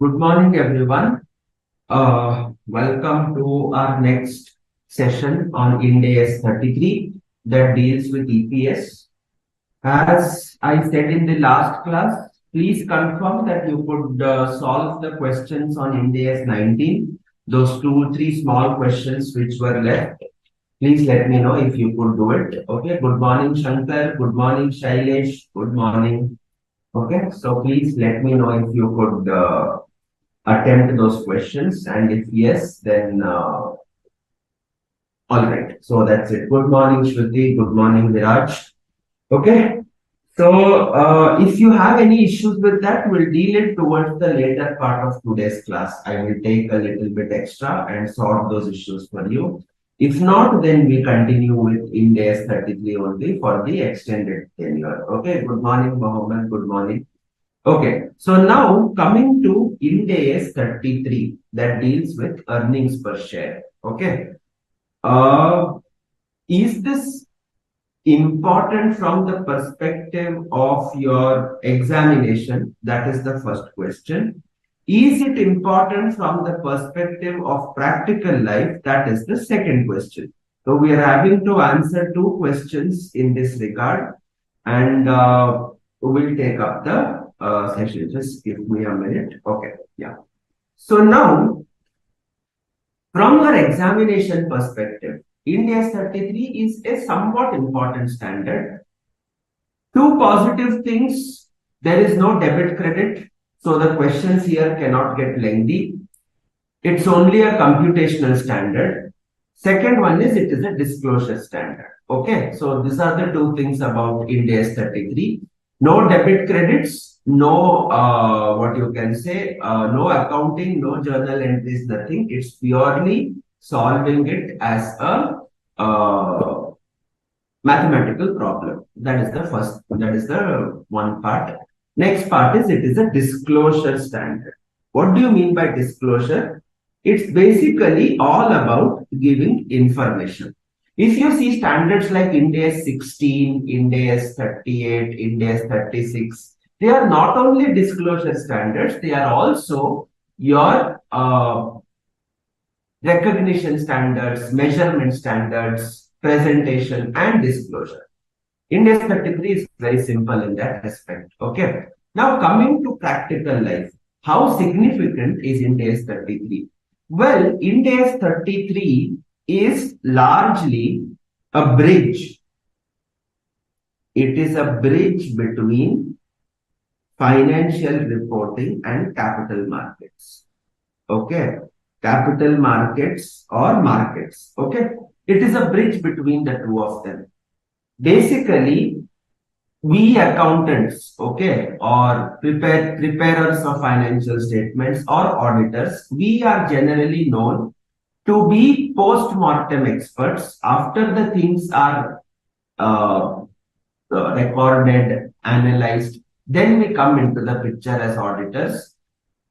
Good morning, everyone. Welcome to our next session on Ind AS 33 that deals with EPS. As I said in the last class, please confirm that you could solve the questions on Ind AS 19, those 2, 3 small questions which were left. Please let me know if you could do it. Okay. Good morning, Shankar. Good morning, Shailesh. Good morning. Okay. So please let me know if you could attempt those questions, and if yes, then all right. So that's it. Good morning, Shruti. Good morning, Viraj. Okay. So if you have any issues with that, we'll deal it towards the later part of today's class. I will take a little bit extra and sort those issues for you. If not, then we continue with Ind AS 33 only for the extended tenure. Okay. Good morning, Mohammed. Good morning. Okay, so now coming to Ind AS 33 that deals with earnings per share. Okay, uh, is this important from the perspective of your examination? That is the first question. Is it important from the perspective of practical life? That is the second question. So we are having to answer two questions in this regard, and we'll take up the session. Just give me a minute. Okay, yeah. So now, from your examination perspective, Ind AS 33 is a somewhat important standard. Two positive things: there is no debit credit, so the questions here cannot get lengthy. It's only a computational standard. Second one is it is a disclosure standard. Okay, so these are the two things about Ind AS 33. No debit credits, no what you can say, no accounting, no journal entries, nothing. It's purely solving it as a mathematical problem. That is the first, that is the one part. Next part is it is a disclosure standard. What do you mean by disclosure? It's basically all about giving information. If you see standards like Ind AS 16, Ind AS 38, Ind AS 36, they are not only disclosure standards, they are also your recognition standards, measurement standards, presentation, and disclosure. Ind AS 33 is very simple in that aspect. Okay. Now coming to practical life, how significant is Ind AS 33? Well, Ind AS 33 is largely a bridge. It is a bridge between financial reporting and capital markets. Okay. Capital markets or markets. Okay. It is a bridge between the two of them. Basically, we accountants, okay, or preparers of financial statements or auditors, we are generally known to be post-mortem experts after the things are recorded, analyzed. Then we come into the picture as auditors.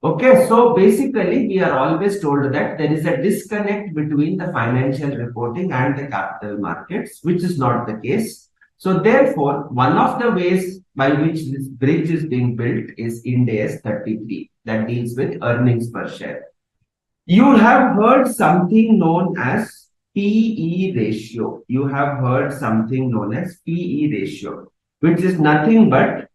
Okay, so basically we are always told that there is a disconnect between the financial reporting and the capital markets, which is not the case. So therefore, one of the ways by which this bridge is being built is Ind AS 33 that deals with earnings per share. You have heard something known as PE ratio. You have heard something known as PE ratio, which is nothing but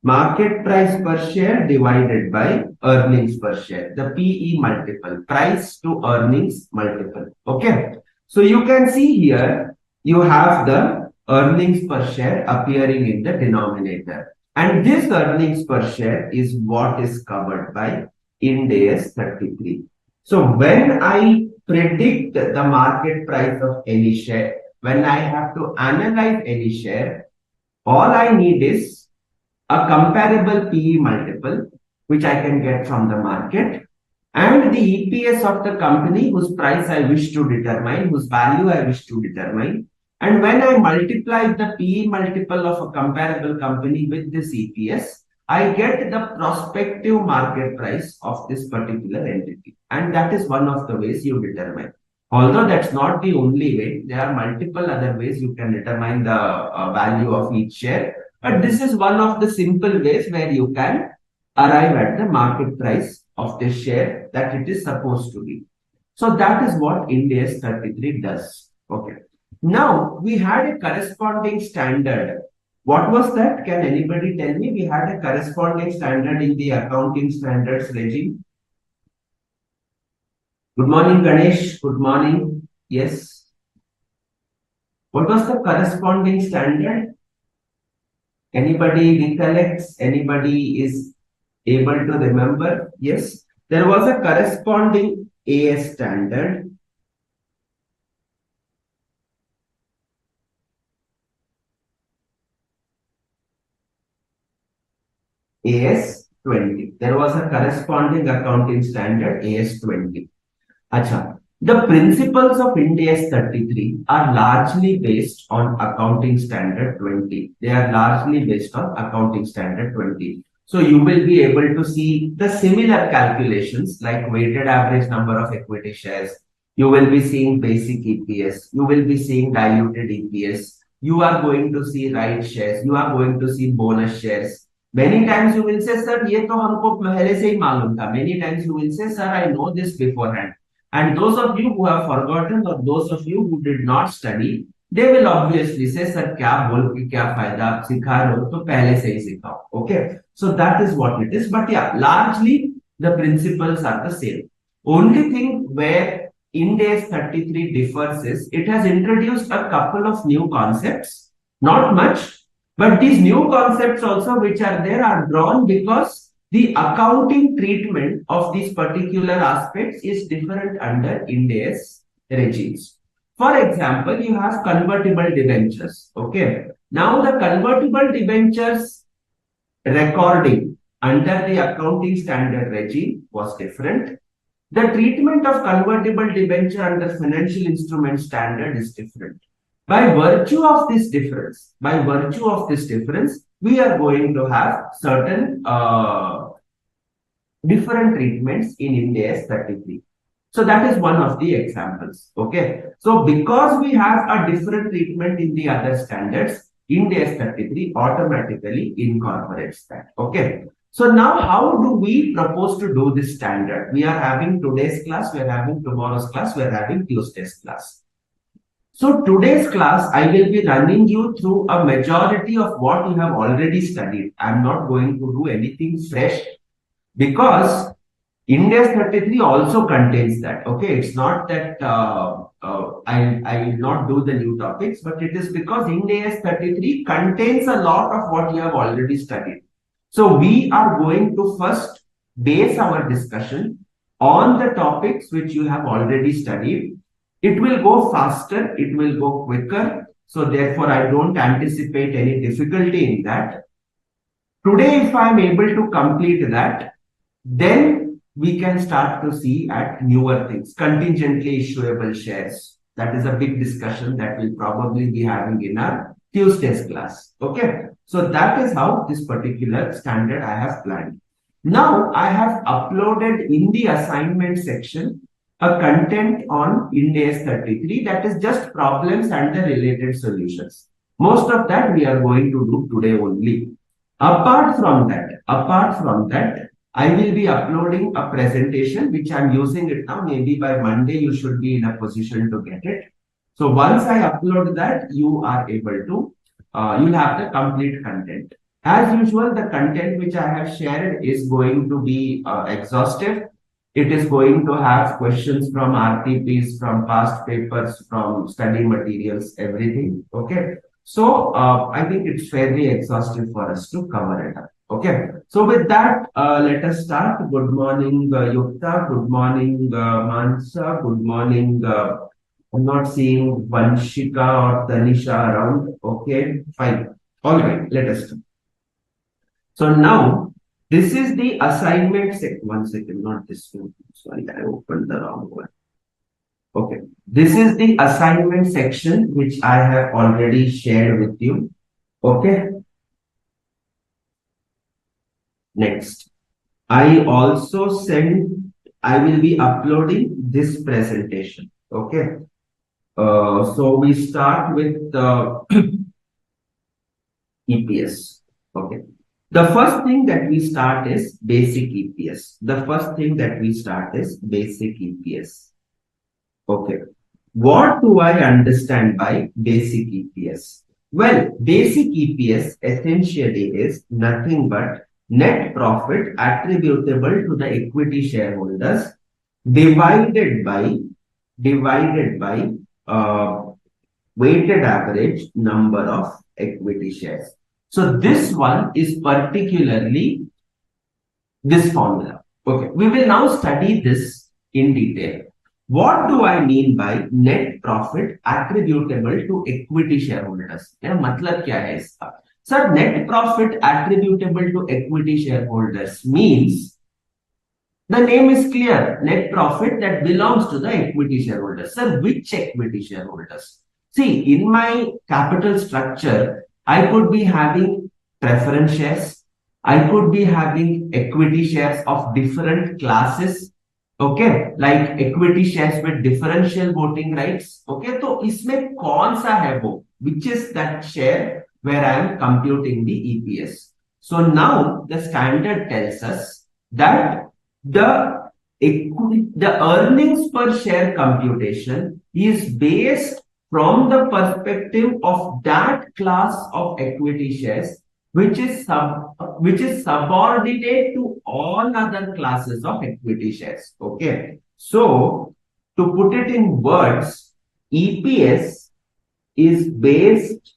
market price per share divided by earnings per share, the PE multiple, price to earnings multiple. Okay. So you can see here, you have the earnings per share appearing in the denominator. And this earnings per share is what is covered by Ind AS 33. So when I predict the market price of any share, when I have to analyze any share, all I need is a comparable PE multiple, which I can get from the market, and the EPS of the company whose price I wish to determine, whose value I wish to determine. And when I multiply the PE multiple of a comparable company with this EPS, I get the prospective market price of this particular entity. And that is one of the ways you determine. Although that's not the only way, there are multiple other ways you can determine the value of each share. But this is one of the simple ways where you can arrive at the market price of this share that it is supposed to be. So that is what Ind AS 33 does. Okay. Now we had a corresponding standard. What was that? Can anybody tell me? We had a corresponding standard in the accounting standards regime. Good morning, Ganesh. Good morning. Yes. What was the corresponding standard? Anybody recollects? Anybody is able to remember? Yes. There was a corresponding AS standard. AS 20. There was a corresponding accounting standard AS 20. Acha. The principles of Ind AS 33 are largely based on accounting standard 20. They are largely based on accounting standard 20. So you will be able to see the similar calculations like weighted average number of equity shares. You will be seeing basic EPS. You will be seeing diluted EPS. You are going to see right shares. You are going to see bonus shares. Many times you will say, sir, ये तो हमको पहले से ही मालूम था. Many times you will say, sir, I know this beforehand. And those of you who have forgotten or those of you who did not study, they will obviously say, sir, क्या बोल के क्या फायदा आप सिखा रहे हो तो पहले से ही सिखाओ. Okay. So that is what it is. But yeah, largely the principles are the same. Only thing where Ind AS 33 differs is it has introduced a couple of new concepts. Not much, but these new concepts also which are there are drawn because the accounting treatment of these particular aspects is different under Ind AS regimes. For example, you have convertible debentures. Okay. Now the convertible debentures recording under the accounting standard regime was different. The treatment of convertible debenture under financial instrument standard is different. By virtue of this difference, we are going to have certain different treatments in Ind AS 33. So that is one of the examples. Okay. So because we have a different treatment in the other standards, Ind AS 33 automatically incorporates that. Okay. So now how do we propose to do this standard? We are having today's class, we are having tomorrow's class, we are having Tuesday's class. So today's class, I will be running you through a majority of what you have already studied. I am not going to do anything fresh because Ind AS 33 also contains that. Okay, it's not that I will not do the new topics, but it is because Ind AS 33 contains a lot of what you have already studied. So we are going to first base our discussion on the topics which you have already studied. It will go faster, it will go quicker. So therefore, I don't anticipate any difficulty in that. Today, if I am able to complete that, then we can start to see at newer things, contingently issuable shares. That is a big discussion that we'll probably be having in our Tuesday's class. Okay. So that is how this particular standard I have planned. Now I have uploaded in the assignment section a content on Ind AS 33 that is just problems and the related solutions. Most of that we are going to do today only. Apart from that, I will be uploading a presentation which I'm using it now. Maybe by Monday you should be in a position to get it. So once I upload that, you are able to, you'll have the complete content. As usual, the content which I have shared is going to be exhaustive. It is going to have questions from RTPs, from past papers, from study materials, everything. Okay. So I think it's fairly exhaustive for us to cover it up. Okay. So with that, let us start. Good morning, Yukta. Good morning, Mansa. Good morning. I'm not seeing Vanshika or Tanisha around. Okay, fine. All right, let us start. So now, this is the assignment section. One second, not this one. Sorry, I opened the wrong one. Okay, this is the assignment section which I have already shared with you. Okay. Next, I also I will be uploading this presentation. Okay. So we start with the EPS. Okay. The first thing that we start is basic EPS. The first thing that we start is basic EPS. Okay. What do I understand by basic EPS? Well, basic EPS essentially is nothing but net profit attributable to the equity shareholders divided by uh, weighted average number of equity shares. So this one is particularly this formula. Okay, we will now study this in detail. What do I mean by net profit attributable to equity shareholders? क्या मतलब क्या है इसका? Sir, net profit attributable to equity shareholders means the name is clear. Net profit that belongs to the equity shareholders. Sir, which equity shareholders? See, in my capital structure, I could be having preference shares. I could be having equity shares of different classes. Okay, like equity shares with differential voting rights. Okay, तो इसमें कौन सा है वो? Which is that share where I am computing the EPS. So now the standard tells us that the earnings per share computation is based from the perspective of that class of equity shares which is subordinate to all other classes of equity shares. Okay, so to put it in words, EPS is based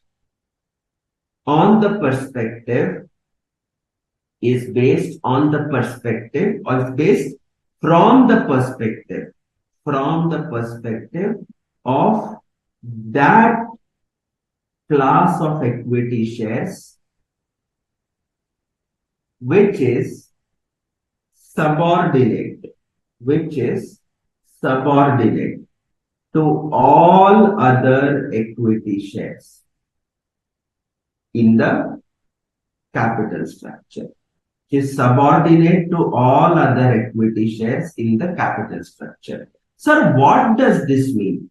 on the perspective or is based from the perspective of that class of equity shares which is subordinate to all other equity shares in the capital structure. Is subordinate to all other equity shares in the capital structure. Sir, what does this mean?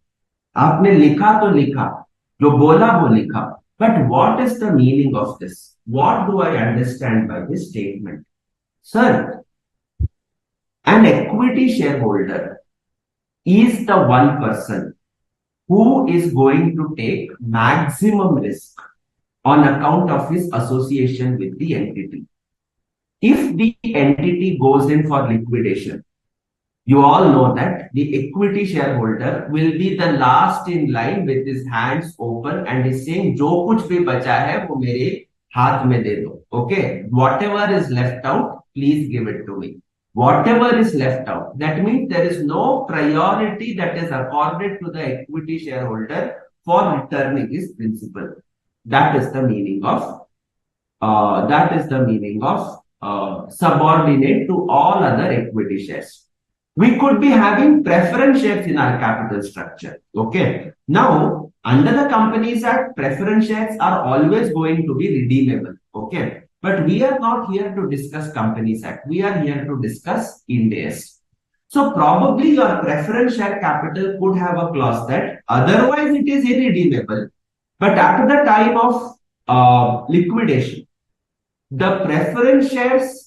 आपने लिखा तो लिखा, जो बोला वो लिखा, but what is the meaning of this? What do I understand by this statement? Sir, an equity shareholder is the one person who is going to take maximum risk on account of his association with the entity. If the entity goes in for liquidation, you all know that the equity shareholder will be the last in line with his hands open and is saying, जो कुछ भी बचा है वो मेरे हाथ में दे दो. Okay, whatever is left out, please give it to me. Whatever is left out, that means there is no priority that is accorded to the equity shareholder for returning his principal. That is the meaning of subordinate to all other equity shares. We could be having preference shares in our capital structure. Okay. Now, under the Companies Act, preference shares are always going to be redeemable. Okay. But we are not here to discuss Companies Act. We are here to discuss Ind AS. So probably your preference share capital could have a clause that otherwise it is irredeemable. But after the time of liquidation, the preference shares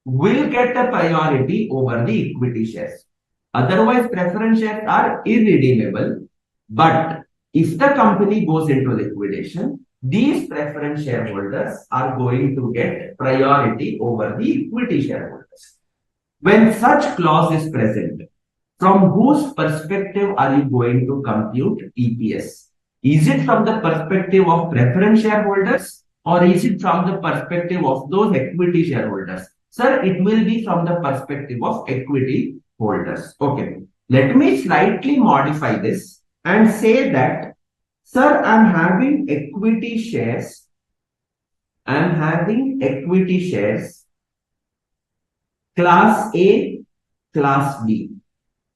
will get a priority over the equity shares. Otherwise, preference shares are irredeemable. But if the company goes into liquidation, these preference shareholders are going to get priority over the equity shareholders. When such clause is present, from whose perspective are you going to compute EPS? Is it from the perspective of preference shareholders or is it from the perspective of those equity shareholders? Sir, it will be from the perspective of equity holders. Okay. Let me slightly modify this and say that, sir, I'm having equity shares. Class A, Class B.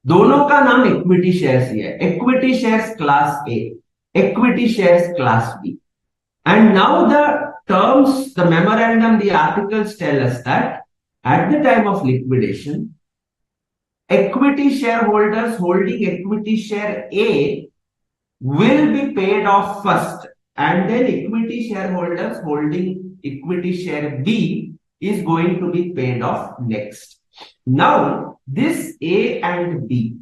दोनों का नाम equity shares ही है. Equity shares Class A, equity shares Class B. And now the terms, the memorandum, the articles tell us that at the time of liquidation, equity shareholders holding equity share A will be paid off first, and then equity shareholders holding equity share B is going to be paid off next. Now, this A and B,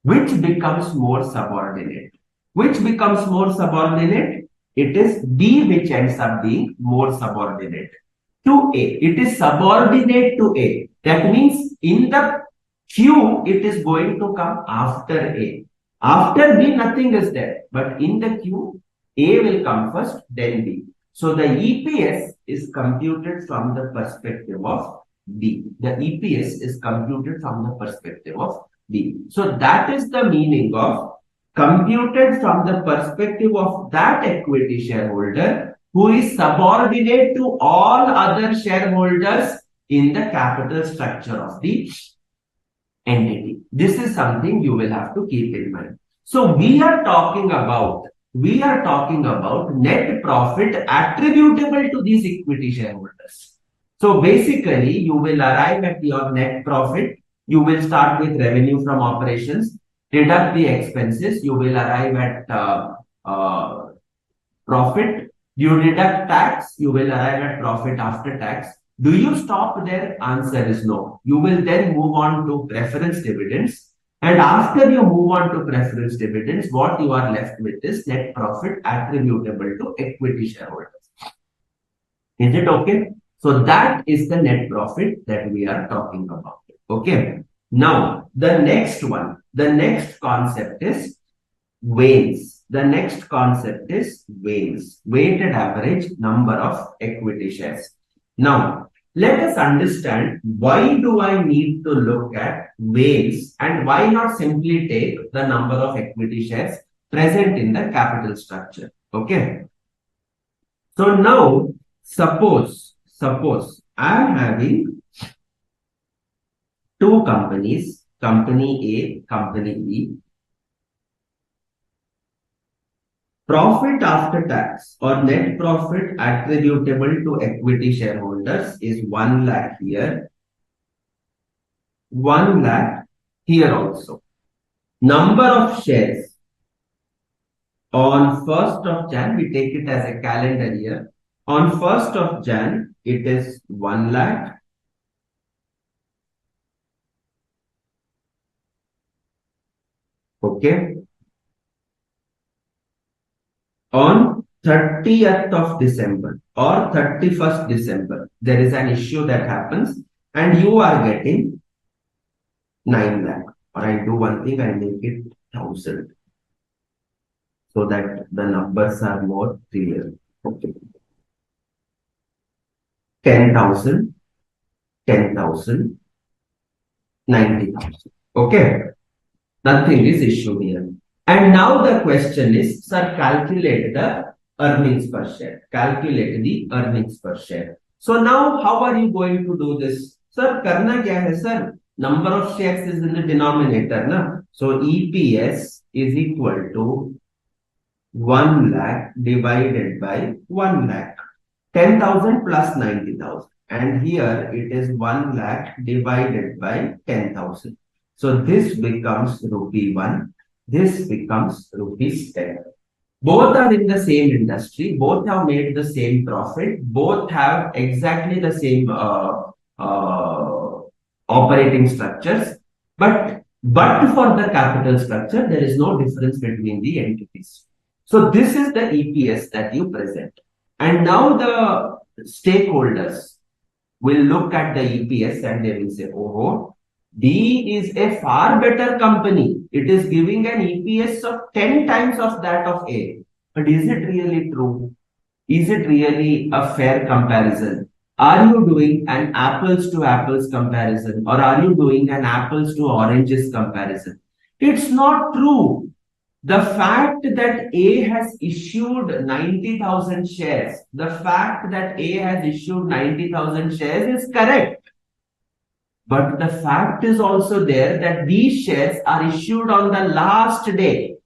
which becomes more subordinate? Which becomes more subordinate? It is B which ends up being more subordinate to A. It is subordinate to A. That means in the Q, it is going to come after A. After B, nothing is there. But in the Q, A will come first, then B. So the EPS is computed from the perspective of B. The EPS is computed from the perspective of B. So that is the meaning of computed from the perspective of that equity shareholder who is subordinate to all other shareholders in the capital structure of the entity. This is something you will have to keep in mind. So we are talking about net profit attributable to these equity shareholders. So basically, you will arrive at your net profit. You will start with revenue from operations, deduct the expenses. You will arrive at profit. You deduct tax. You will arrive at profit after tax. Do you stop there? Answer is no. You will then move on to preference dividends. And after you move on to preference dividends, what you are left with is net profit attributable to equity shareholders. Is it okay? So that is the net profit that we are talking about. Okay. Now, the next one, the next concept is WALS. The next concept is WALS, weighted average number of equity shares. Now, let us understand why do I need to look at WALS and why not simply take the number of equity shares present in the capital structure. Okay. So now, suppose I am having two companies, company A, company B. Profit after tax or net profit attributable to equity shareholders is 1 lakh here, 1 lakh here also. Number of shares on 1st of Jan, we take it as a calendar year. On 1st of Jan, it is 1 lakh. Okay. On 30th of December or 31st December, there is an issue that happens and you are getting 9 lakh. Or I do one thing, I make it 1000 so that the numbers are more clear. Okay. 10,000, 10,000, 90,000. Okay. Nothing is issued here. And now the question is, sir, calculate the earnings per share. Calculate the earnings per share. So now how are you going to do this? Sir, karna kya hai, sir? Number of shares is in the denominator. Na? So EPS is equal to 1 lakh divided by 1 lakh. 10,000 plus 90,000. And here it is 1 lakh divided by 10,000. So this becomes rupee 1. This becomes rupees 10. Both are in the same industry. Both have made the same profit. Both have exactly the same operating structures. But for the capital structure, there is no difference between the entities. So this is the EPS that you present. And now the stakeholders will look at the EPS and they will say, oh, D is a far better company. It is giving an EPS of 10 times of that of A. But is it really true? Is it really a fair comparison? Are you doing an apples to apples comparison or are you doing an apples to oranges comparison? It's not true. The fact that A has issued 90,000 shares, the fact that A has issued 90,000 shares is correct. But the fact is also there that these shares are issued on the last day.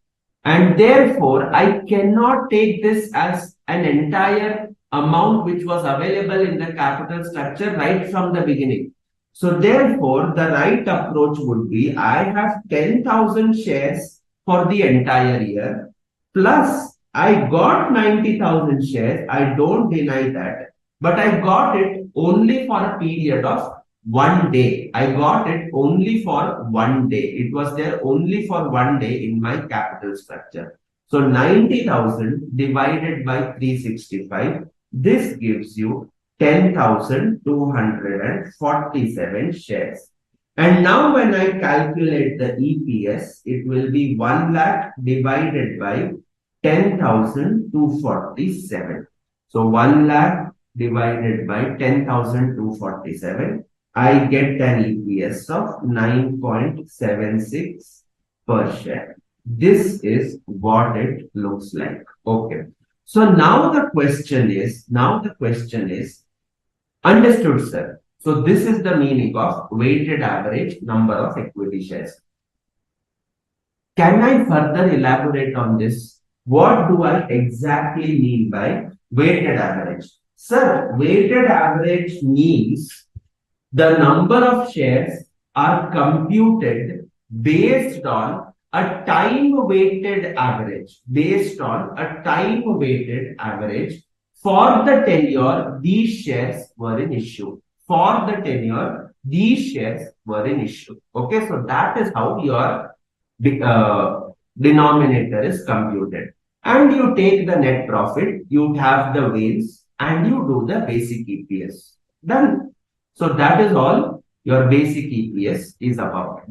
And therefore, I cannot take this as an entire amount which was available in the capital structure right from the beginning. So therefore, the right approach would be, I have 10,000 shares for the entire year, plus I got 90,000 shares. I don't deny that. but I got it only for a period of 1 day. I got it only for 1 day. It was there only for 1 day in my capital structure. So 90,000 divided by 365, this gives you 10,247 shares. And now when I calculate the EPS, it will be 1 lakh divided by 10,247. So 1 lakh divided by 10,247, I get an EPS of 9.76 per share. This is what it looks like. Okay. So now the question is, understood, sir. So this is the meaning of weighted average number of equity shares. Can I further elaborate on this? What do I exactly mean by weighted average? Sir, weighted average means the number of shares are computed based on a time-weighted average, for the tenure these shares were in issue. Okay, so that is how your denominator is computed. And you take the net profit, you have the WALS, and you do the basic EPS. Done. So that is all your basic EPS is about.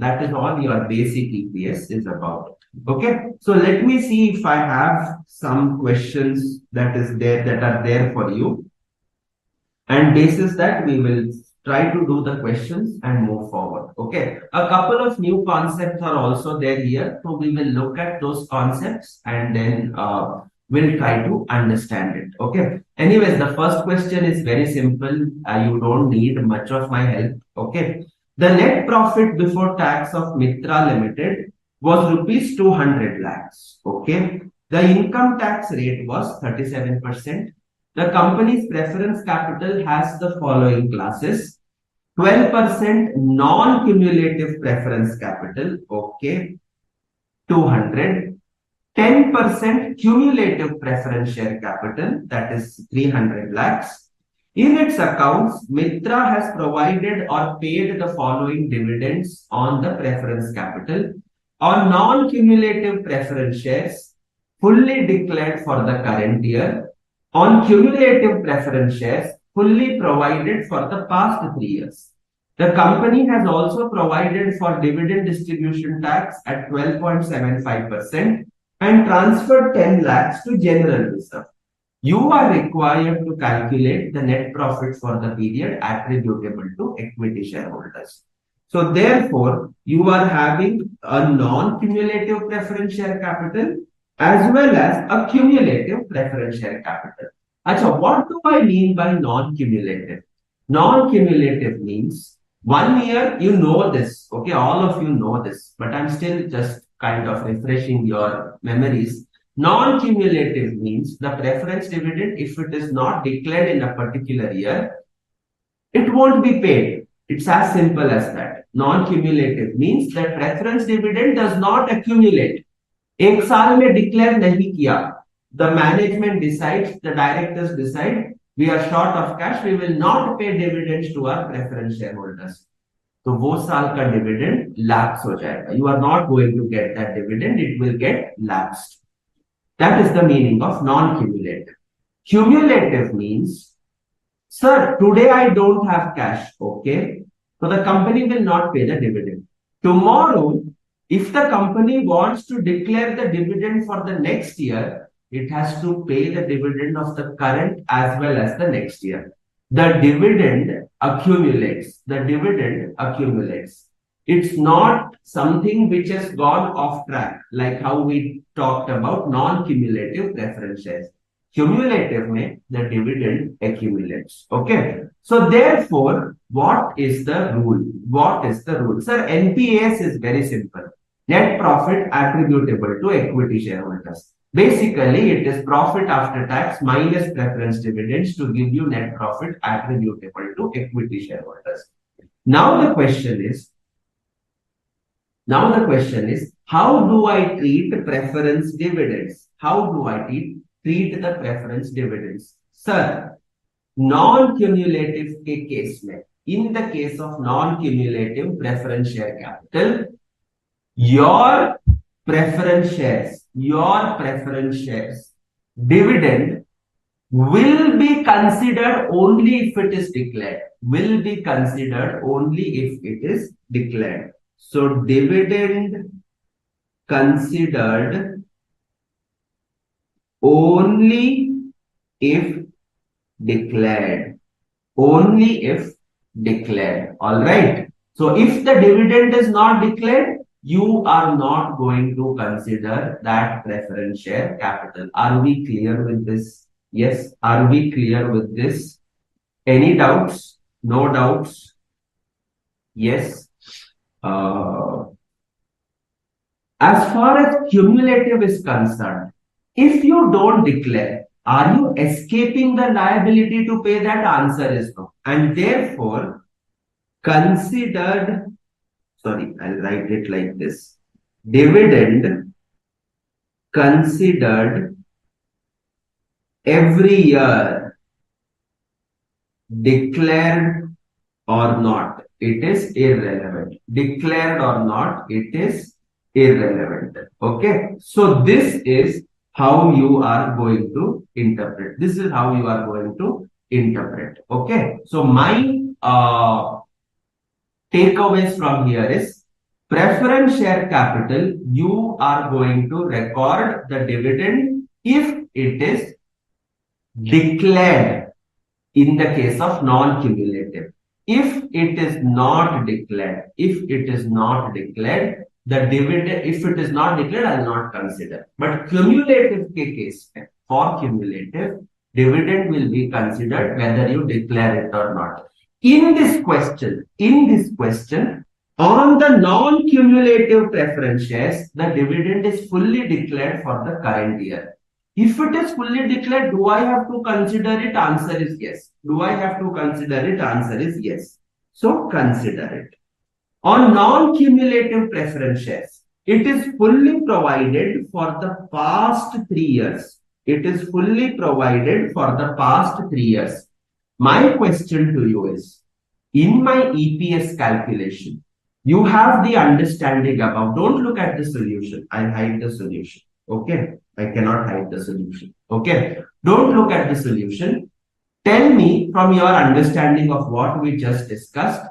Okay. So let me see if I have some questions that are there for you. And basis that we will try to do the questions and move forward. Okay. A couple of new concepts are also there here. So we will look at those concepts and then we'll try to understand it. Okay. Anyways, the first question is very simple. You don't need much of my help. Okay. The net profit before tax of Mitra Limited was rupees 200 lakhs. Okay. The income tax rate was 37%. The company's preference capital has the following classes: 12% non-cumulative preference capital, okay, 200, 10% cumulative preference share capital, that is 300 lakhs. In its accounts, Mitra has provided or paid the following dividends on the preference capital on non-cumulative preference shares fully declared for the current year, on cumulative preference shares fully provided for the past 3 years. The company has also provided for dividend distribution tax at 12.75% and transferred 10 lakhs to general reserve. You are required to calculate the net profit for the period attributable to equity shareholders. So therefore, you are having a non-cumulative preference share capital as well as a cumulative preference share capital. Achha, what do I mean by non-cumulative? Non-cumulative means 1 year, you know this, okay, all of you know this, but I'm still just kind of refreshing your memories. Non-cumulative means the preference dividend, if it is not declared in a particular year, it won't be paid. It's as simple as that. Non-cumulative means that preference dividend does not accumulate. एक साल में declare नहीं किया, the management decides, the directors decide, we are short of cash, we will not pay dividends to our preference shareholders. तो वो साल का dividend lapse हो जाएगा. You are not going to get that dividend, it will get lapsed. That is the meaning of non-cumulative. Cumulative means, sir, today I don't have cash, okay? So the company will not pay the dividend. Tomorrow, if the company wants to declare the dividend for the next year, it has to pay the dividend of the current as well as the next year. The dividend accumulates. It's not something which has gone off track, like how we talked about non-cumulative preference shares. Cumulative में the dividend accumulates. Okay. So therefore, what is the rule? Sir, NPAS is very simple. Net profit attributable to equity shareholders. Basically, it is profit after tax minus preference dividends to give you net profit attributable to equity shareholders. Now the question is, how do I treat preference dividends? Treat the preference dividends? Sir, non cumulative के case में, in the case of non cumulative preference share capital, your preference shares dividend will be considered only if it is declared, will be considered only if it is declared. So dividend considered only if declared, only if declared. All right. So if the dividend is not declared, you are not going to consider that preference share capital. Are we clear with this? Yes. Are we clear with this? Any doubts? No doubts? Yes. Uh, as far as cumulative is concerned, if you don't declare, are you escaping the liability to pay? That answer is no. And therefore, considered, sorry, I'll write it like this. Dividend considered every year, declared or not, it is irrelevant. Declared or not, it is irrelevant. Okay. So this is how you are going to interpret. This is how you are going to interpret. Okay. So my takeaways from here is preference share capital, you are going to record the dividend if it is declared in the case of non-cumulative. If it is not declared, the dividend, if it is not declared, I will not consider. But cumulative case, for cumulative, dividend will be considered whether you declare it or not. In this question, on the non-cumulative preference shares, the dividend is fully declared for the current year. If it is fully declared, do I have to consider it? Answer is yes. Do I have to consider it? Answer is yes. So consider it. On non-cumulative preference shares, it is fully provided for the past 3 years. It is fully provided for the past 3 years. My question to you is, in my EPS calculation, you have the understanding about, don't look at the solution. I'll hide the solution. Okay. I cannot hide the solution. Okay. Don't look at the solution. Tell me from your understanding of what we just discussed,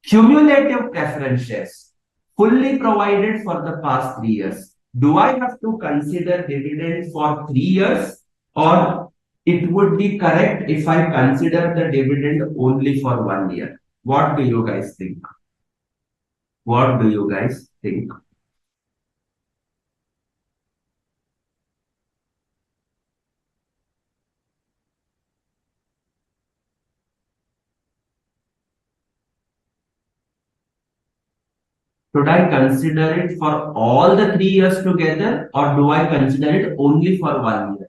cumulative preference shares fully provided for the past 3 years. Do I have to consider dividend for 3 years, or it would be correct if I consider the dividend only for 1 year? What do you guys think? What do you guys think? Should I consider it for all the 3 years together, or do I consider it only for 1 year?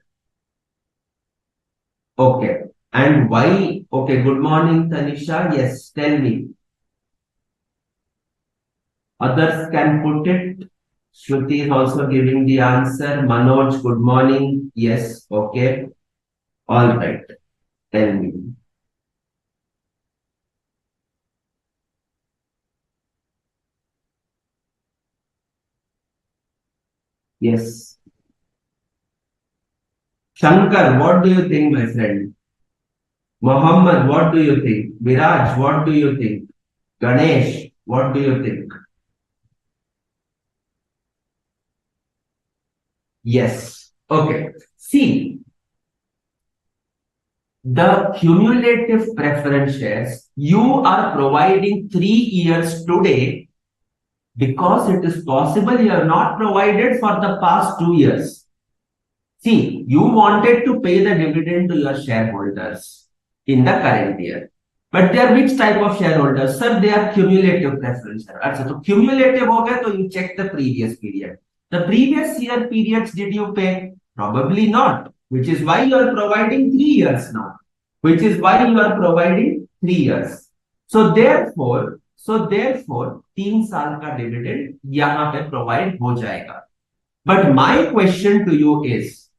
Okay. And why? Okay. Good morning, Tanisha. Yes, tell me. Others can put it. Shruti is also giving the answer. Manoj, good morning. Yes. Okay. All right. Tell me. Yes. Shankar, what do you think, my friend? Mohammed, what do you think? Viraj, what do you think? Ganesh, what do you think? Yes. Okay. See, the cumulative preference shares, you are providing 3 years today because it is possible you have not provided for the past 2 years. See, you wanted to pay the dividend to your shareholders in the current year. But they are which type of shareholders? Sir, they are cumulative preference share. अच्छा, तो cumulative हो गया, तो you check the previous period. The previous year periods, did you pay? Probably not, which is why you are providing 3 years now. Which is why you are providing 3 years. So therefore, 3 साल का dividend यहाँ पे provide हो जाएगा. But my question to you is,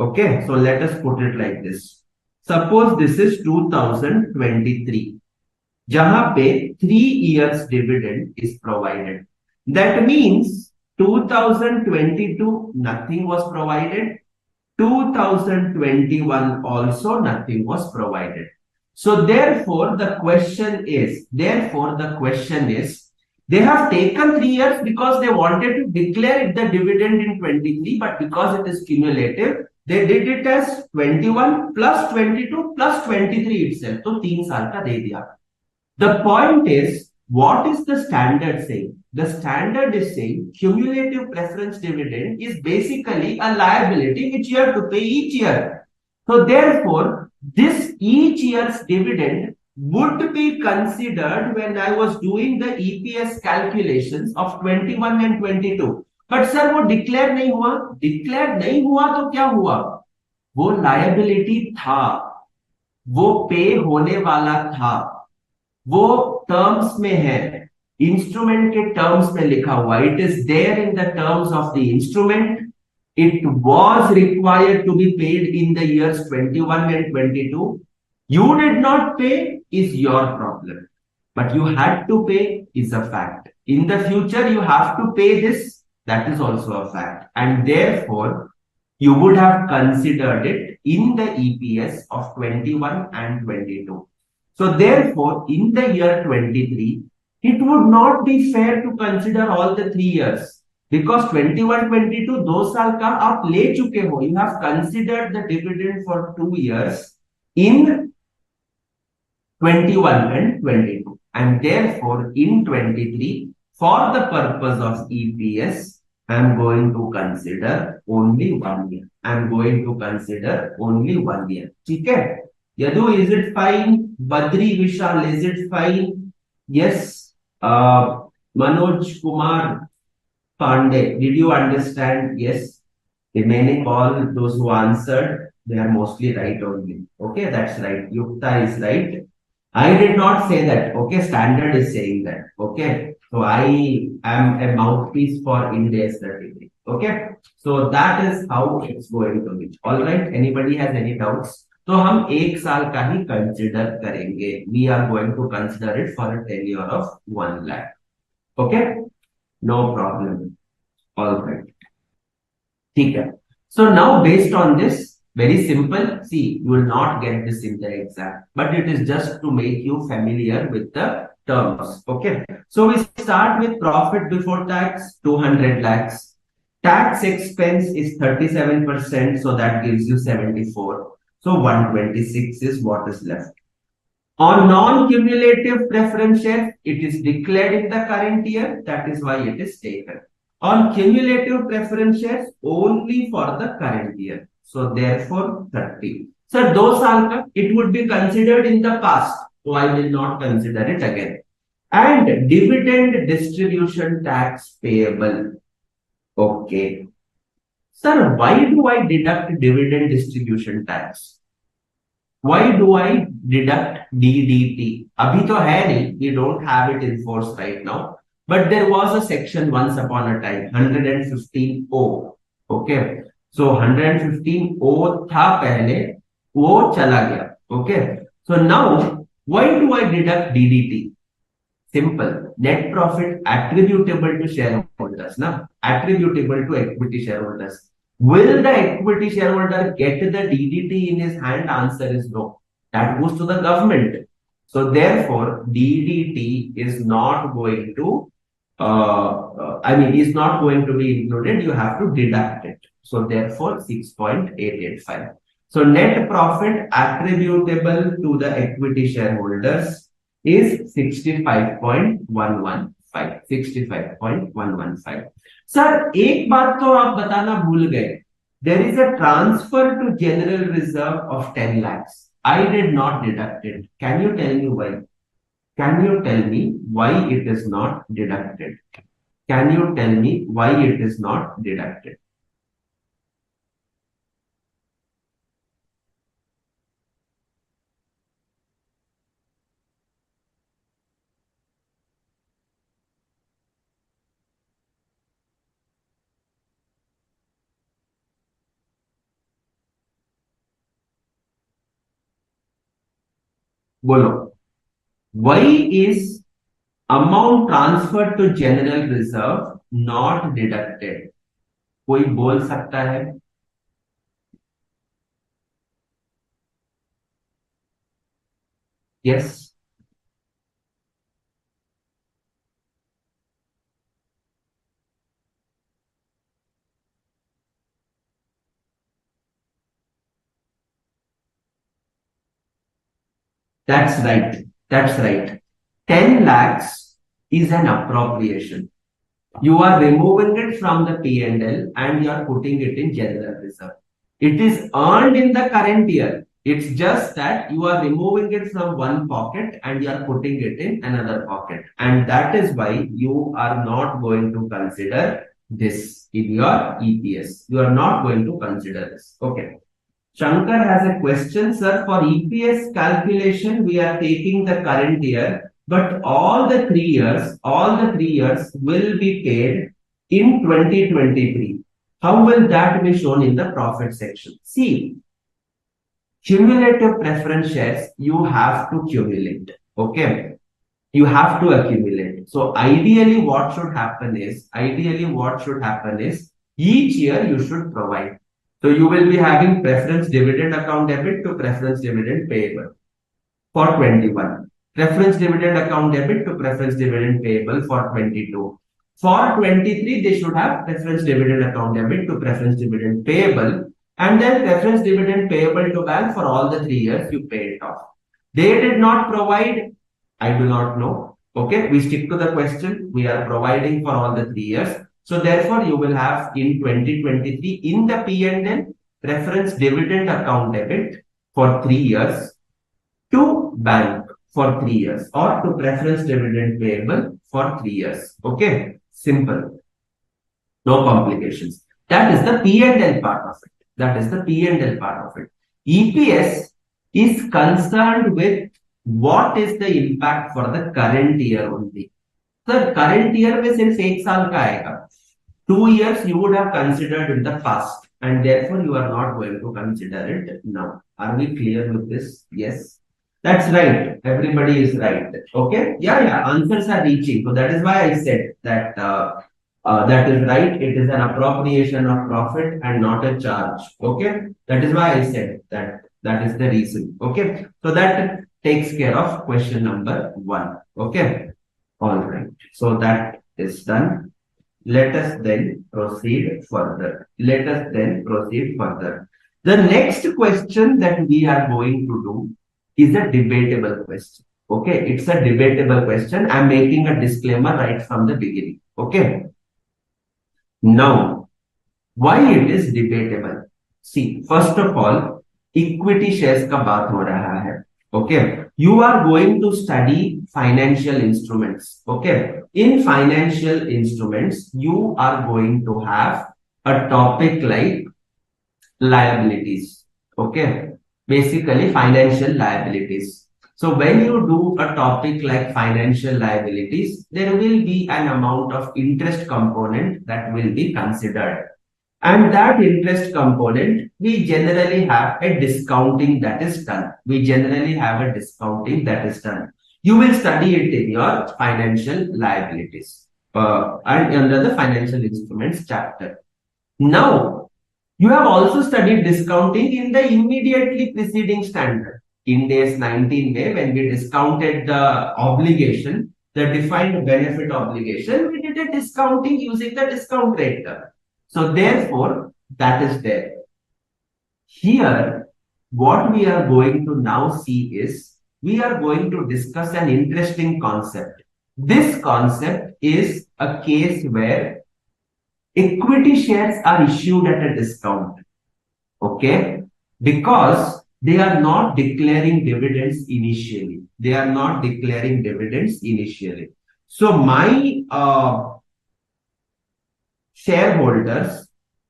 okay, so let us put it like this. Suppose this is 2023, जहां पे 3 years dividend is provided. That means 2022 nothing was provided, 2021 also nothing was provided. So therefore the question is, they have taken 3 years because they wanted to declare it the dividend in 23, but because it is cumulative, they did it as 21 plus 22 plus 23 itself. तो 3 साल का दे दिया. The point is, what is the standard saying? The standard is saying cumulative preference dividend is basically a liability which you have to pay each year. So therefore, this each year's dividend would be considered when I was doing the EPS calculations of 21 and 22. But sir, वो declare नहीं हुआ. Declare नहीं हुआ तो क्या हुआ? वो liability था, वो pay होने वाला था, वो टर्म्स में है, इंस्ट्रूमेंट के टर्म्स में लिखा हुआ. It is there in the terms of the instrument. It was required to be paid in the years 21 and 22. You did not pay is your problem, but you had to pay is a fact. In the future, you have to pay this. That is also a fact. And therefore, you would have considered it in the EPS of 21 and 22. So therefore, in the year 23, it would not be fair to consider all the 3 years, because 21, 22, 2 साल का आप ले चुके हो. You have considered the dividend for 2 years in 21 and 22. And therefore, in 23, for the purpose of EPS, I am going to consider only 1 year. I am going to consider only 1 year. ठीक है? Yadu, is it fine? Badri Vishal, is it fine? Yes. Manoj Kumar Pandey, did you understand? Yes. Remaining all those who answered, they are mostly right only. Okay, that's right. Yukta is right. I did not say that. Okay, standard is saying that. Okay, so I am a mouthpiece for Ind AS certificate. Okay, so that is how it's going to be. All right. Anybody has any doubts? तो हम 1 साल का ही consider करेंगे. We are going to consider it for a tenure of 1 lakh. Okay, no problem. All right. ठीक है. So now based on this, very simple. See, you will not get this in the exam, but it is just to make you familiar with the terms. Okay. So we start with profit before tax, 200 lakhs. Tax expense is 37%, so that gives you 74. So 126 is what is left. On non-cumulative preference share, it is declared in the current year. That is why it is taken. On cumulative preference shares, only for the current year. So therefore, 30. Sir, 2 साल का, it would be considered in the past. So I will not consider it again. And dividend distribution tax payable. Okay. Sir, why do I deduct dividend distribution tax? Why do I deduct DDT? अभी तो है नहीं, we don't have it in force right now. But there was a section once upon a time, 115O. Okay, so 115O था पहले, वो चला गया. Okay, so now why do I deduct DDT? Simple. Net profit attributable to shareholders, na? Attributable to equity shareholders. Will the equity shareholder get the DDT in his hand? Answer is no. That goes to the government. So therefore, DDT is not going to, is not going to be included. You have to deduct it. So therefore, 6.885. So net profit attributable to the equity shareholders is 65.115. 65.115. Sir एक बात तो आप बताना भूल गए. There is a transfer to general reserve of 10 lakhs. I did not deduct it. Can you tell me why? Can you tell me why it is not deducted? Can you tell me why it is not deducted? बोलो. Why is amount transferred to general reserve not deducted? कोई बोल सकता है? Yes. That's right. That's right. 10 lakhs is an appropriation. You are removing it from the P&L and you are putting it in general reserve. It is earned in the current year. It's just that you are removing it from one pocket and you are putting it in another pocket. And that is why you are not going to consider this in your EPS. You are not going to consider this. Okay. Shankar has a question, sir. For EPS calculation, we are taking the current year, but all the 3 years will be paid in 2023. How will that be shown in the profit section? See, cumulative preference shares, you have to cumulate. Okay. You have to accumulate. So ideally what should happen is each year you should provide. So you will be having preference dividend account debit to preference dividend payable for 21. Preference dividend account debit to preference dividend payable for 22. For 23, they should have preference dividend account debit to preference dividend payable and then preference dividend payable to bank for all the 3 years you paid it off. They did not provide. I do not know. Okay, we stick to the question. We are providing for all the 3 years. So therefore, you will have in 2023 in the P&L preference dividend account debit for 3 years to bank for 3 years or to preference dividend payable for 3 years. Okay, simple, no complications. That is the P&L part of it. That is the P&L part of it. EPS is concerned with what is the impact for the current year only. The current year में सिर्फ 1 साल का आएगा. 2 years you would have considered in the past and therefore you are not going to consider it now. Are we clear with this? Yes. That's right. Everybody is right. Okay. Yeah, yeah. Answers are reaching. So that is why I said that that is right. It is an appropriation of profit and not a charge. Okay. That is why I said that. That is the reason. Okay. So that takes care of question number 1. Okay. All right. So that is done. Let us then proceed further. Let us then proceed further. The next question that we are going to do is a debatable question. Okay, it's a debatable question. I'm making a disclaimer right from the beginning. Okay. Now, why it is debatable? See, first of all, equity shares का बात हो रहा है. Okay, you are going to study financial instruments. Okay, in financial instruments, you are going to have a topic like liabilities. Okay, basically financial liabilities. So when you do a topic like financial liabilities, there will be an amount of interest component that will be considered. And that interest component, we generally have a discounting that is done. We generally have a discounting that is done. You will study it in your financial liabilities and under the financial instruments chapter. Now, you have also studied discounting in the immediately preceding standard. In days 19 May, when we discounted the obligation, the defined benefit obligation, we did a discounting using the discount rate term. So therefore, that is there. Here, what we are going to now see is, we are going to discuss an interesting concept. This concept is a case where equity shares are issued at a discount. Okay? Because they are not declaring dividends initially. They are not declaring dividends initially. So my shareholders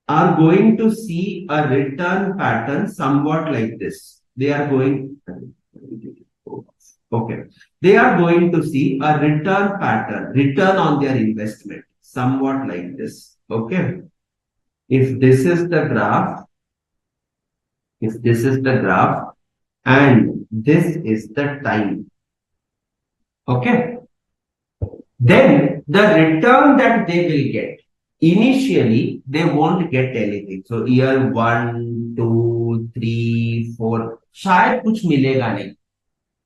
are going to see a return pattern somewhat like this. They are going, okay, they are going to see a return pattern, return on their investment, somewhat like this. Okay. If this is the graph, if this is the graph, and this is the time. Okay. Then the return that they will get, initially they won't get anything. So year 1, 2, 3, 4, शायद कुछ मिलेगा नहीं.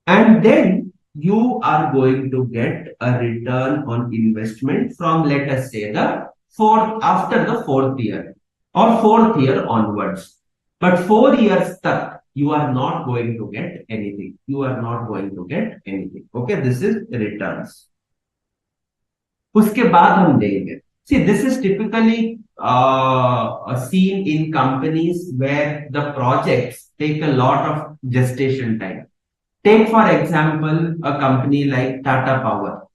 And then you are going to get a return on investment from, let us say, the fourth, after the fourth year or fourth year onwards. But 4 years stuck, you are not going to get anything. You are not going to get anything. Okay, this is returns. उसके बाद हम देंगे. See, this is typically seen in companies where the projects take a lot of gestation time. Take, for example, a company like Tata Power,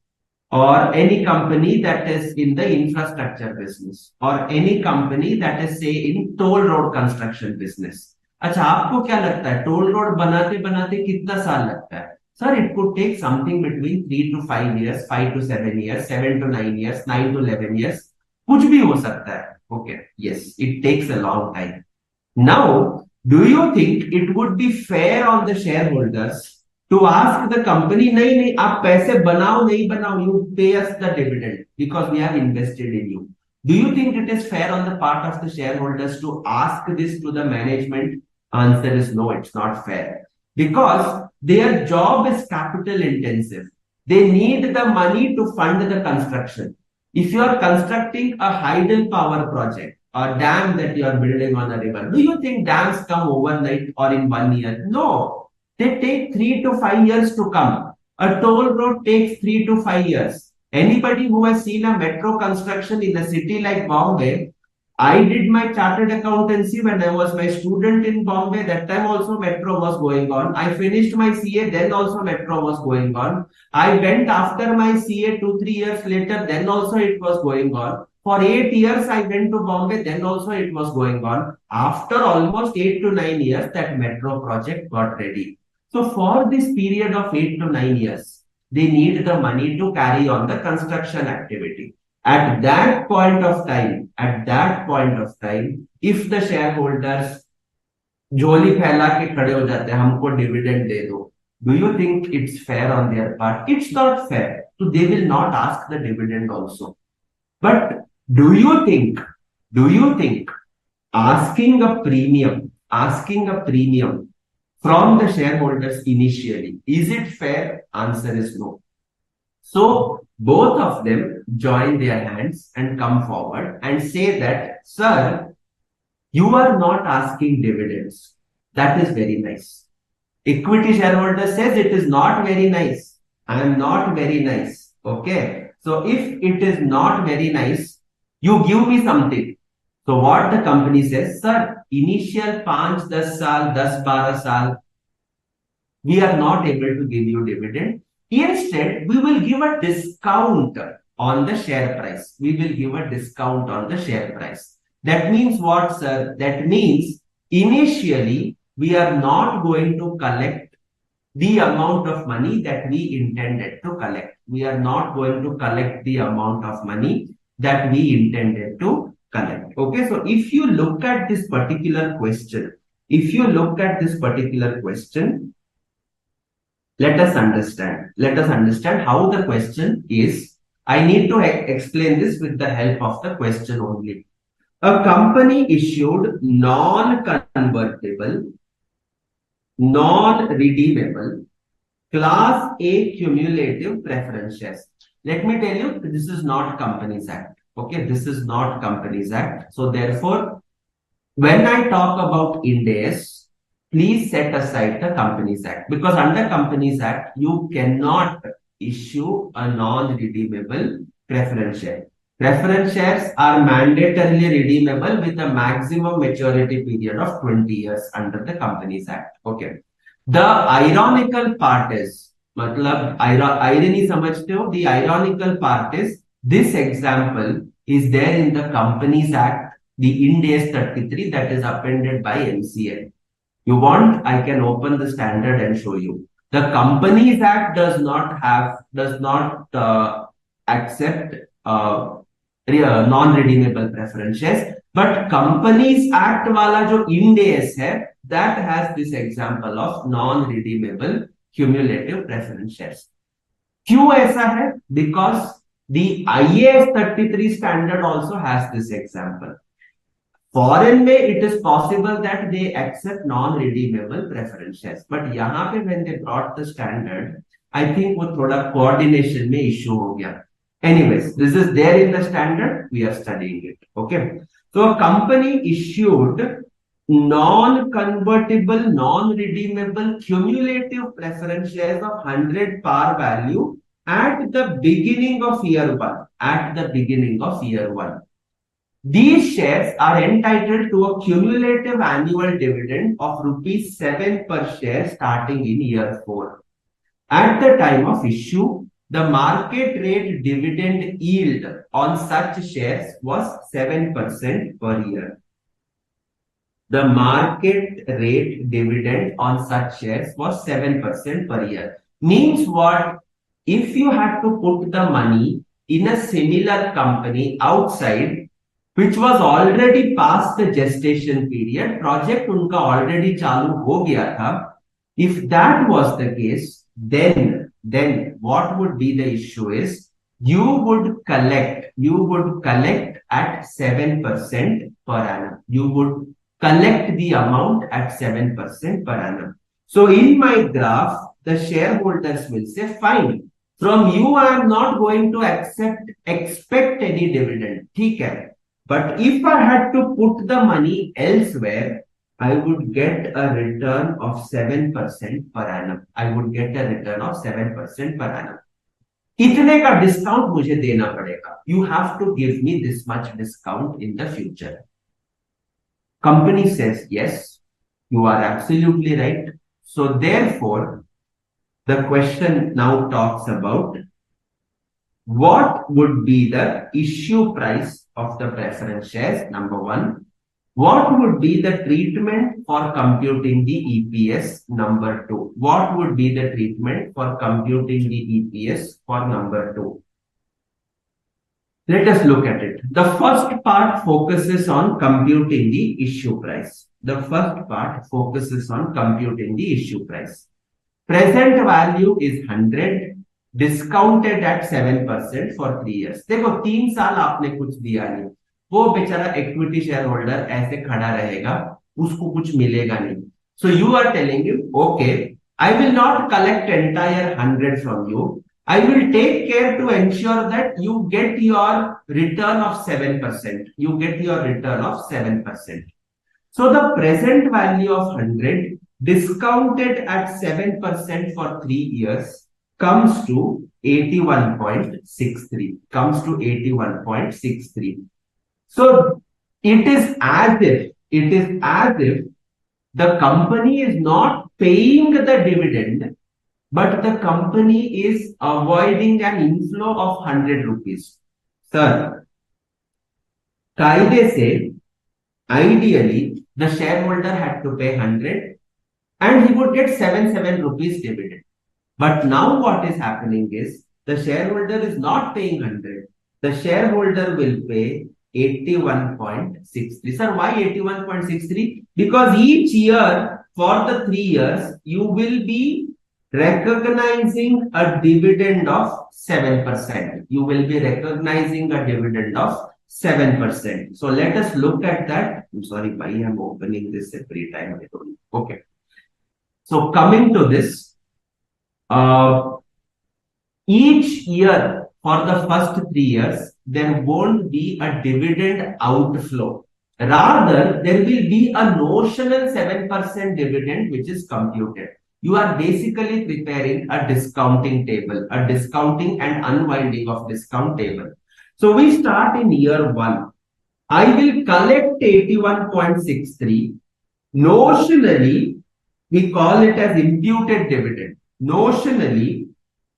or any company that is in the infrastructure business, or any company that is, say, in toll road construction business. अच्छा, आपको क्या लगता है toll road बनाते बनाते कितना साल लगता है? Sir, it could take something between 3 to 5 years, 5 to 7 years, 7 to 9 years, 9 to 11 years. कुछ भी हो सकता है. Okay, yes, it takes a long time. Now, do you think it would be fair on the shareholders to ask the company, नहीं नहीं आप पैसे बनाओ नहीं बनाओ, you pay us the dividend because we have invested in you? Do you think it is fair on the part of the shareholders to ask this to the management? Answer is no, it's not fair. Because their job is capital intensive. They need the money to fund the construction. If you are constructing a hydropower project or dam that you are building on a river, do you think dams come overnight or in 1 year? No, they take 3 to 5 years to come. A toll road takes 3 to 5 years. Anybody who has seen a metro construction in a city like Bombay, I did my chartered accountancy when I was my student in Bombay. That time also metro was going on. I finished my CA, then also metro was going on. I went after my CA 2, 3 years later, then also it was going on. For 8 years, I went to Bombay, then also it was going on. After almost 8 to 9 years, that metro project got ready. So for this period of 8 to 9 years, they need the money to carry on the construction activity. At that point of time, if the shareholders झोली फैला के खड़े हो जाते हैं हमको dividend दे दो, do you think it's fair on their part? It's not fair. So they will not ask the dividend also. But do you think asking a premium from the shareholders initially, is it fair? Answer is no. So both of them join their hands and come forward and say that, sir, you are not asking dividends. That is very nice. Equity shareholder says it is not very nice. I am not very nice. Okay. So if it is not very nice, you give me something. So what the company says, sir, initial 5-10 साल, 10-12 साल, we are not able to give you dividend. Instead, we will give a discount on the share price. We will give a discount on the share price. That means what, sir? That means initially we are not going to collect the amount of money that we intended to collect. We are not going to collect the amount of money that we intended to collect. Okay, so if you look at this particular question, let us understand how the question is. I need to explain this with the help of the question only. A company issued non-convertible, non-redeemable Class A cumulative preference shares. Let me tell you, this is not Companies Act. Okay, this is not Companies Act. So therefore, when I talk about Ind AS, please set aside the Companies Act, because under Companies Act, you cannot issue a non-redeemable preference share. Preference shares are mandatorily redeemable with a maximum maturity period of 20 years under the Companies Act. Okay. The ironical part is, मतलब irony समझते हो? The ironical part is, this example is there in the Companies Act, the Ind AS 33 that is appended by MCA. You want, I can open the standard and show you. The Companies Act does not accept non-redeemable preference shares. But Companies Act वाला जो Ind AS है, that has this example of non-redeemable cumulative preference shares. क्यों ऐसा है? Because the IAS 33 standard also has this example. Foreign में it is possible that they accept non-redeemable preference shares, but यहाँ पे when they brought the standard, I think वो थोड़ा coordination में issue हो गया. Anyways, this is there in the standard. We are studying it. Okay. So a company issued non-convertible, non-redeemable cumulative preference shares of 100 par value at the beginning of year one. At the beginning of year one. These shares are entitled to a cumulative annual dividend of rupees 7 per share starting in year 4. At the time of issue, the market rate dividend yield on such shares was 7% per year. The market rate dividend on such shares was 7% per year. Means what? If you had to put the money in a similar company outside, which was already past the gestation period, project unka already chalu ho gaya tha. If that was the case, then what would be the issue is you would collect at 7% per annum. You would collect the amount at 7% per annum. So in my graph, the shareholders will say, fine, from you I am not going to expect any dividend. ठीक है. But if I had to put the money elsewhere, I would get a return of 7% per annum. I would get a return of 7% per annum. इतने का discount मुझे देना पड़ेगा. You have to give me this much discount in the future. Company says, yes, you are absolutely right. So therefore, the question now talks about what would be the issue price of the preference shares, number one. What would be the treatment for computing the EPS, number two? What would be the treatment for computing the EPS for number two? Let us look at it. The first part focuses on computing the issue price. The first part focuses on computing the issue price. Present value is 100. Discounted at 7% for 3 years. देखो 3 साल आपने कुछ दिया नहीं, वो बेचारा equity share holder ऐसे खड़ा रहेगा, उसको कुछ मिलेगा नहीं. So you are telling him, okay, I will not collect entire 100 from you. I will take care to ensure that you get your return of 7%. You get your return of 7%. So the present value of 100 discounted at 7% for 3 years comes to 81.63. Comes to 81.63. So it is as if the company is not paying the dividend, but the company is avoiding an inflow of 100 rupees. Sir, कायदे से ideally the shareholder had to pay 100 and he would get 77 rupees dividend. But now what is happening is the shareholder is not paying 100. The shareholder will pay 81.63. Sir, why 81.63? Because each year for the 3 years, you will be recognizing a dividend of 7%. You will be recognizing a dividend of 7%. So let us look at that. I'm sorry, why I'm opening this every time. Okay. So coming to this, each year for the first 3 years, there won't be a dividend outflow. Rather, there will be a notional 7% dividend which is computed. You are basically preparing a discounting table, a discounting and unwinding of discount table. So we start in year 1. I will collect 81.63. Notionally, we call it as imputed dividend. Notionally,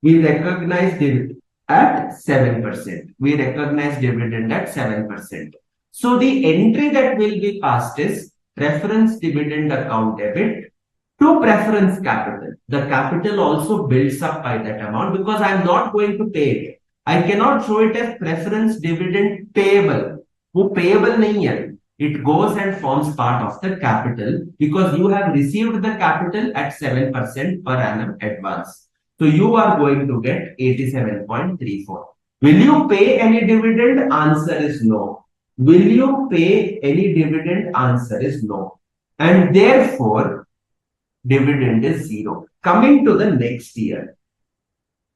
we recognize dividend at 7%. We recognize dividend at 7%. So the entry that will be passed is preference dividend account debit to preference capital. The capital also builds up by that amount because I'm not going to pay it. I cannot show it as preference dividend payable. वो payable नहीं है. It goes and forms part of the capital because you have received the capital at 7% per annum advance. So you are going to get 87.34. Will you pay any dividend? Answer is no. Will you pay any dividend? Answer is no. And therefore, dividend is zero. Coming to the next year,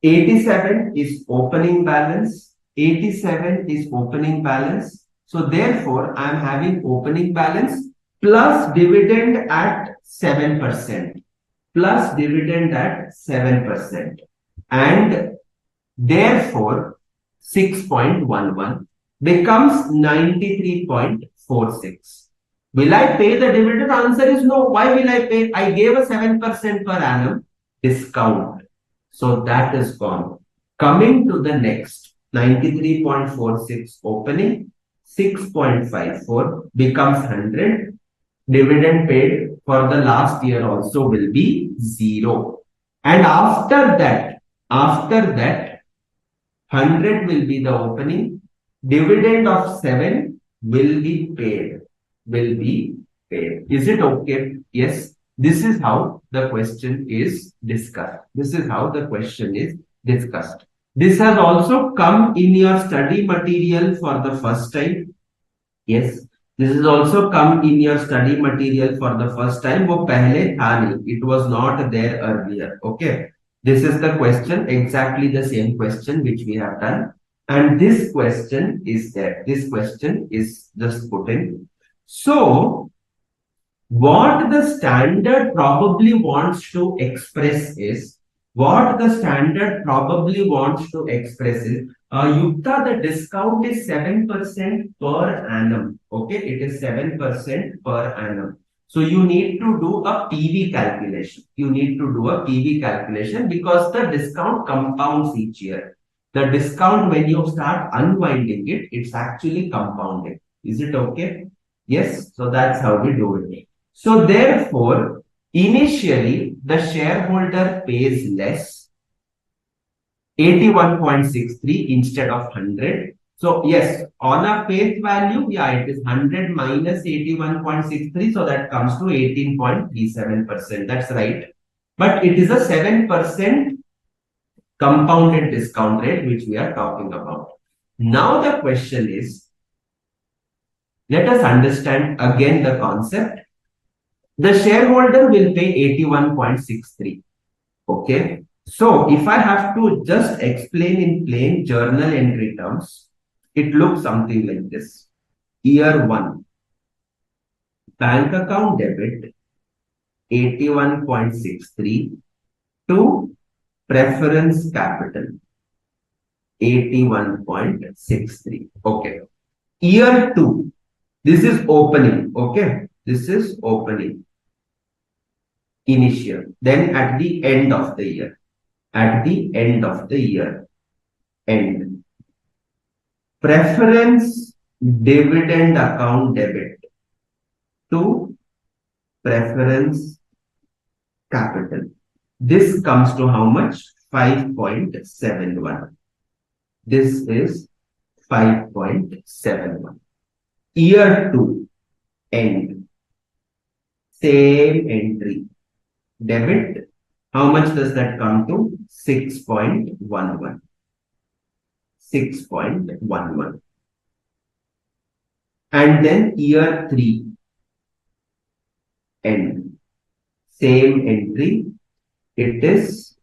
87 is opening balance. 87 is opening balance. So therefore, I am having opening balance plus dividend at 7%. Plus dividend at 7%. And therefore, 6.11 becomes 93.46. Will I pay the dividend? Answer is no. Why will I pay? I gave a 7% per annum discount. So that is gone. Coming to the next, 93.46 opening, 6.54 becomes 100. Dividend paid for the last year also will be 0. And after that, 100 will be the opening. Dividend of 7 will be paid. Is it okay? Yes. This is how the question is discussed. This has also come in your study material for the first time. Yes. This has also come in your study material for the first time. वो पहले था नहीं. It was not there earlier. Okay. This is the question, exactly the same question which we have done. And this question is there. This question is just put in. So, what the standard probably wants to express is, Yukta, the discount is 7% per annum. Okay, it is 7% per annum. So you need to do a PV calculation. Because the discount compounds each year. The discount, when you start unwinding it, it's actually compounding. Is it okay? Yes. So that's how we do it. So therefore, initially, the shareholder pays less, 81.63 instead of 100. So yes, on a face value, it is 100 minus 81.63. So that comes to 18.37%. That's right. But it is a 7% compounded discount rate, which we are talking about. Now the question is, let us understand again the concept. The shareholder will pay 81.63. Okay. So if I have to just explain in plain journal entry terms, it looks something like this. Year 1, bank account debit 81.63 to preference capital 81.63. Okay. Year 2, this is opening. Okay. This is opening. Initial. Then at the end of the year. End. Preference dividend account debit to preference capital. This comes to how much? 5.71. This is 5.71. Year 2, end. Same entry. Debit. How much does that come to? 6.11. 6.11. And then year 3, end. Same entry. It is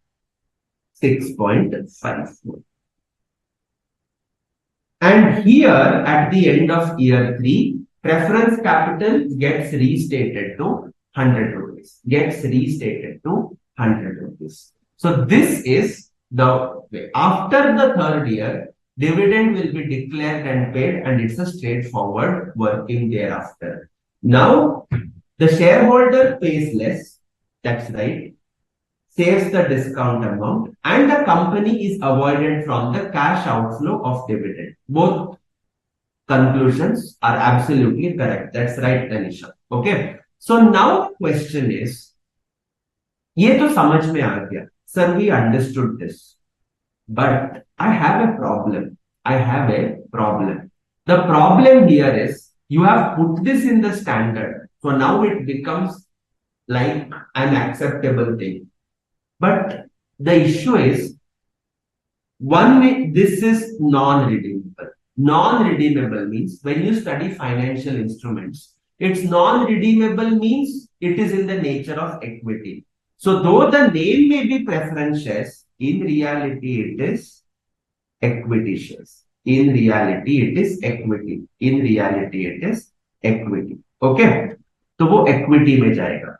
6.54. And here at the end of year 3, preference capital gets restated to 100 rupees. So this is the way. After the third year, dividend will be declared and paid, and it's a straightforward working thereafter. Now, the shareholder pays less. That's right. Saves the discount amount, and the company is avoided from the cash outflow of dividend. Both conclusions are absolutely correct. That's right, Tanisha. Okay. So now the question is, ये तो समझ में आ गया. Sir, we understood this. But I have a problem. I have a problem. The problem here is you have put this in the standard. So now it becomes like an acceptable thing. But the issue is this is non-redeemable. Non-redeemable means when you study financial instruments, it's non-redeemable means it is in the nature of equity. So though the name may be preference shares, in reality it is equity shares. In reality it is equity. In reality it is equity. Okay? तो वो equity में जाएगा.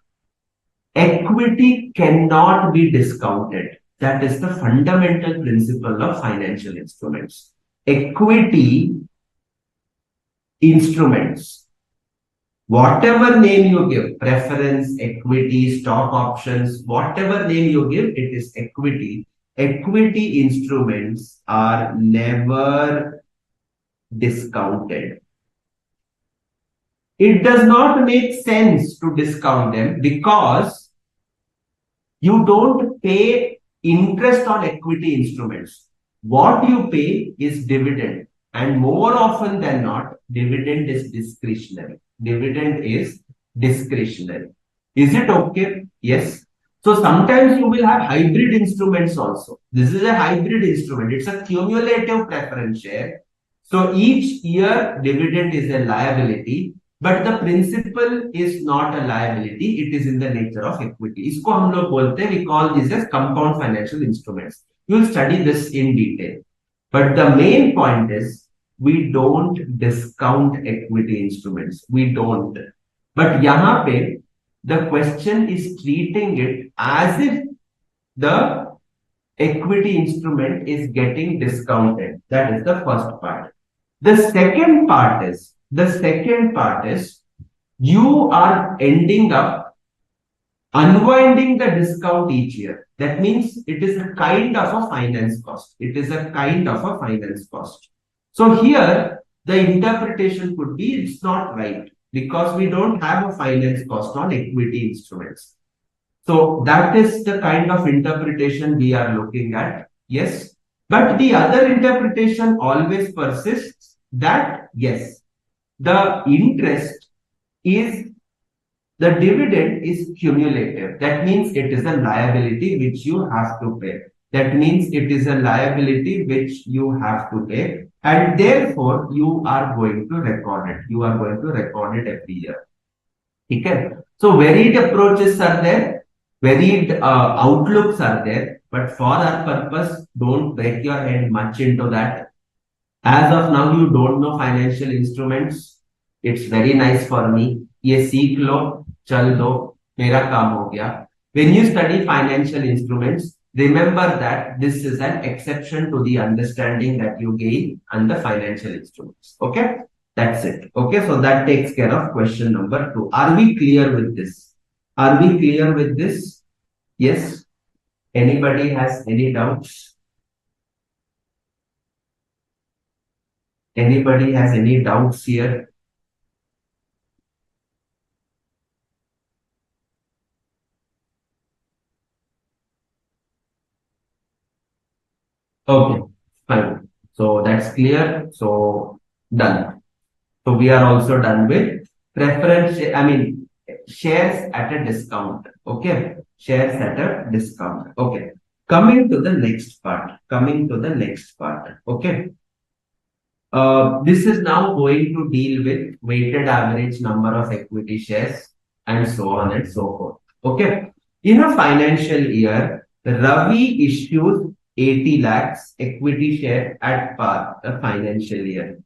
Equity cannot be discounted. That is the fundamental principle of financial instruments. Equity instruments, whatever name you give, preference, equity, stock options, whatever name you give, it is equity. Equity instruments are never discounted. It does not make sense to discount them because you don't pay interest on equity instruments. What you pay is dividend. And more often than not, dividend is discretionary. Dividend is discretionary. Is it okay? Yes. So sometimes you will have hybrid instruments also. This is a hybrid instrument. It's a cumulative preference share. So each year dividend is a liability, but the principal is not a liability. It is in the nature of equity. इसको हम लोग बोलते हैं, we call this as compound financial instruments. You will study this in detail. But the main point is we don't discount equity instruments. We don't. But यहाँ पे the question is treating it as if the equity instrument is getting discounted. That is the first part. The second part is you are ending up unwinding the discount each year. That means it is a kind of a finance cost. It is a kind of a finance cost. So here the interpretation could be it's not right because we don't have a finance cost on equity instruments. So that is the kind of interpretation we are looking at. Yes. But the other interpretation always persists that yes, the interest is the dividend is cumulative. That means it is a liability which you have to pay. That means it is a liability which you have to pay. And therefore, you are going to record it. You are going to record it every year. Okay? So, varied approaches are there. Varied outlooks are there. But for our purpose, don't break your head much into that. As of now, you don't know financial instruments. It's very nice for me. ये सीख लो, चल दो, मेरा काम हो गया. When you study financial instruments, remember that this is an exception to the understanding that you gain under financial instruments. Okay, that's it. Okay, so that takes care of question number 2. Are we clear with this? Are we clear with this? Yes. Anybody has any doubts? Anybody has any doubts here? Okay, fine. So that's clear. So done. So we are also done with shares at a discount. Okay, shares at a discount. Okay, coming to the next part. Okay. This is now going to deal with weighted average number of equity shares and so on and so forth. Okay. In a financial year, Ravi issues 80 lakhs equity share at par the financial year.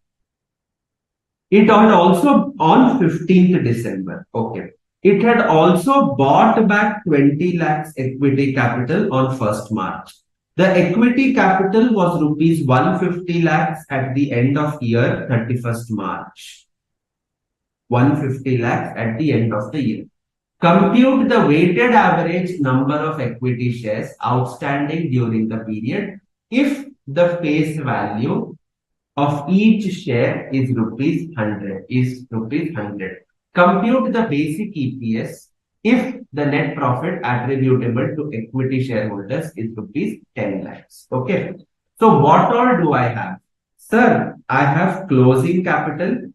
It had also on 15th December. Okay. It had also bought back 20 lakhs equity capital on 1st March. The equity capital was rupees 150 lakhs at the end of year 31st March. 150 lakhs at the end of the year. Compute the weighted average number of equity shares outstanding during the period if the face value of each share is rupees 100. Compute the basic EPS if the net profit attributable to equity shareholders is rupees 10 lakhs. Okay. So what all do I have? Sir, I have closing capital.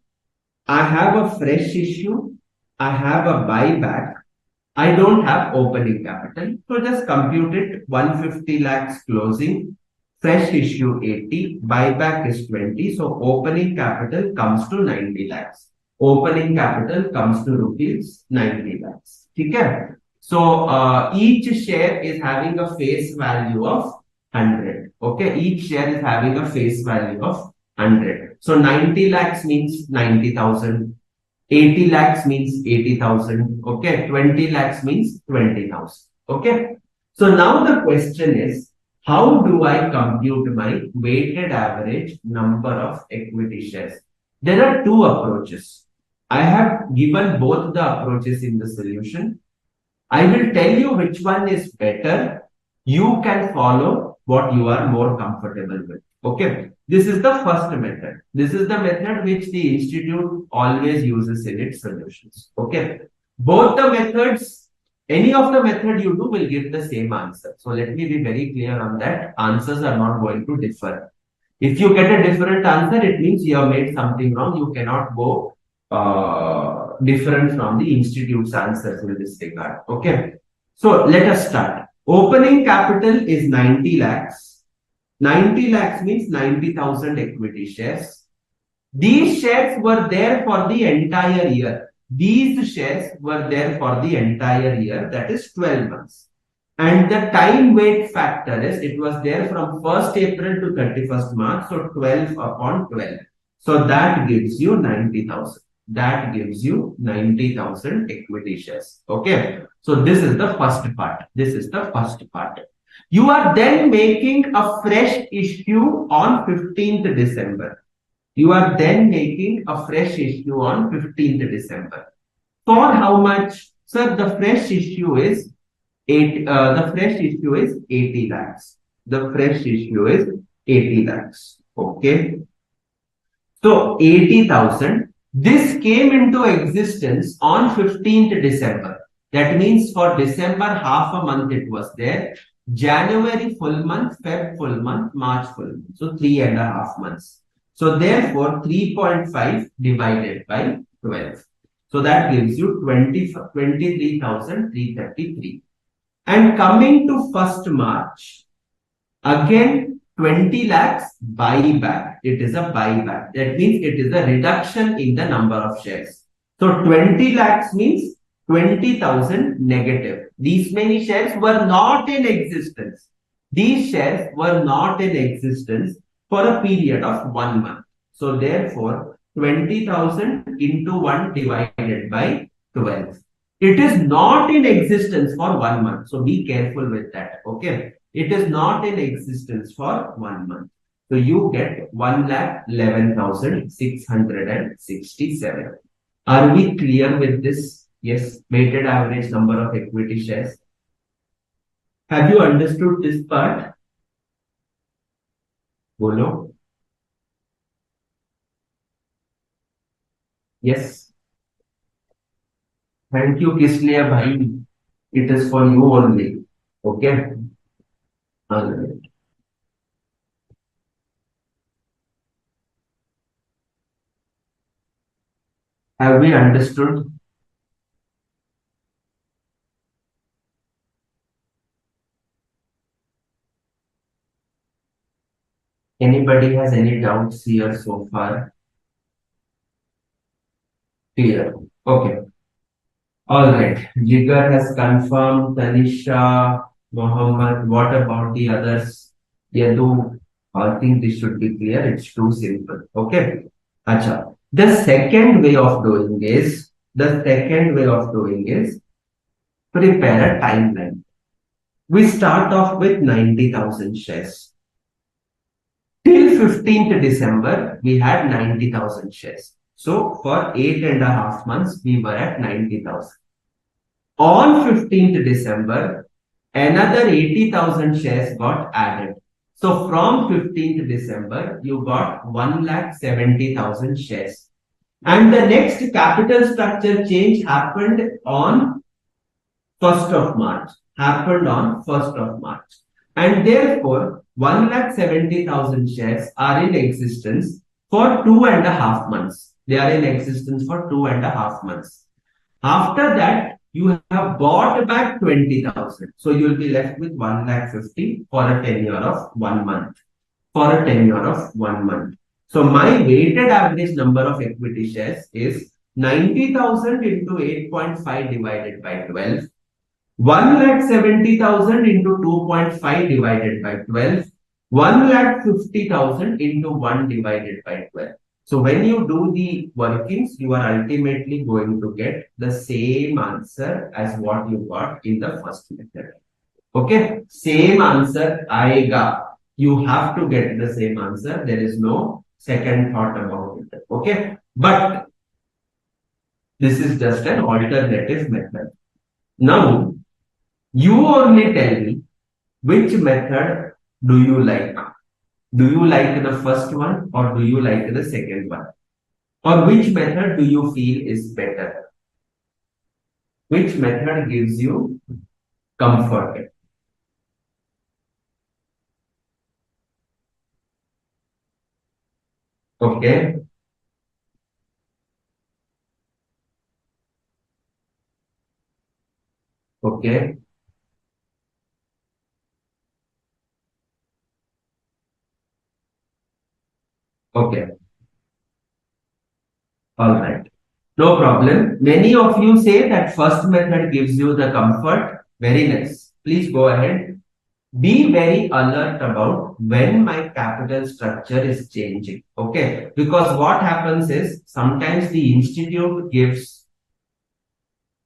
I have a fresh issue. I have a buyback. I don't have opening capital. So just compute it. 150 lakhs closing, fresh issue 80, buyback is 20. So opening capital comes to 90 lakhs. Opening capital comes to rupees 90 lakhs. Okay. So each share is having a face value of 100. Okay. Each share is having a face value of 100. So 90 lakhs means 90,000. 80 lakhs means 80,000. Okay. 20 lakhs means 20,000. Okay. So now the question is, how do I compute my weighted average number of equity shares? There are two approaches. I have given both the approaches in the solution. I will tell you which one is better. You can follow what you are more comfortable with. Okay. This is the first method. This is the method which the institute always uses in its solutions. Okay. Both the methods, any of the method you do will give the same answer. So let me be very clear on that. Answers are not going to differ. If you get a different answer, it means you have made something wrong. You cannot go different from the institute's answers in this regard. Okay. So let us start. Opening capital is 90 lakhs. 90 lakhs means 90,000 equity shares. These shares were there for the entire year. These shares were there for the entire year, that is 12 months. And the time weight factor is it was there from 1st April to 31st March, so 12 upon 12. So that gives you 90,000. That gives you 90,000 equity shares. Okay. So this is the first part. This is the first part. You are then making a fresh issue on 15th December. You are then making a fresh issue on 15th December. For how much? Sir, the fresh issue is 80 lakhs. The fresh issue is 80 lakhs. Okay. So 80,000. This came into existence on 15th December. That means for December, half a month it was there. January full month, Feb full month, March full month. So 3.5 months. So therefore 3.5 divided by 12. So that gives you 23,333. And coming to 1st March, again 20 lakhs buyback. It is a buyback. That means it is a reduction in the number of shares. So 20 lakhs means 20,000 negative. These many shares were not in existence. These shares were not in existence for a period of 1 month. So therefore, 20,000 into 1 divided by 12. It is not in existence for 1 month. So be careful with that. Okay. It is not in existence for 1 month. So you get 1,11,667. Are we clear with this? Yes. Weighted average number of equity shares. Have you understood this part? Bolo? Yes. Thank you, Kisliya bhai. It is for you only. Okay. All right. Have we understood? Anybody has any doubts here so far? Clear. Okay. All right. Jigar has confirmed. Tanisha, Mohammed. What about the others? Yadu. I think this should be clear. It's too simple. Okay. Acha. The second way of doing is prepare a timeline. We start off with 90,000 shares. Till 15th December, we had 90,000 shares. So for 8.5 months, we were at 90,000. On 15th December, another 80,000 shares got added. So from 15th December, you got 1,70,000 shares. And the next capital structure change happened on 1st of March. And therefore 1,70,000 shares are in existence for 2.5 months. They are in existence for 2.5 months. After that, you have bought back 20,000. So you will be left with 1,50,000 for a tenure of 1 month. For a tenure of 1 month. So my weighted average number of equity shares is 90,000 into 8.5 divided by 12. 1,70,000 into 2.5 divided by 12, 1,50,000 into 1 divided by 12. So when you do the workings, you are ultimately going to get the same answer as what you got in the first method. Okay, same answer aega. You have to get the same answer. There is no second thought about it. Okay, but this is just an alternative method. Now, you only tell me which method do you like? Do you like the first one or do you like the second one? Or which method do you feel is better? Which method gives you comfort? Okay, okay, okay. All right. No problem. Many of you say that first method gives you the comfort. Very nice. Please go ahead. Be very alert about when my capital structure is changing. Okay. Because what happens is sometimes the institute gives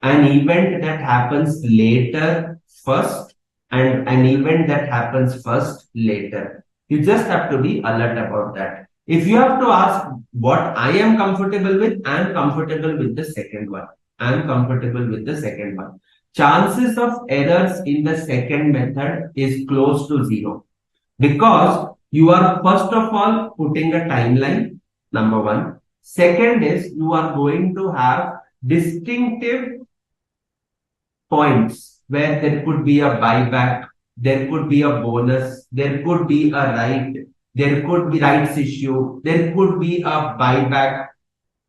an event that happens later first and an event that happens first later. You just have to be alert about that. If you have to ask what I am comfortable with, I am comfortable with the second one. I am comfortable with the second one. Chances of errors in the second method is close to zero because you are first of all putting a timeline, number one. Second is you are going to have distinctive points where there could be a buyback, there could be a bonus, there could be a right, there could be rights issue, there could be a buyback,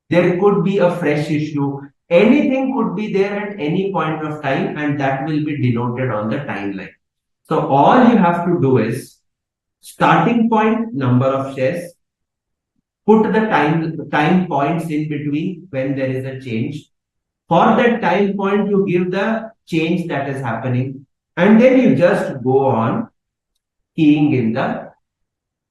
there could be a fresh issue. Anything could be there at any point of time, and that will be denoted on the timeline. So all you have to do is starting point, number of shares, put the time points in between when there is a change. For that time point, you give the change that is happening, and then you just go on keying in the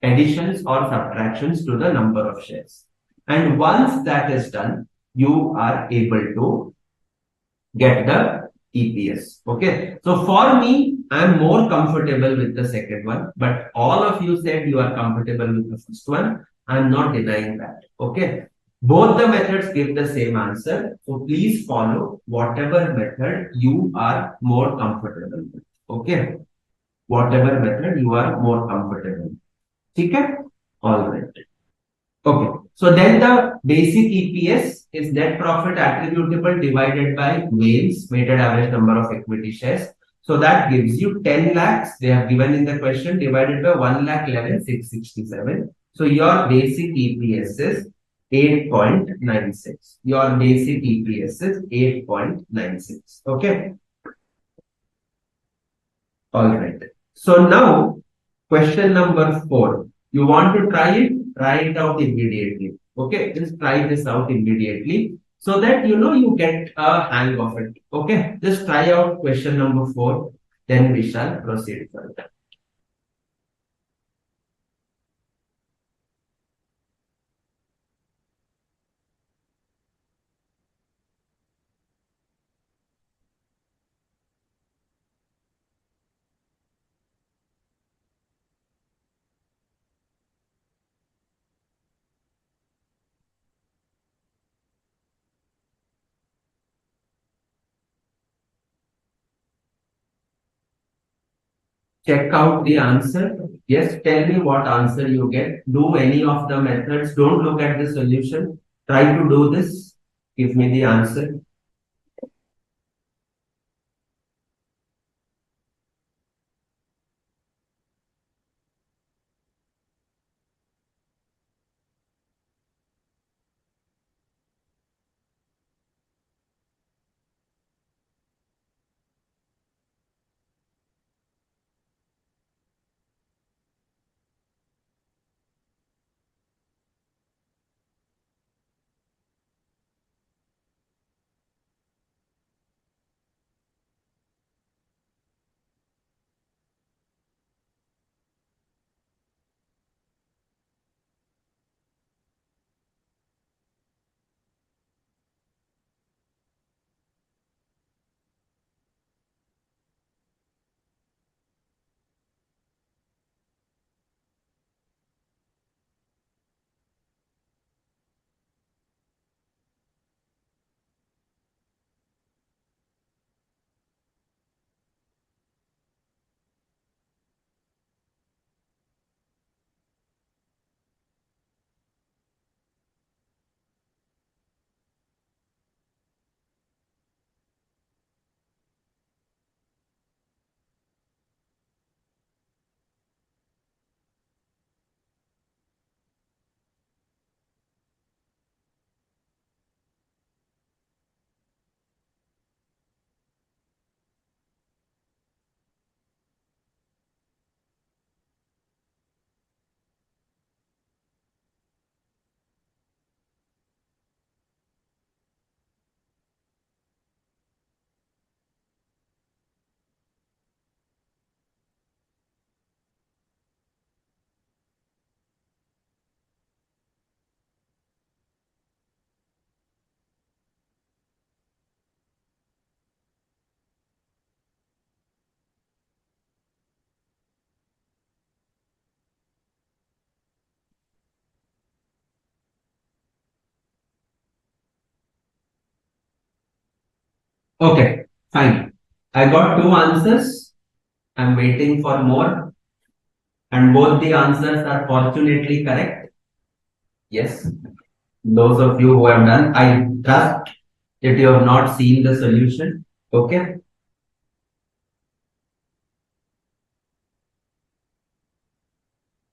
additions or subtractions to the number of shares. And once that is done, you are able to get the EPS. Okay. So for me, I'm more comfortable with the second one, but all of you said you are comfortable with the first one. I'm not denying that. Okay. Both the methods give the same answer. So please follow whatever method you are more comfortable with. Okay. Whatever method you are more comfortable with. Okay. All right. Okay. So then the basic EPS is net profit attributable divided by WALS, weighted average number of equity shares. So that gives you 10 lakhs. They have given in the question divided by 1,11,667. So your basic EPS is 8.96. Your basic EPS is 8.96. Okay. All right. So now question number 4. You want to try it? Try it out immediately. Okay, just try this out immediately so that you know you get a hang of it. Okay, just try out question number 4. Then we shall proceed further. Check out the answer. Yes, tell me what answer you get. Do any of the methods. Don't look at the solution. Try to do this. Give me the answer. Okay, fine. I got two answers. I'm waiting for more. And both the answers are fortunately correct. Yes. Those of you who have done, I trust that you have not seen the solution. Okay.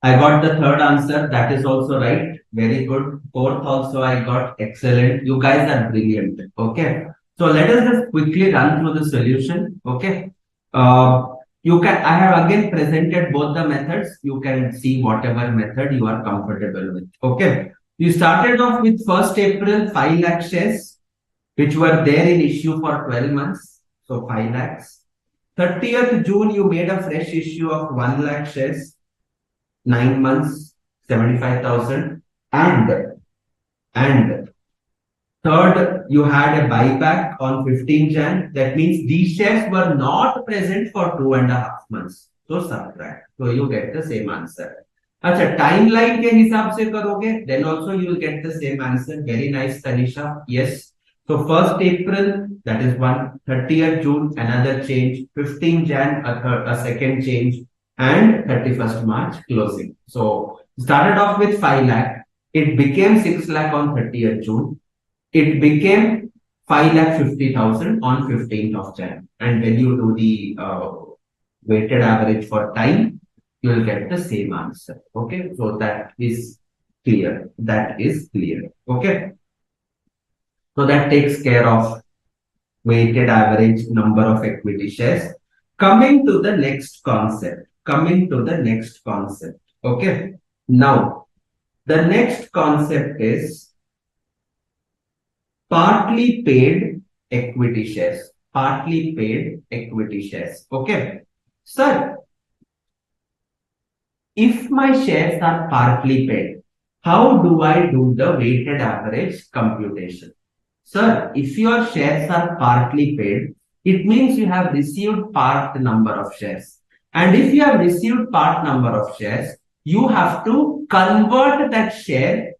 I got the third answer. That is also right. Very good. Fourth also I got excellent. You guys are brilliant. Okay. So let us just quickly run through the solution. Okay. Uh, I have again presented both the methods. You can see whatever method you are comfortable with. Okay. You started off with 1st April, 5 lakh shares, which were there in issue for 12 months. So 5 lakhs. 30th June, you made a fresh issue of 1 lakh shares, 9 months, 75,000. And third, you had a buyback on 15 Jan. That means these shares were not present for 2.5 months. So subtract. So you get the same answer. अच्छा timeline के हिसाब से करोगे then also you will get the same answer. Very nice, Tanisha. Yes. So 1st April, that is one. 30th June, another change. 15 Jan, a second change. And 31st March, closing. So started off with 5 lakh. It became 6 lakh on 30th June. It became 5,50,000 on 15th of Jan. And when you do the weighted average for time, you will get the same answer. Okay. So that is clear. That is clear. Okay. So that takes care of weighted average number of equity shares. Coming to the next concept. Coming to the next concept. Okay. Now, the next concept is partly paid equity shares. Partly paid equity shares. Okay. Sir, if my shares are partly paid, how do I do the weighted average computation? Sir, if your shares are partly paid, it means you have received part number of shares. And if you have received part number of shares, you have to convert that share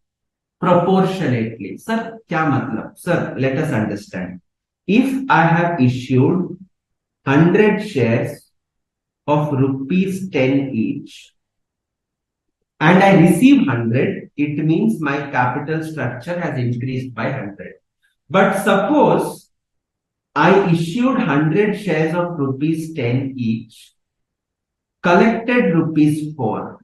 proportionately. Sir, kya matlab? Sir, let us understand. If I have issued 100 shares of rupees 10 each, and I receive 100, it means my capital structure has increased by 100. But suppose I issued 100 shares of rupees 10 each, collected rupees 4,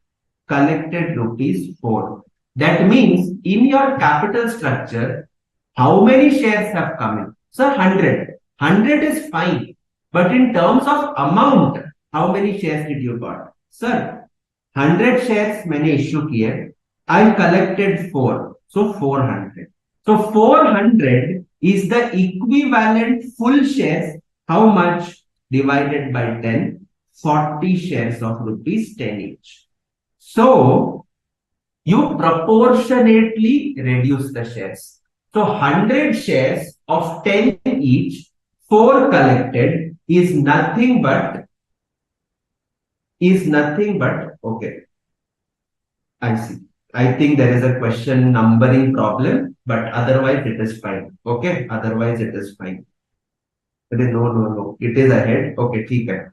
collected rupees 4. That means in your capital structure, how many shares have come in? Sir, 100. 100 is fine. But in terms of amount, how many shares did you got? Sir, 100 shares मैंने issue किए. I collected 4. So 400. So 400 is the equivalent full shares. How much? Divided by 10. 40 shares of rupees 10 each. So you proportionately reduce the shares. So 100 shares of 10 each, 4 collected is nothing but okay. I see. I think there is a question numbering problem, but otherwise it is fine. Okay, otherwise it is fine. No. It is ahead. Okay, ठीक है.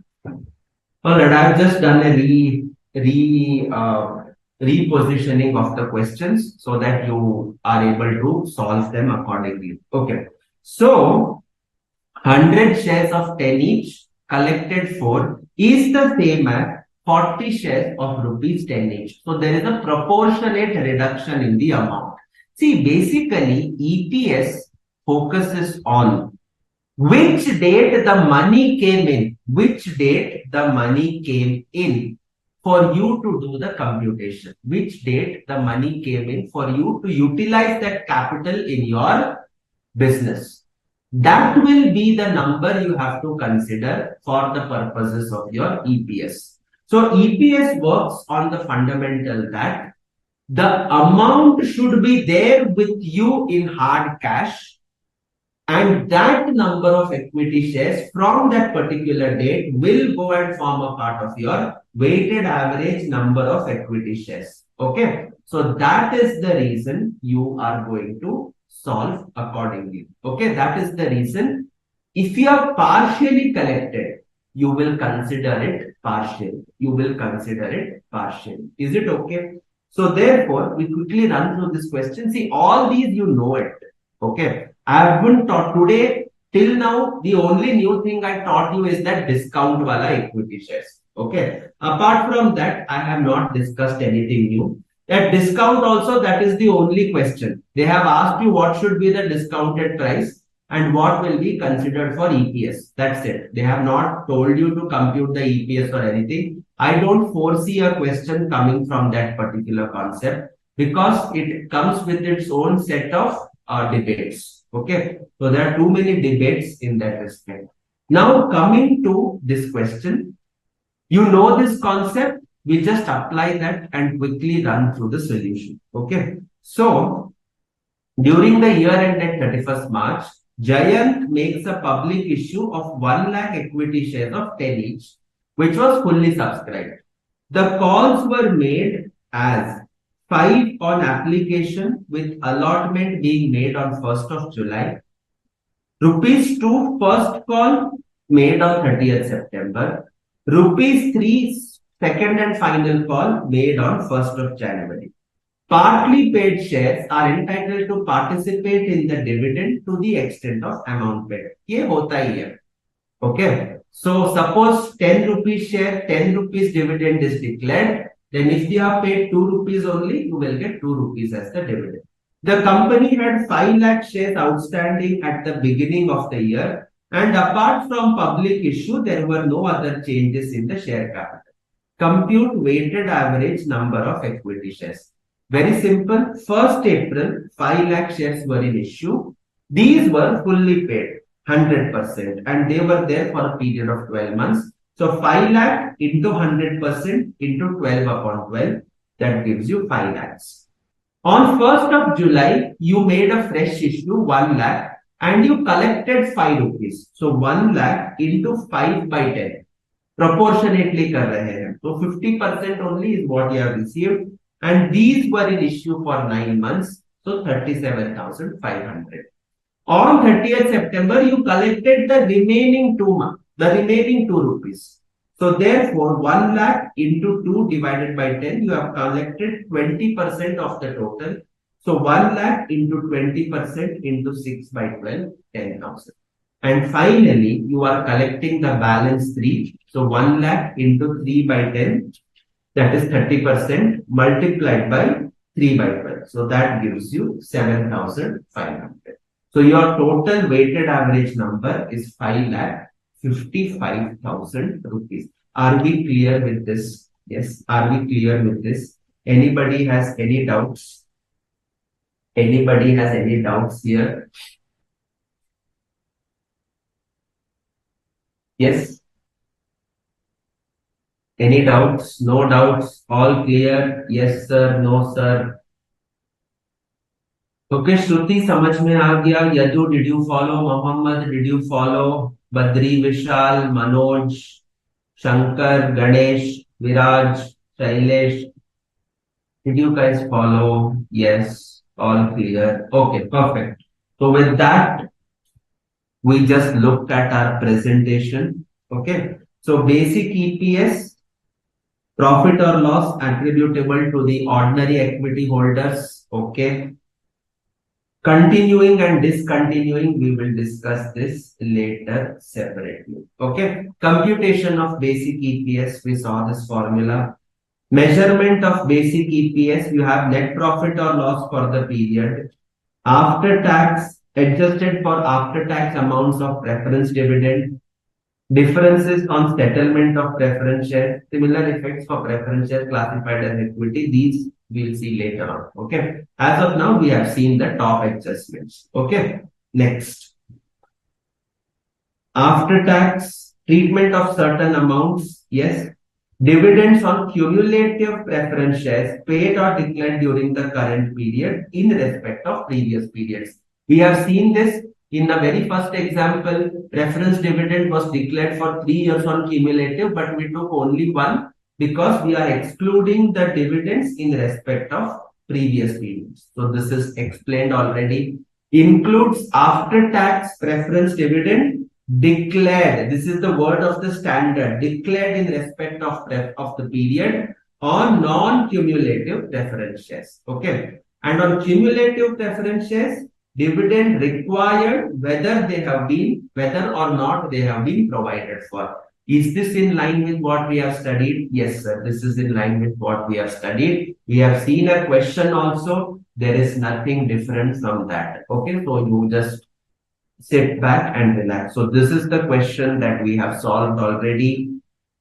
All right, I've just done a repositioning of the questions so that you are able to solve them accordingly. Okay, so 100 shares of 10 each, collected 4, is the same as 40 shares of rupees 10 each. So there is a proportionate reduction in the amount. See, basically, EPS focuses on which date the money came in, for you to do the computation, which date the money came in for you to utilize that capital in your business. That will be the number you have to consider for the purposes of your EPS. So EPS works on the fundamental that the amount should be there with you in hard cash, and that number of equity shares from that particular date will go and form a part of your weighted average number of equity shares. Okay. So that is the reason you are going to solve accordingly. Okay. That is the reason If you have partially collected, you will consider it partial. You will consider it partial. Is it okay? So therefore, we quickly run through this question. See, all these you know it. Okay. I haven't taught today till now. The only new thing I taught you is that discount wala equity shares. Okay. Apart from that, I have not discussed anything new. That discount also, that is the only question. They have asked you what should be the discounted price and what will be considered for EPS. That's it. They have not told you to compute the EPS or anything. I don't foresee a question coming from that particular concept because it comes with its own set of debates. Okay. So there are too many debates in that respect. Now coming to this question, you know this concept, we just apply that and quickly run through the solution. Okay. So during the year ended 31st March, Giant makes a public issue of 1 lakh equity shares of 10 each, which was fully subscribed. The calls were made as 5 on application with allotment being made on 1st of July. Rupees 2 first call made on 30th September. Rupees 3 second and final call made on 1st of January. Partly paid shares are entitled to participate in the dividend to the extent of amount paid. ये होता ही है. Okay. So suppose 10 rupees share, 10 rupees dividend is declared. Then if you have paid 2 rupees only, you will get 2 rupees as the dividend. The company had 5 lakh shares outstanding at the beginning of the year. And apart from public issue, there were no other changes in the share capital. Compute weighted average number of equity shares. Very simple. 1st April, 5 lakh shares were in issue. These were fully paid, 100%, and they were there for a period of 12 months. So 5 lakh into 100% into 12 upon 12, that gives you 5 lakhs. On 1st of July, you made a fresh issue, 1 lakh, and you collected 5 rupees. So 1 lakh into 5 by 10. Proportionately कर रहे हैं. So 50% only is what you have received. And these were in issue for 9 months, so 37,500. On 30th September, you collected the remaining 2 rupees. So therefore, 1 lakh into 2 divided by 10, you have collected 20% of the total. So 1 lakh into 20% into 6 by 12, 10,000. And finally, you are collecting the balance 3. So 1 lakh into 3 by 10. That is 30% multiplied by 3 by 12. So that gives you 7,500. So your total weighted average number is 5,55,000 rupees. Are we clear with this? Yes. Are we clear with this? Anybody has any doubts? Anybody has any doubts here? Yes. Any doubts? No doubts? All clear? Yes, sir. No, sir. Okay, Shruti, समझ में आ गया. Yadu, did you follow? Mohammed, did you follow? Badri, Vishal, Manoj, Shankar, Ganesh, Viraj, Shailesh. Did you guys follow? Yes. All clear. Okay, perfect. So with that, we just looked at our presentation. Okay. So basic EPS. Profit or loss attributable to the ordinary equity holders. Okay. Continuing and discontinuing, we will discuss this later separately. Okay. Computation of basic EPS, we saw this formula. Measurement of basic EPS, you have net profit or loss for the period. After tax, adjusted for after tax amounts of preference dividend. Differences on settlement of preference shares, similar effects for preference shares classified as equity. These we'll see later on. Okay. As of now, we have seen the top adjustments. Okay. Next. After tax, treatment of certain amounts. Yes. Dividends on cumulative preference shares paid or declared during the current period in respect of previous periods. We have seen this. In the very first example, preference dividend was declared for 3 years on cumulative, but we took only one because we are excluding the dividends in respect of previous periods. So this is explained already. Includes after tax preference dividend declared, this is the word of the standard, declared in respect of the period on non-cumulative preference shares. Okay. And on cumulative preference shares, dividend required whether or not they have been provided for. Is this in line with what we have studied? Yes, sir. This is in line with what we have studied. We have seen a question also. There is nothing different from that. Okay. So you just sit back and relax. So this is the question that we have solved already.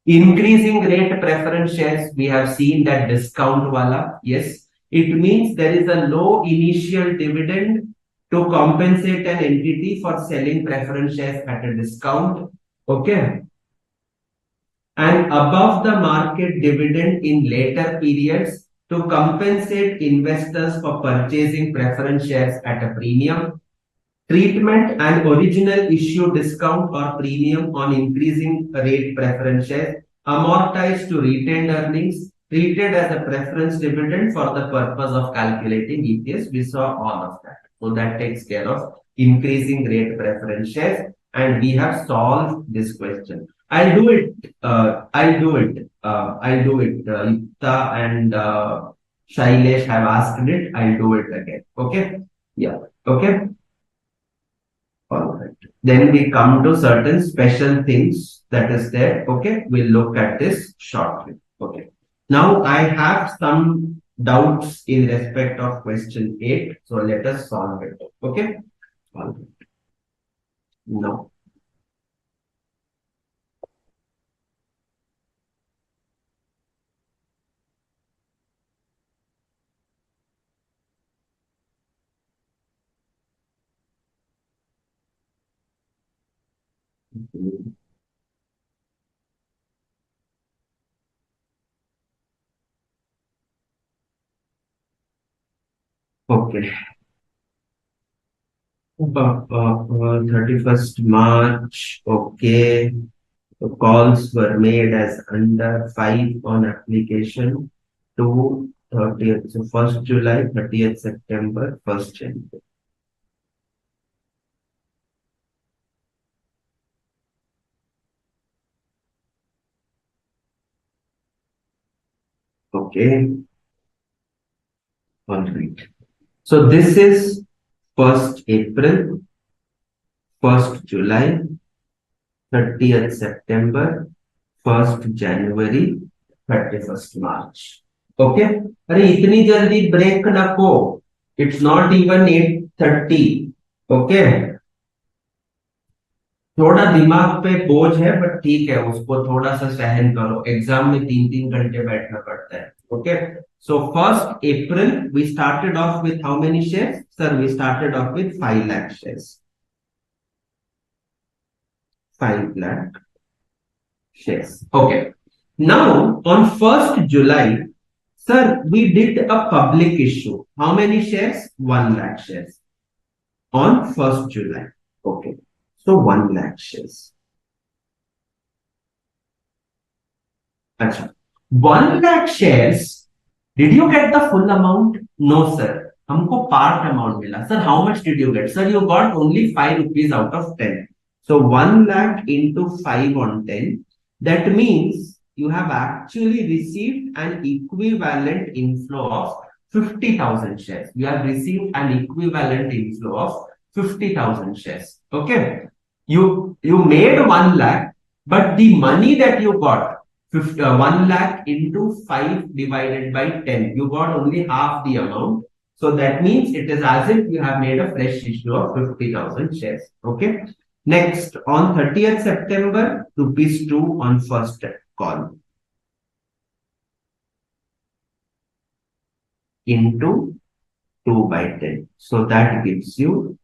Increasing rate preference shares, we have seen that discount wala. Yes, it means there is a low initial dividend to compensate an entity for selling preference shares at a discount. Okay. And above the market dividend in later periods to compensate investors for purchasing preference shares at a premium. Treatment and original issue discount or premium on increasing rate preference shares amortized to retained earnings treated as a preference dividend for the purpose of calculating EPS. We saw all of that. So that takes care of increasing rate preference shares, and we have solved this question. I'll do it. I'll do it. I'll do it. Yukta and Shailesh have asked it. I'll do it again. Okay. Yeah. Okay. All right. Then we come to certain special things that is there. Okay. We'll look at this shortly. Okay. Now I have some doubts in respect of question 8. So let us solve it. Okay. All right. Now. Okay. 31st March. Okay. The calls were made as under 5 on application to 30th. So 1st July, 30th September, 1st January. Okay. All right. So this is 1st April, 1st July, 30th September, 1st January, 31st March. Okay. अरे इतनी जल्दी break नको. It's not even 8:30. Okay. थोड़ा दिमाग पे बोझ है but ठीक है, उसको थोड़ा सा सहन करो. एग्जाम में 3-3 घंटे बैठना पड़ता है. Okay. So 1st April, we started off with how many shares? Sir, we started off with 5 lakh shares. 5 lakh shares. Okay. Now, on 1st July, sir, we did a public issue. How many shares? 1 lakh shares. On 1st July. Okay. So 1 lakh shares. Achha. 1 lakh shares. Did you get the full amount? No, sir. हमको part amount मिला. Sir, how much did you get? Sir, you got only 5 rupees out of 10. So 1 lakh into 5 on 10. That means you have actually received an equivalent inflow of 50,000 shares. You have received an equivalent inflow of 50,000 shares. Okay. You made 1 lakh, but the money that you got, 1 lakh into 5 divided by 10. You got only half the amount. So that means it is as if you have made a fresh issue of 50,000 shares. Okay. Next, on 30th September, rupees 2 on first call. Into 2 by 10. So that gives you.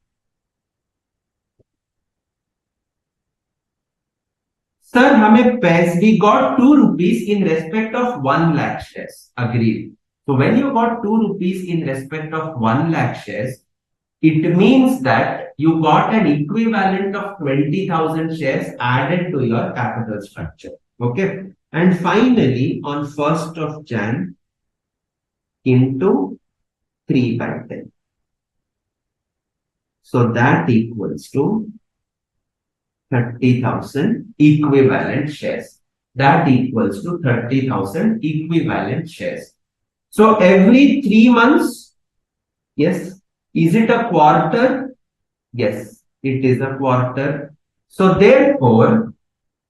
Sir, we got 2 rupees in respect of 1 lakh shares. Agreed. So when you got 2 rupees in respect of 1 lakh shares, it means that you got an equivalent of 20,000 shares added to your capital structure. Okay. And finally, on 1st of Jan, into 3 by 10. So that equals to 30,000 equivalent shares. That equals to 30,000 equivalent shares. So every 3 months, yes. Is it a quarter? Yes, it is a quarter. So therefore,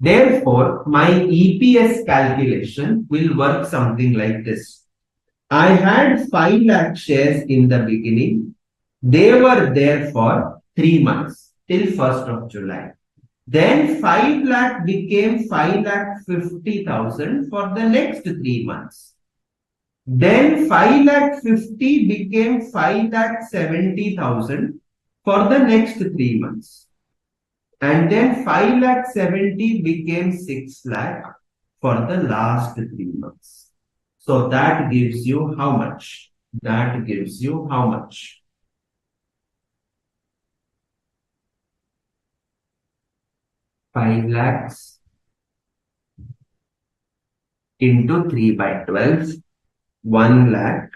my EPS calculation will work something like this. I had 5 lakh shares in the beginning. They were there for 3 months till 1st of July. Then 5 lakh became 5 lakh 50,000 for the next 3 months. Then 5 lakh 50 became 5 lakh 70,000 for the next 3 months. And then 5 lakh 70 became 6 lakh for the last 3 months. So that gives you how much? That gives you how much? 5 lakhs into 3 by 12, 1 lakh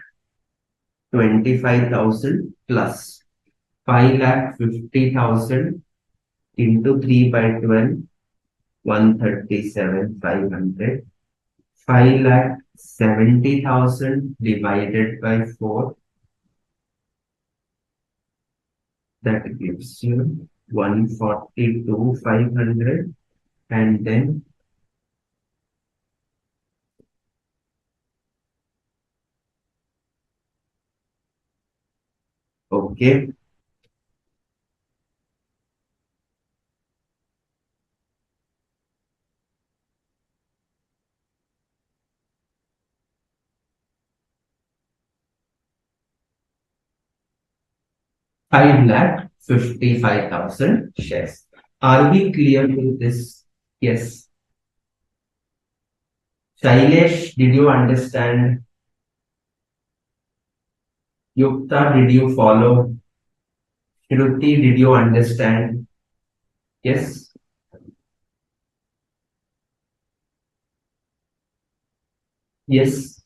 25,000 plus 5 lakh 50,000 into 3 by 12, 137,500. 5 lakh 70,000 divided by 4, that gives you 142,500. And then, okay, 5 lakh 55,000 shares. Are we clear with this? Yes. Shailesh, did you understand? Yukta, did you follow? Shruti, did you understand? Yes. Yes.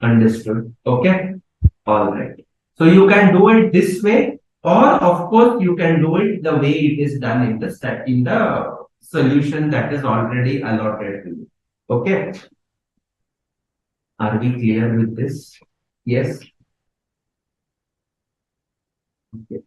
Understood. Okay. All right. So you can do it this way, or of course you can do it the way it is done in the solution that is already allotted to you. Okay. Are we clear with this? Yes. Okay.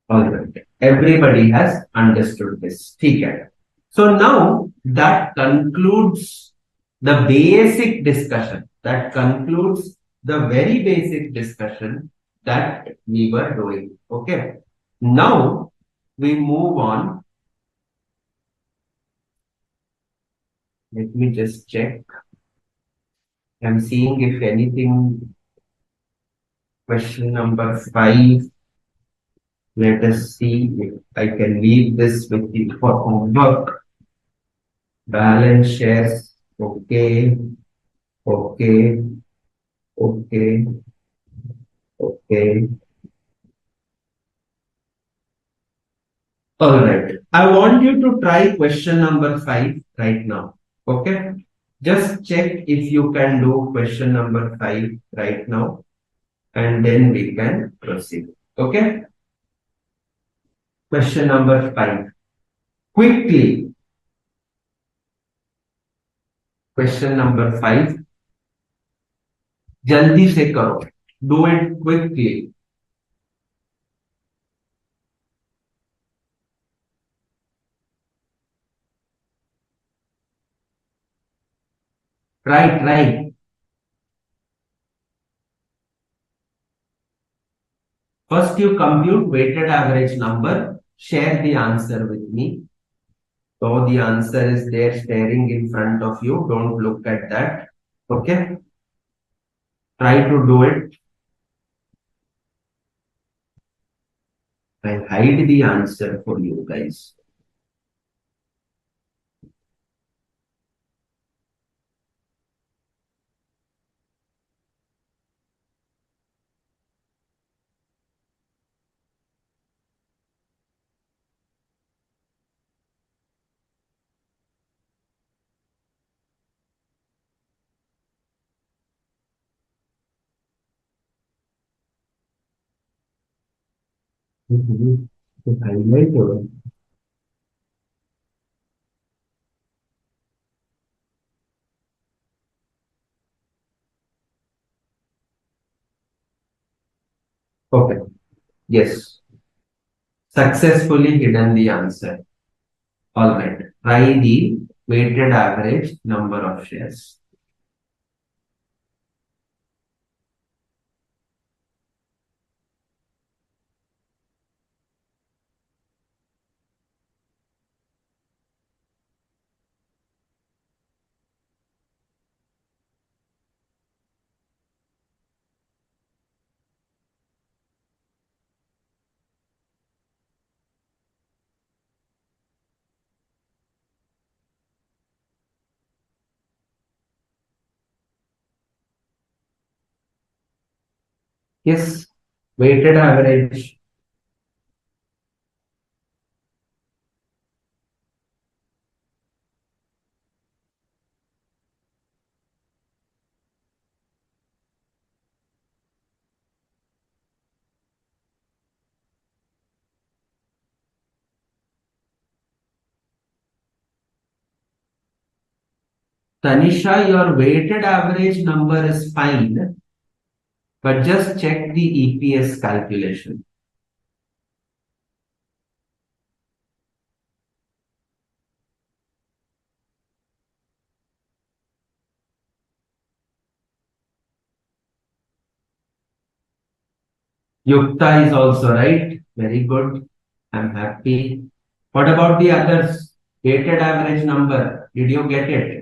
All right. Everybody has understood this. Okay. So now that concludes the basic discussion. That concludes the very basic discussion that we were doing. Okay. Now we move on. Let me just check. I'm seeing if anything, question number 5. Let us see if I can leave this with you for homework. Balance shares. Okay. Okay. Okay. Okay. All right. I want you to try question number 5 right now. Okay. Just check if you can do question number 5 right now, and then we can proceed. Okay. Question number 5. Quickly. Question number 5. जल्दी से करो. Do it quickly. Right, right. First you compute weighted average number. Share the answer with me. So the answer is there staring in front of you. Don't look at that. Okay. Try to do it. I'll hide the answer for you guys. Mhm. To highlight or- Okay. Yes. Successfully hidden the answer. All right. Try the weighted average number of shares. Yes. Weighted average. Tanisha, your weighted average number is fine, but just check the EPS calculation. Yukta is also right. Very good. I'm happy. What about the others? Weighted average number. Did you get it?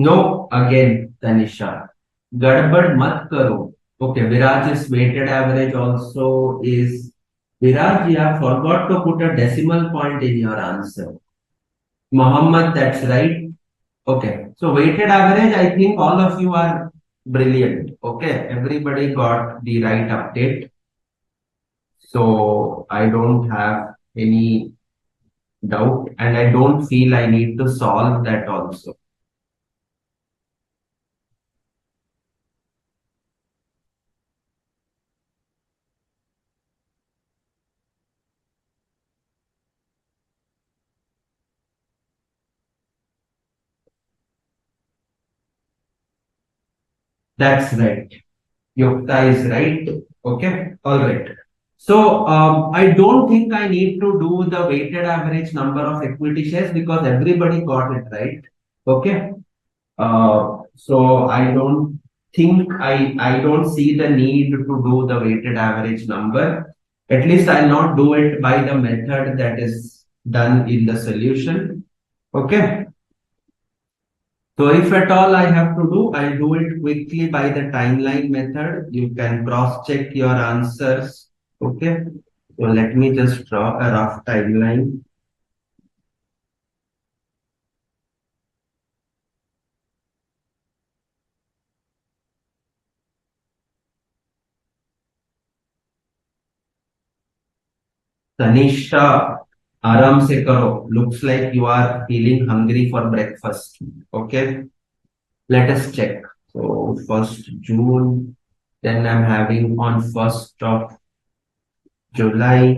No, again, Tanisha. Gadbad mat karo. Okay, Viraj's weighted average also is Viraj, you have forgot to put a decimal point in your answer. Muhammad, that's right. Okay, so weighted average, I think all of you are brilliant. Okay, everybody got the right update. So I don't have any doubt and I don't feel I need to solve that also. That's right. Yukta is right. Okay. All right. So I don't think I need to do the weighted average number of equity shares because everybody got it right. Okay. So I don't think I don't see the need to do the weighted average number. At least I'll not do it by the method that is done in the solution. Okay. So if at all I have to do, I'll do it quickly by the timeline method. You can cross check your answers. Okay. So let me just draw a rough timeline. Tanisha, आराम से करो. Looks like you are feeling hungry for breakfast. Okay. Let us check. So 1st June, then I'm having on 1st of July,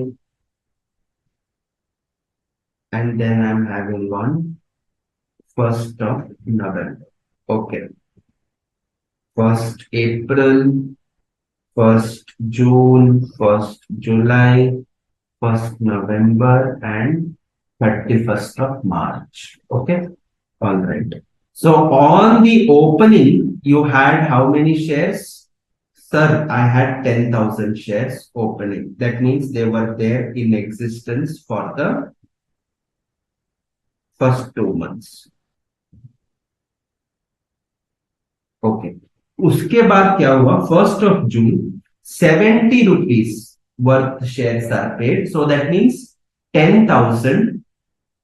and then I'm having on 1st of November. Okay. 1st April, 1st June, 1st July, 1st November, and 31st of March. Okay. All right. So on the opening, you had how many shares? Sir, I had 10,000 shares opening. That means they were there in existence for the first 2 months. Okay, उसके बाद क्या हुआ, 1 June 70 rupees worth shares are paid. So that means 10,000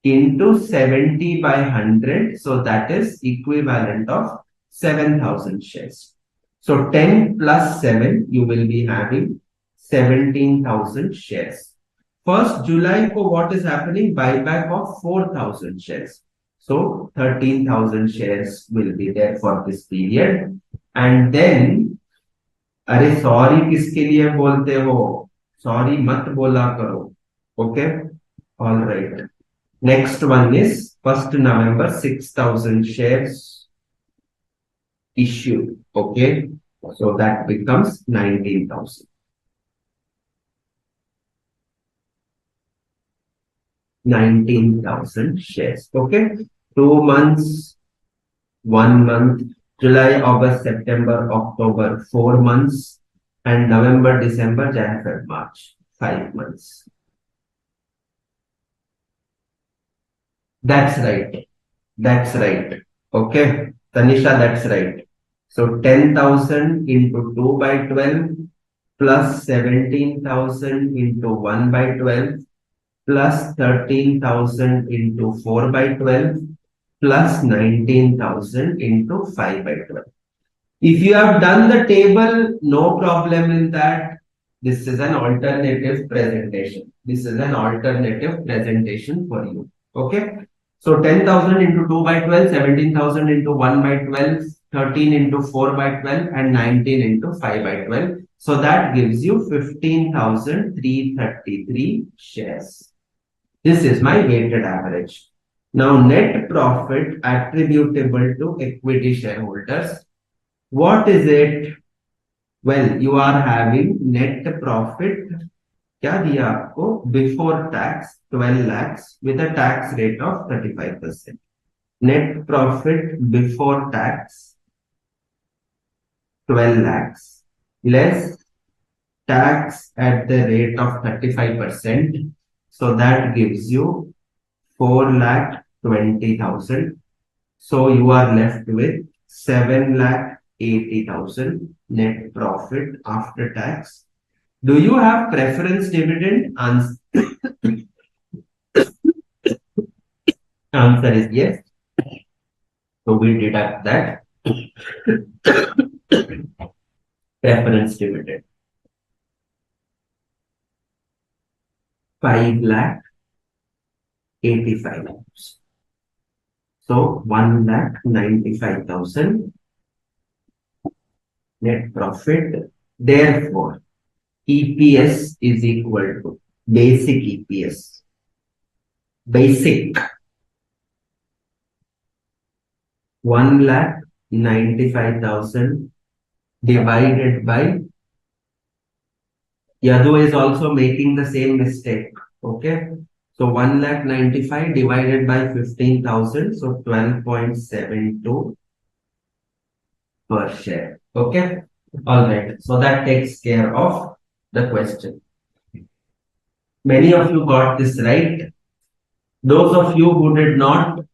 into 70 by 100. So that is equivalent of 7,000 shares. So 10 plus 7, you will be having 17,000 shares. 1st July ko what is happening? Buyback of 4,000 shares. So 13,000 shares will be there for this period. And then, अरे sorry किसके लिए बोलते हो? Sorry मत बोला करो. Okay, all right. Next one is 1st November, 6,000 shares issued. Okay, so that becomes 19,000. 19,000 shares. Okay, 2 months, 1 month, July, August, September, October, 4 months, and November, December, Jan, Feb, March, 5 months. That's right. That's right. Okay, Tanisha, that's right. So 10,000 into 2 by 12 plus 17,000 into 1 by 12 plus 13,000 into 4 by 12 plus 19,000 into 5 by 12. If you have done the table, no problem in that. This is an alternative presentation. This is an alternative presentation for you. Okay. So 10,000 into 2 by 12, 17,000 into 1 by 12, 13 into 4 by 12, and 19 into 5 by 12. So that gives you 15,333 shares. This is my weighted average. Now, net profit attributable to equity shareholders. What is it? Well, you are having net profit. क्या दिया आपको? Before tax 12 lakhs with a tax rate of 35%. Net profit before tax 12 lakhs less tax at the rate of 35%. So that gives you 4,20,000. So you are left with 7,80,000 net profit after tax. Do you have preference dividend? Answer is yes. So we deduct that. Preference dividend. 5,85,000. So 1,95,000 net profit. Therefore, EPS is equal to basic EPS. Basic 1,95,000 divided by. Yadu is also making the same mistake. Okay. So 1,95,000 divided by 15,000. So 12.72 per share. Okay. All right. So that takes care of the question. Many of you got this right. Those of you who did not,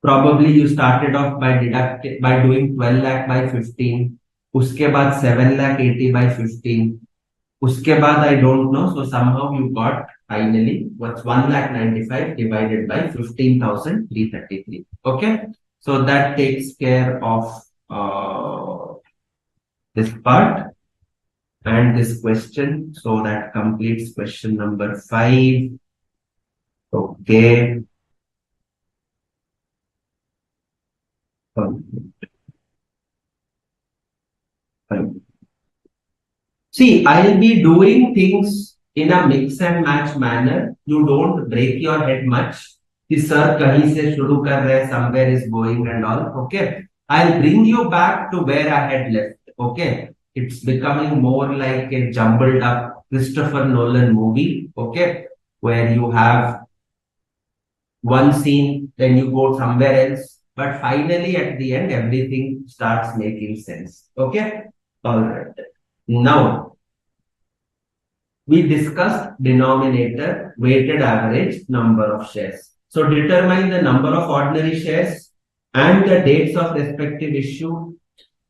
probably you started off by doing 12 lakh by 15. Uske baad 7 lakh 80 by 15. Uske baad I don't know. So somehow you got finally what's 1,95,000 divided by 15,333. Okay. So that takes care of this part and this question. So that completes question number 5. Okay. Fine. See, I'll be doing things in a mix and match manner. You don't break your head much. कि sir कहीं से शुरू कर रहे हैं, somewhere is going and all. Okay. I'll bring you back to where I had left. Okay. It's becoming more like a jumbled up Christopher Nolan movie. Okay. Where you have one scene, then you go somewhere else. But finally, at the end, everything starts making sense. Okay. All right. Now, we discussed denominator, weighted average number of shares. So determine the number of ordinary shares and the dates of respective issue,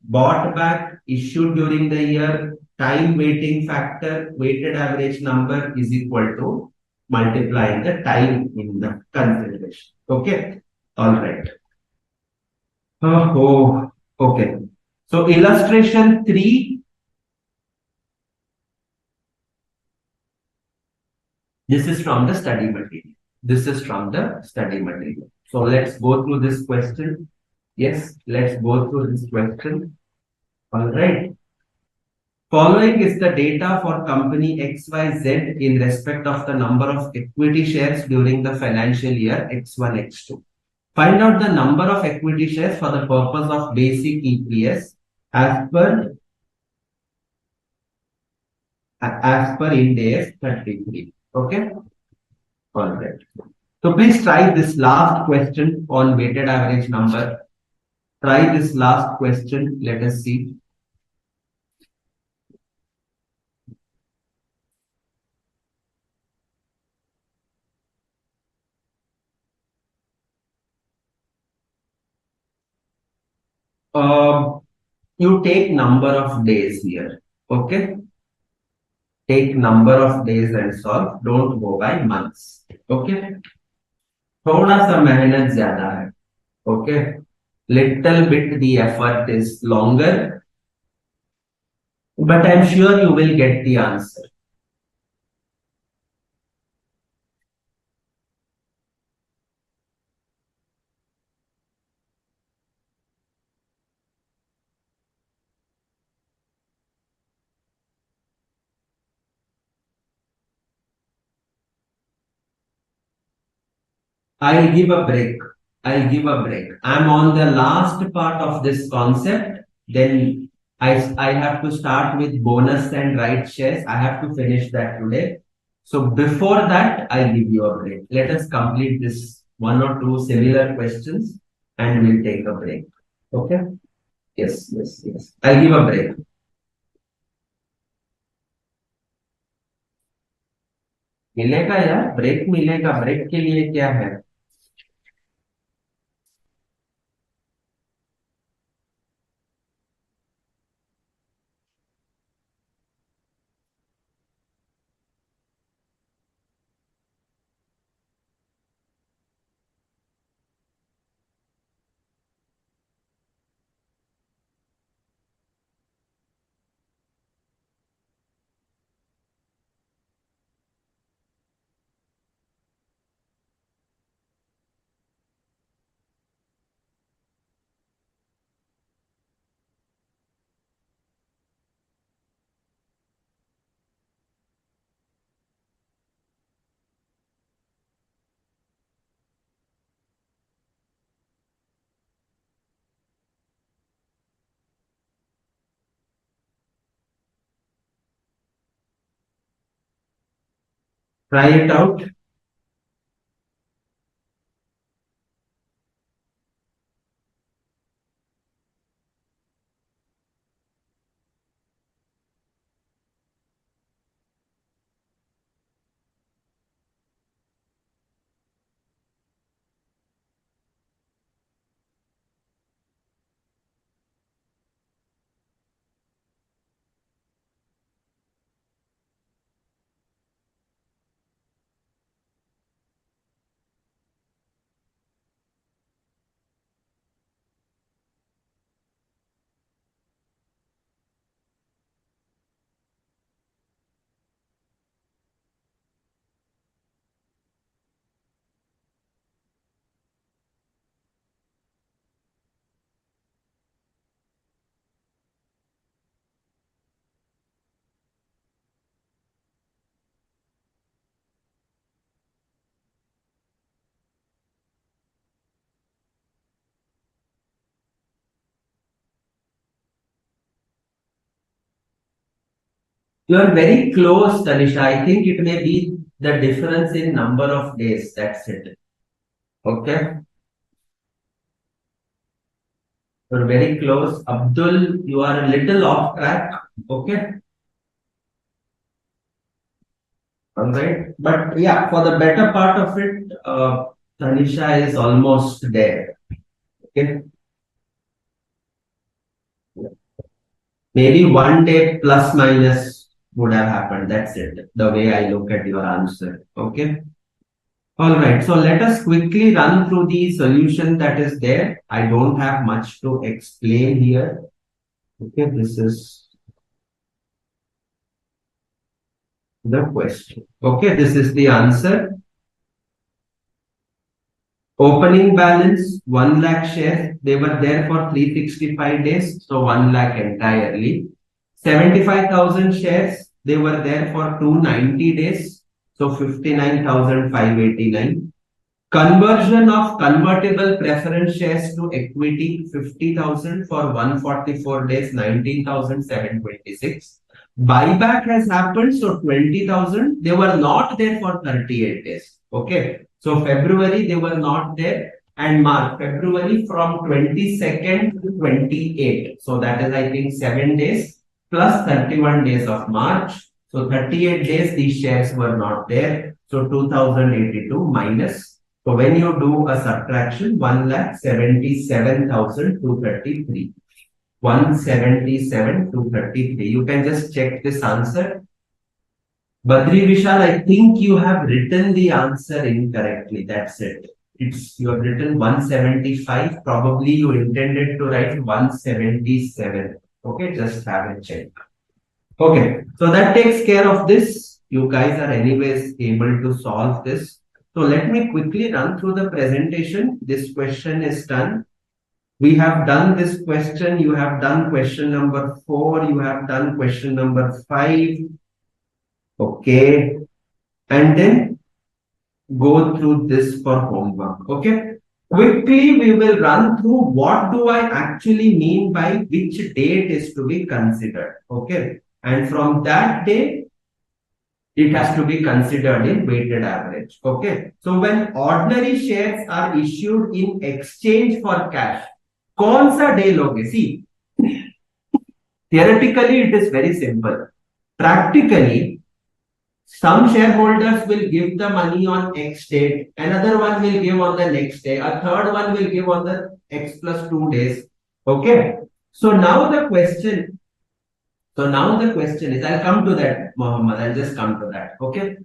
bought back, issued during the year, time weighting factor, weighted average number is equal to multiplying the time in the consideration. Okay. All right. Oh, okay. So illustration 3, this is from the study material. This is from the study material. So let's go through this question. Yes, let's go through this question. All right. Following is the data for company XYZ in respect of the number of equity shares during the financial year X1, X2. Find out the number of equity shares for the purpose of basic EPS as per Ind AS 33. Okay. All right. So please try this last question on weighted average number. Try this last question. Let us see. Uh, you take number of days here. Okay. Take number of days and solve. Don't go by months. Okay. थोड़ा सा मेहनत ज्यादा है. Okay. Little bit the effort is longer, but I'm sure you will get the answer. I'll give a break. I'll give a break. I'm on the last part of this concept. Then I have to start with bonus and right shares. I have to finish that today. So before that, I'll give you a break. Let us complete this one or two similar questions and we'll take a break. Okay? Yes, yes, yes. I'll give a break. मिलेगा यार break मिलेगा break के लिए क्या है try it out You are very close, Tanisha. I think it may be the difference in number of days. That's it. Okay. You're very close. Abdul, you are a little off track. Okay. All right. But yeah, for the better part of it, Tanisha is almost there. Okay. Maybe one day plus minus would have happened. That's it. The way I look at your answer. Okay. All right. So let us quickly run through the solution that is there. I don't have much to explain here. Okay. This is the question. Okay. This is the answer. Opening balance 1 lakh shares. They were there for 365 days. So 1 lakh entirely. 75,000 shares. They were there for 290 days. So 59,589. Conversion of convertible preference shares to equity 50,000 for 144 days, 19,726. Buyback has happened, so 20,000. They were not there for 38 days. Okay. So February they were not there, and March, February from 22nd to 28. So that is, I think, 7 days plus 31 days of March. So 38 days these shares were not there. So 2,082 minus. So when you do a subtraction, 1,77,233. 177,233. You can just check this answer. Badri Vishal, I think you have written the answer incorrectly. That's it. You have written 175. Probably you intended to write 177. Okay, just have a check. Okay, so that takes care of this. You guys are anyways able to solve this. So let me quickly run through the presentation. This question is done. We have done this question. You have done question number 4. You have done question number 5. Okay. And then go through this for homework. Okay. Quickly, we will run through what do I actually mean by which date is to be considered. Okay. And from that day, it has to be considered in weighted average. Okay. So when ordinary shares are issued in exchange for cash, कौन सा day लोगे? See, theoretically it is very simple. Practically, some shareholders will give the money on X date, another one will give on the next day, a third one will give on the X plus 2 days. Okay. So now the question is, I'll come to that, Mohammed. I'll just come to that. Okay.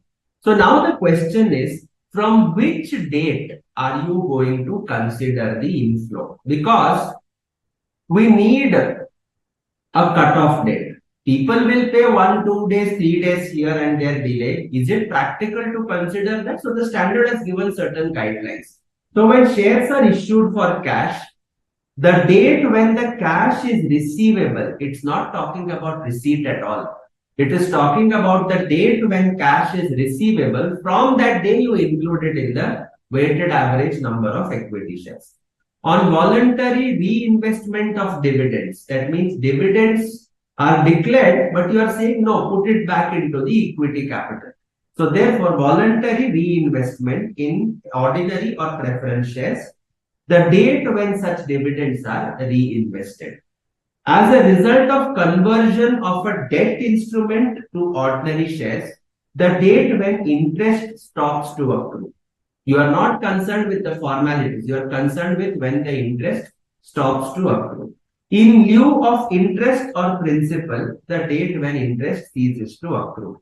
So now the question is, from which date are you going to consider the inflow? Because we need a cutoff date. People will pay 1, 2 days, 3 days here and there delay. Is it practical to consider that? So the standard has given certain guidelines. So when shares are issued for cash, the date when the cash is receivable, it's not talking about receipt at all. It is talking about the date when cash is receivable. From that day, you include it in the weighted average number of equity shares. On voluntary reinvestment of dividends, that means dividends are declared, but you are saying, no, put it back into the equity capital. So therefore, voluntary reinvestment in ordinary or preference shares, the date when such dividends are reinvested. As a result of conversion of a debt instrument to ordinary shares, the date when interest stops to accrue. You are not concerned with the formalities. You are concerned with when the interest stops to accrue. In lieu of interest or principal, the date when interest ceases to accrue.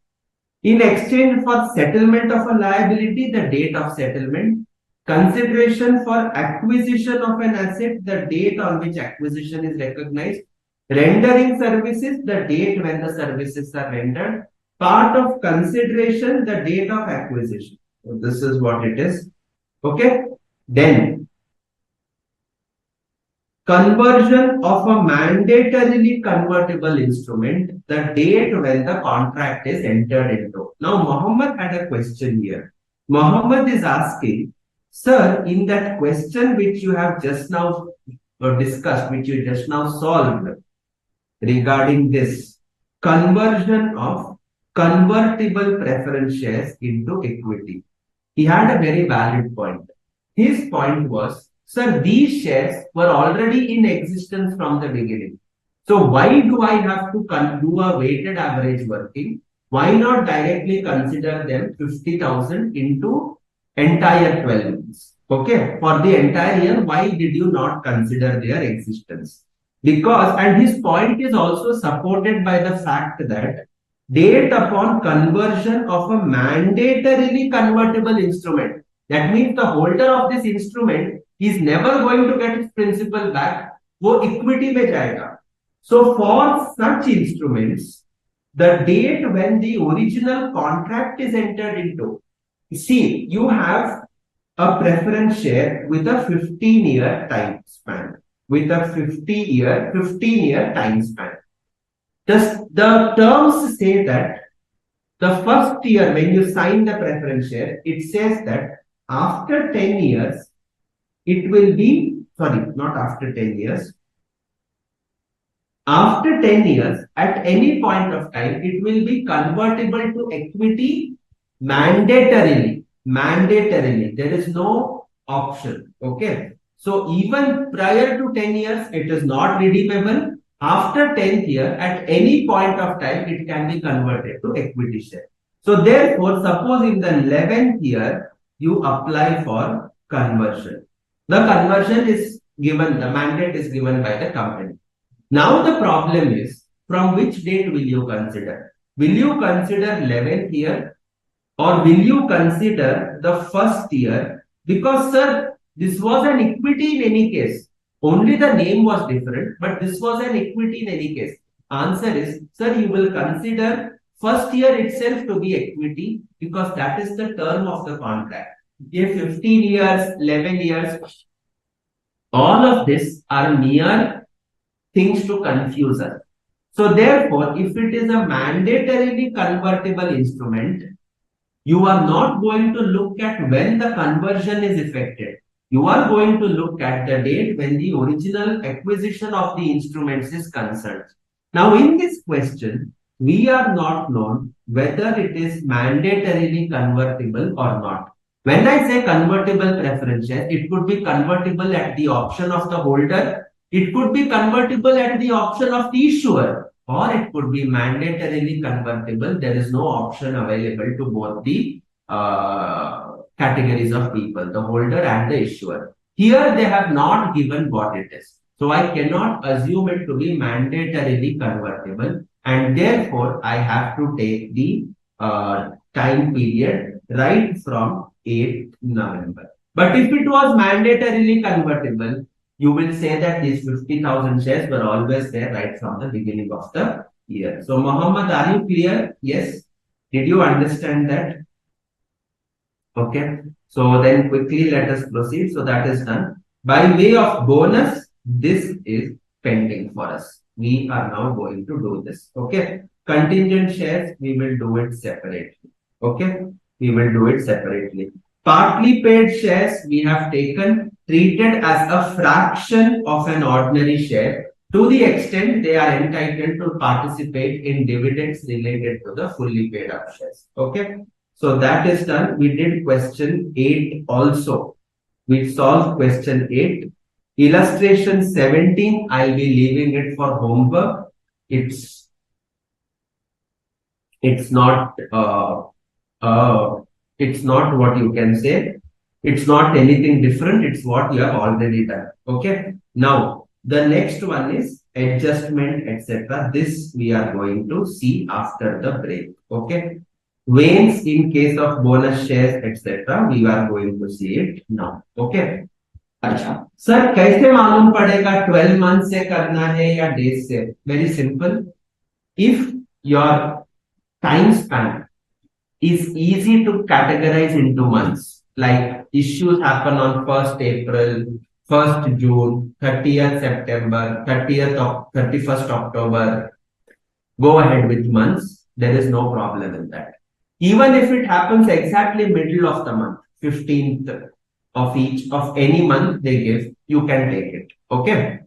In exchange for settlement of a liability, the date of settlement. Consideration for acquisition of an asset, the date on which acquisition is recognized. Rendering services, the date when the services are rendered. Part of consideration, the date of acquisition. So this is what it is. Okay. Then, conversion of a mandatorily convertible instrument, the date when the contract is entered into. Now, Mohammed had a question here. Mohammed is asking, sir, in that question which you have just now discussed, which you just now solved regarding this conversion of convertible preference shares into equity, he had a very valid point. His point was, sir, these shares were already in existence from the beginning. So why do I have to do a weighted average working? Why not directly consider them 50,000 into entire 12 months? Okay, for the entire year, why did you not consider their existence? Because, and his point is also supported by the fact that date upon conversion of a mandatorily convertible instrument. That means the holder of this instrument is never going to get his principal back. वो equity में जाएगा. So for such instruments, the date when the original contract is entered into, see, you have a preference share with a 15-year time span. With a 15-year time span. The terms say that the first year when you sign the preference share, it says that after 10 years, it will be, sorry, not after 10 years. After 10 years, at any point of time, it will be convertible to equity mandatorily. Mandatorily. There is no option. Okay. So even prior to 10 years, it is not redeemable. After 10th year, at any point of time, it can be converted to equity share. So therefore, suppose in the 11th year, you apply for conversion. The conversion is given, the mandate is given by the company. Now the problem is, from which date will you consider? Will you consider 11th year or will you consider the first year? Because sir, this was an equity in any case. Only the name was different, but this was an equity in any case. Answer is, sir, you will consider first year itself to be equity because that is the term of the contract. If 15 years, 11 years, all of this are mere things to confuse us. So therefore, if it is a mandatorily convertible instrument, you are not going to look at when the conversion is effected. You are going to look at the date when the original acquisition of the instruments is concerned. Now, in this question, we are not known whether it is mandatorily convertible or not. When I say convertible preference share, it could be convertible at the option of the holder. It could be convertible at the option of the issuer, or it could be mandatorily convertible. There is no option available to both the categories of people, the holder and the issuer. Here they have not given what it is. So I cannot assume it to be mandatorily convertible, and therefore I have to take the time period right from 8th November. But if it was mandatorily convertible, you will say that these 50,000 shares were always there right from the beginning of the year. So, Mohammed, are you clear? Yes. Did you understand that? Okay. So then quickly let us proceed. So that is done. By way of bonus, this is pending for us. We are now going to do this. Okay. Contingent shares, we will do it separately. Okay. We will do it separately. Partly paid shares we have taken, treated as a fraction of an ordinary share to the extent they are entitled to participate in dividends related to the fully paid up shares. Okay. So that is done. We did question 8 also. We solved question 8. Illustration 17, I'll be leaving it for homework. It's not it's not what you can say. It's not anything different. It's what you have already done. Okay. Now, the next one is adjustment, etc. This we are going to see after the break. Okay. Veins in case of bonus shares, etc. We are going to see it now. Okay. अच्छा sir कैसे मालूम पड़ेगा 12 month से करना है या days से? Very simple. If your time span is easy to categorize into months. Like issues happen on 1st April, 1st June, 30th September, 31st October. Go ahead with months. There is no problem in that. Even if it happens exactly middle of the month, 15th of any month they give, you can take it. Okay.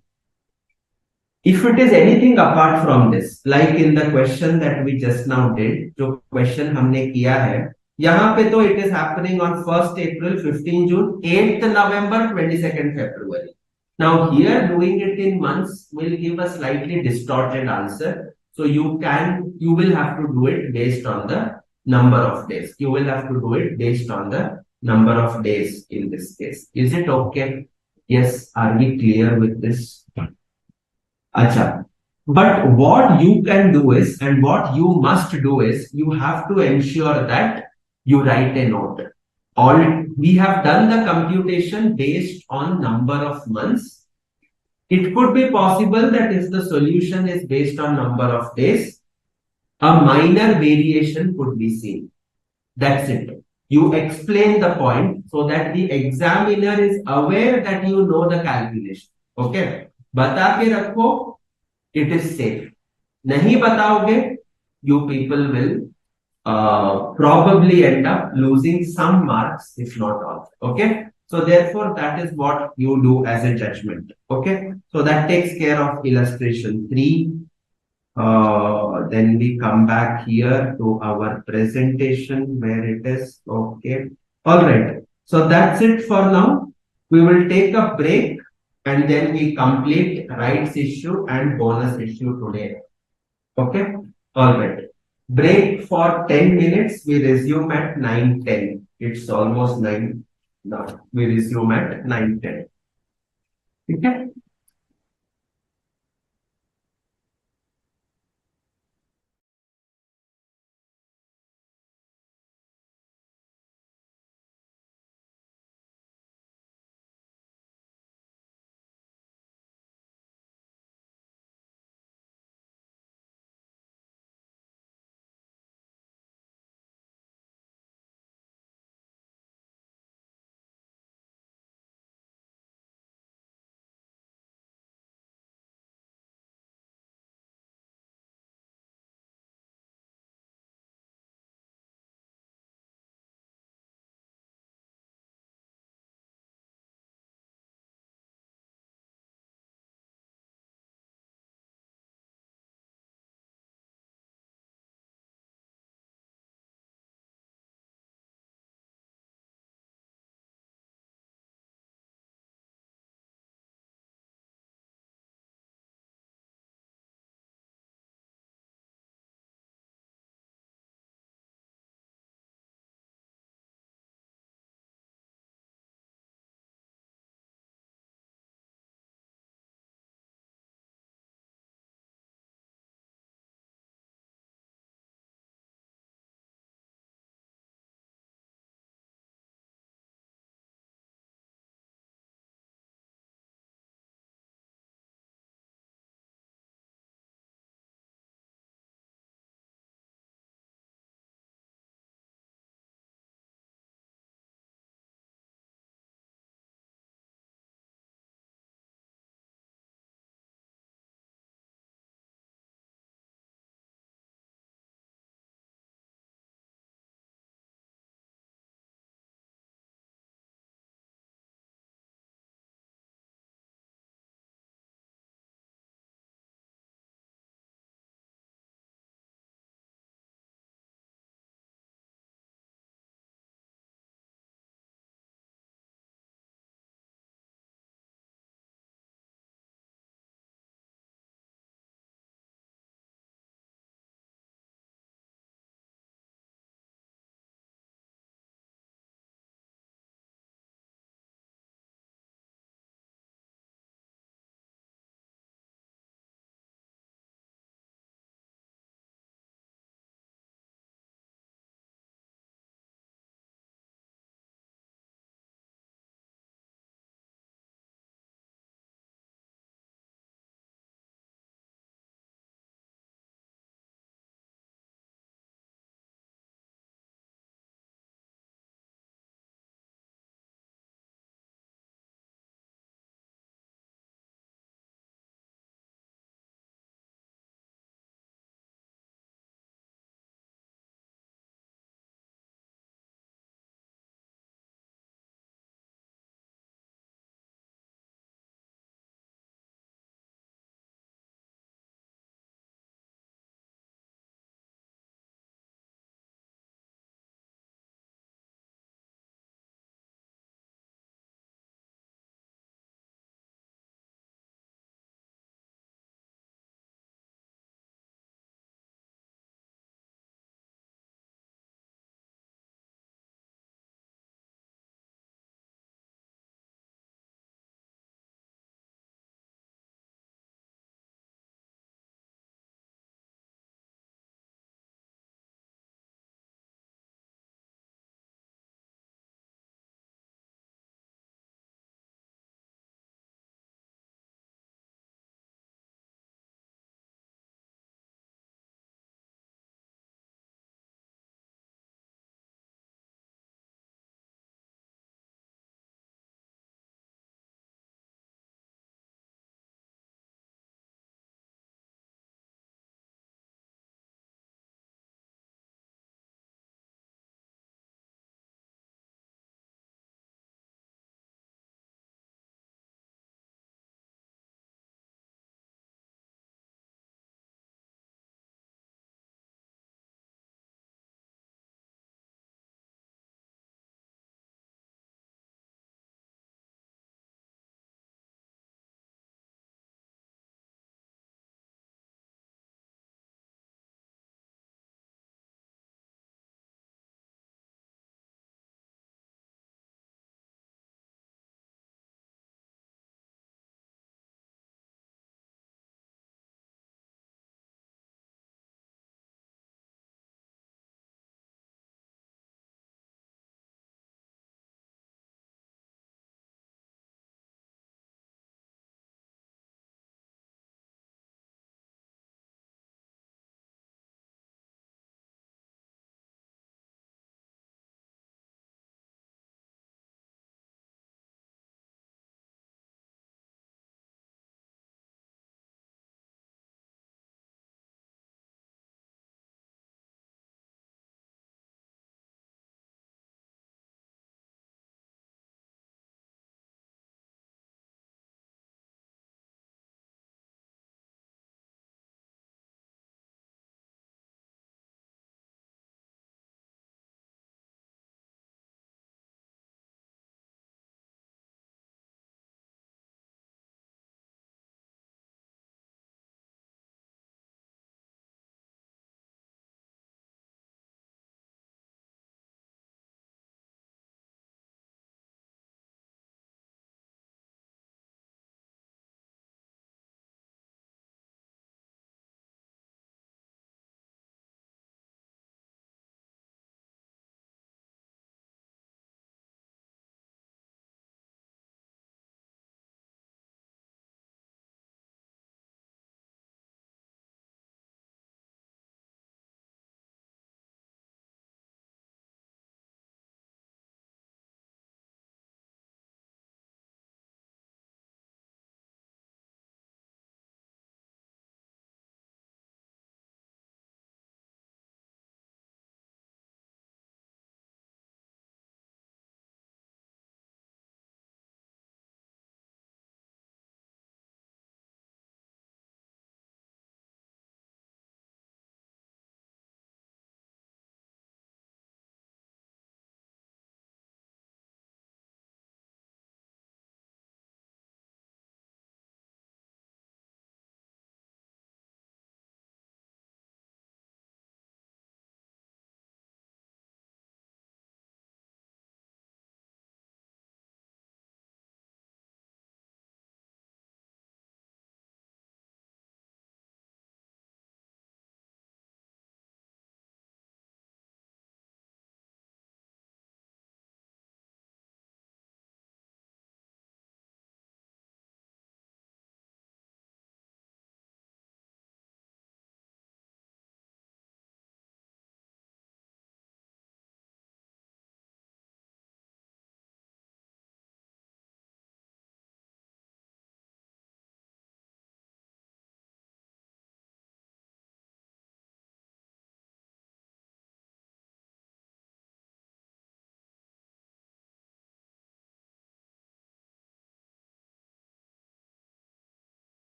If it is anything apart from this, like in the question that we just now did, जो question हमने किया है, यहाँ पे तो it is happening on 1st April, 15 June, 8th November, 22nd February. Now here doing it in months will give a slightly distorted answer. So you will have to do it based on the number of days. You will have to do it based on the number of days in this case. Is it okay? Yes. Are we clear with this? Acha. But what you can do is, and what you must do is, you have to ensure that you write a note. All we have done the computation based on number of months. It could be possible that if the solution is based on number of days, a minor variation could be seen. That's it. You explain the point so that the examiner is aware that you know the calculation. Okay. बता के रखो, it is safe. नहीं बताओगे, you people will probably end up losing some marks, if not all. Okay. So therefore, that is what you do as a judgment. Okay. So that takes care of illustration 3. Then we come back here to our presentation where it is. Okay. All right. So that's it for now. We will take a break and then we complete rights issue and bonus issue today. Okay. All right. Break for 10 minutes. We resume at 9:10. It's almost 9 now. We resume at 9:10. Okay.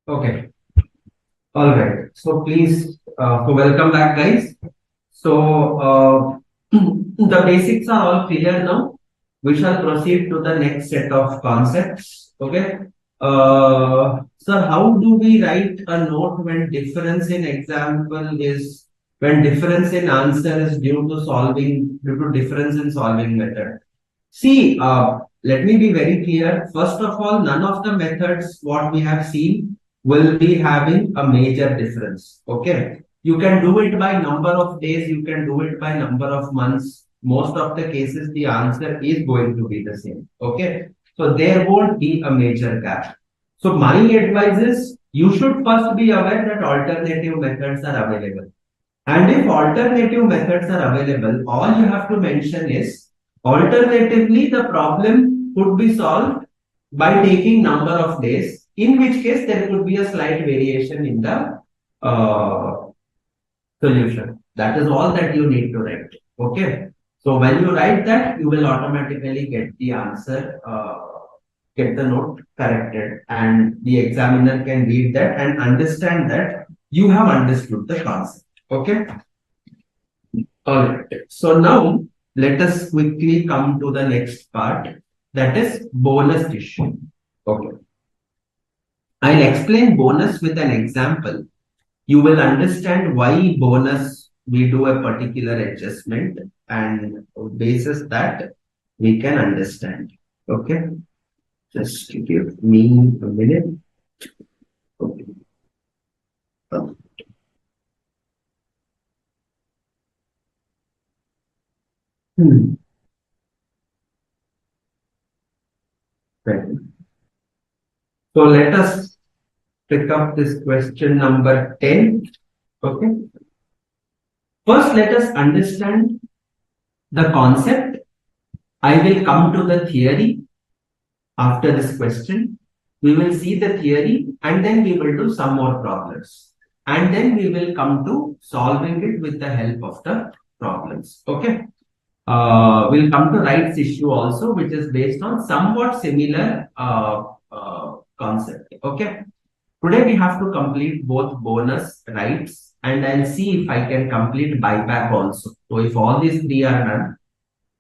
Okay. All right. So please, welcome back, guys. So the basics are all clear now. We shall proceed to the next set of concepts. Okay. So how do we write a note when difference in example is when difference in answer is due to difference in solving method? See, let me be very clear. First of all, none of the methods what we have seen will be having a major difference. Okay. You can do it by number of days, you can do it by number of months. Most of the cases, the answer is going to be the same. Okay. So there won't be a major gap. So my advice is you should first be aware that alternative methods are available. And if alternative methods are available, all you have to mention is alternatively the problem could be solved by taking number of days, in which case there could be a slight variation in the uh, solution. That is all that you need to write. Okay. So when you write that, you will automatically get the answer, get the note corrected, and the examiner can read that and understand that you have understood the concept. Okay. All right. So now let us quickly come to the next part, that is bonus issue. Okay. I'll explain bonus with an example. You will understand why bonus we do a particular adjustment, and basis that we can understand. Okay. Just give me a minute. Okay. Hmm. Right. So let us pick up this question number 10. Okay. First, let us understand the concept. I will come to the theory after this question. We will see the theory and then we will do some more problems. And then we will come to solving it with the help of the problems. Okay. We'll come to rights issue also, which is based on somewhat similar concept. Okay. Today we have to complete both bonus, rights, and I'll see if I can complete buyback also. So if all these three are done,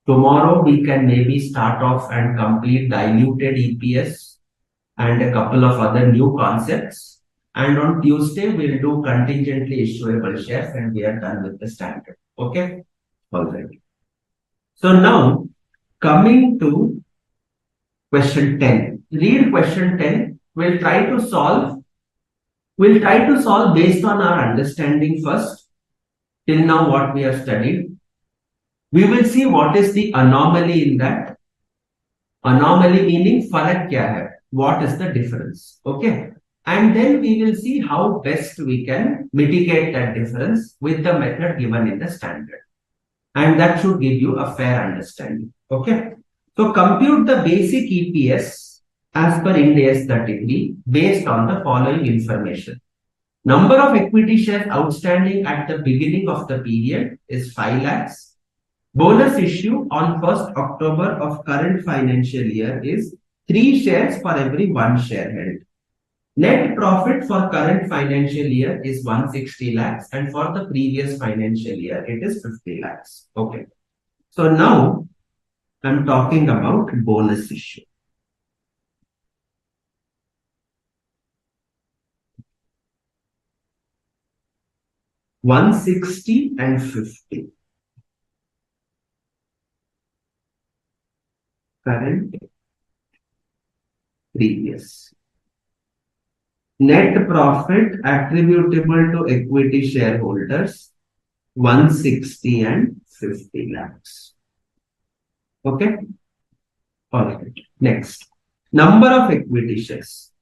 tomorrow we can maybe start off and complete diluted EPS and a couple of other new concepts. And on Tuesday, we'll do contingently issuable shares and we are done with the standard. Okay? All right. So now coming to question 10. Read question 10. We'll try to solve based on our understanding first, till now what we have studied. We will see what is the anomaly in that. Anomaly meaning farak kya hai? What is the difference? Okay. And then we will see how best we can mitigate that difference with the method given in the standard. And that should give you a fair understanding. Okay. So compute the basic EPS as per Ind AS 33 based on the following information. Number of equity shares outstanding at the beginning of the period is 5 lakhs. Bonus issue on 1st October of current financial year is 3 shares for every 1 share held. Net profit for current financial year is 160 lakhs and for the previous financial year it is 50 lakhs. Okay. So now I'm talking about bonus issue. 160 and 50. Current, previous. Net profit attributable to equity shareholders 160 and 50 lakhs. Okay. All right. Next. Number of equity shares.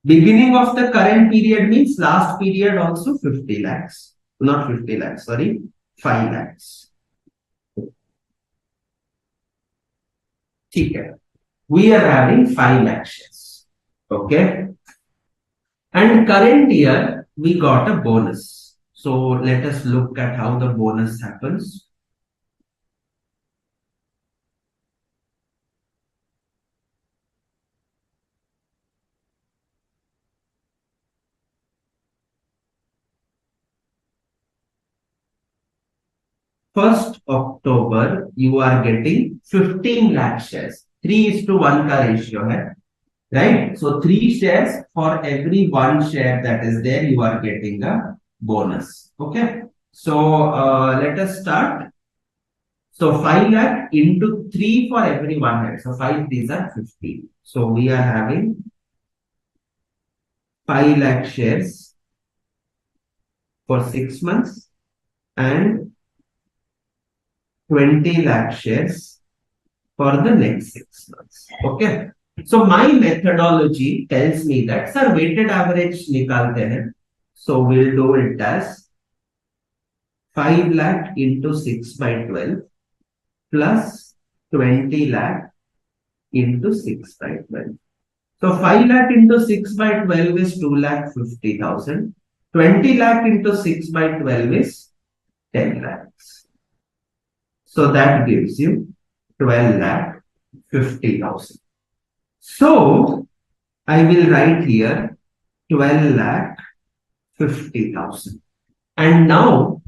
Beginning of the current period means last period also 50 lakhs. Not 50 lakhs, sorry. 5 lakhs. Okay. We are having 5 lakh shares. Okay. And current year, we got a bonus. So let us look at how the bonus happens. 1st October, you are getting 15 lakh shares. 3:1 का ratio है, right? So 3 shares for every 1 share that is there, you are getting a bonus. Okay. So let us start. So 5 lakh into 3 for every 1 share. So 5 these are 15. So we are having 5 lakh shares for 6 months and 20 lakh shares for the next 6 months. Okay. So my methodology tells me that, sir, weighted average निकालते हैं. So we'll do it as 5 lakh into 6 by 12 plus 20 lakh into 6 by 12. So 5 lakh into 6 by 12 is 2,50,000. 20 lakh into 6 by 12 is 10 lakhs. So that gives you 12,50,000. So I will write here 12,50,000. And now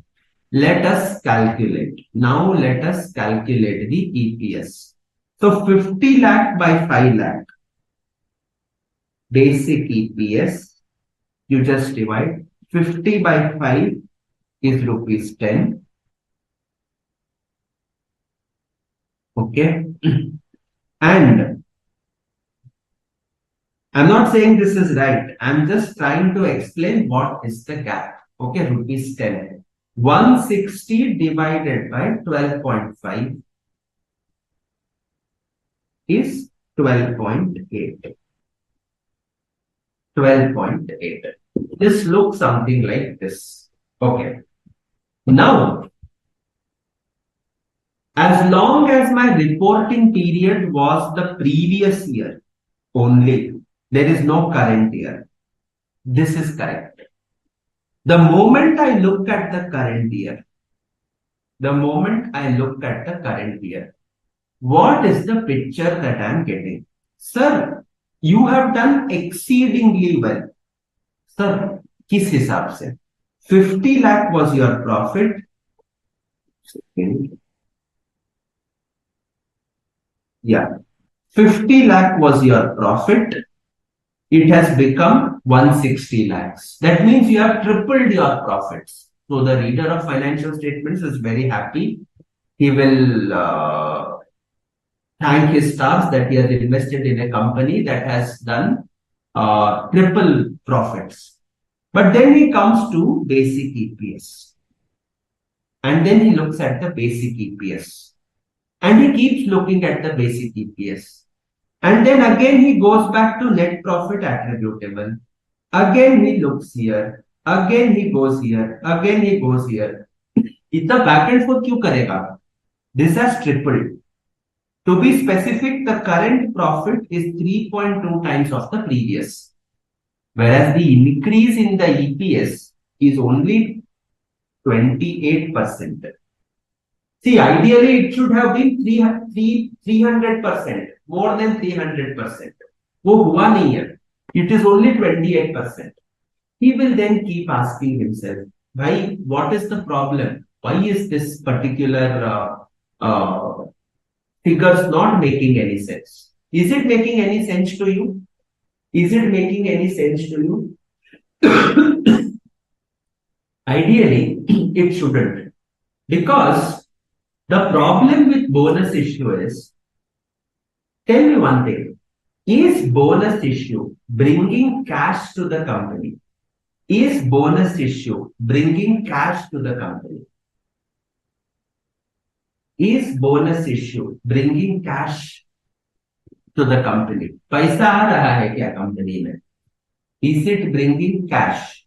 let us calculate. Now let us calculate the EPS. So 50 lakh by 5 lakh. Basic EPS. You just divide. 50 by 5 is rupees 10. Okay. And I'm not saying this is right. I'm just trying to explain what is the gap. Okay, rupees 10. 160 divided by 12.5 is 12.8. 12.8. This looks something like this. Okay. Now, as long as my reporting period was the previous year only, there is no current year. This is correct. The moment I look at the current year, what is the picture that I am getting? Sir, you have done exceedingly well. Sir, किस हिसाब से? 50 lakh was your profit. Yeah. 50 lakh was your profit. It has become 160 lakhs. That means you have tripled your profits. So the reader of financial statements is very happy. He will thank his stars that he has invested in a company that has done triple profits. But then he comes to basic EPS. And then he looks at the basic EPS. And he keeps looking at the basic EPS. And then again he goes back to net profit attributable. Again he looks here. Again he goes here. Again he goes here. इतना back and forth क्यों करेगा? This has tripled. To be specific, the current profit is 3.2 times of the previous. Whereas the increase in the EPS is only 28%. See, ideally it should have been 300%, more than 300%. वो हुआ नहीं है. It is only 28%. He will then keep asking himself, why, what is the problem? Why is this particular figures not making any sense? Is it making any sense to you? Is it making any sense to you? Ideally, it shouldn't. Because the problem with bonus issue is, tell me one thing, is bonus issue bringing cash to the company? Is bonus issue bringing cash to the company? Is bonus issue bringing cash to the company? पैसा आ रहा है क्या company में? Is it bringing cash?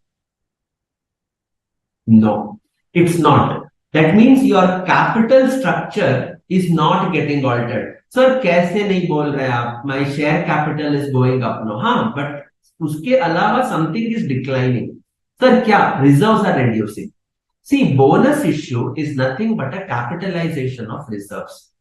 No, it's not. That means your capital structure is not getting altered. Sir, कैसे नहीं बोल रहे आप? My share capital is going up. No, हाँ, but उसके अलावा something is declining. Sir, क्या? Reserves are reducing. See, bonus issue is nothing but a capitalization of reserves.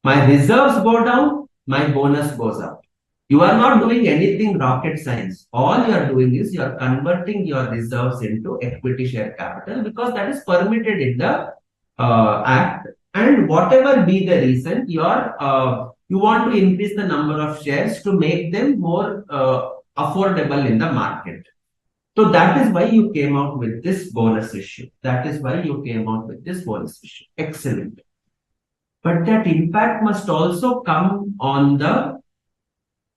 My reserves go down, my bonus goes up. You are not doing anything rocket science. All you are doing is you are converting your reserves into equity share capital because that is permitted in the Act, and whatever be the reason, you want to increase the number of shares to make them more affordable in the market. So that is why you came out with this bonus issue. That is why you came out with this bonus issue. Excellent. But that impact must also come on the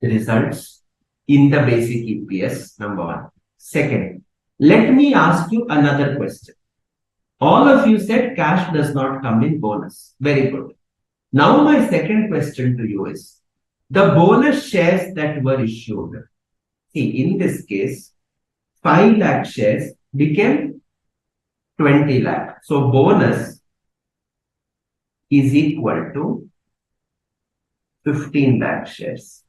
results in the basic EPS, number one. Second, let me ask you another question. All of you said cash does not come in bonus. Very good. Now my second question to you is, the bonus shares that were issued. See, in this case, 5 lakh shares became 20 lakh. So bonus is equal to 15 lakh shares.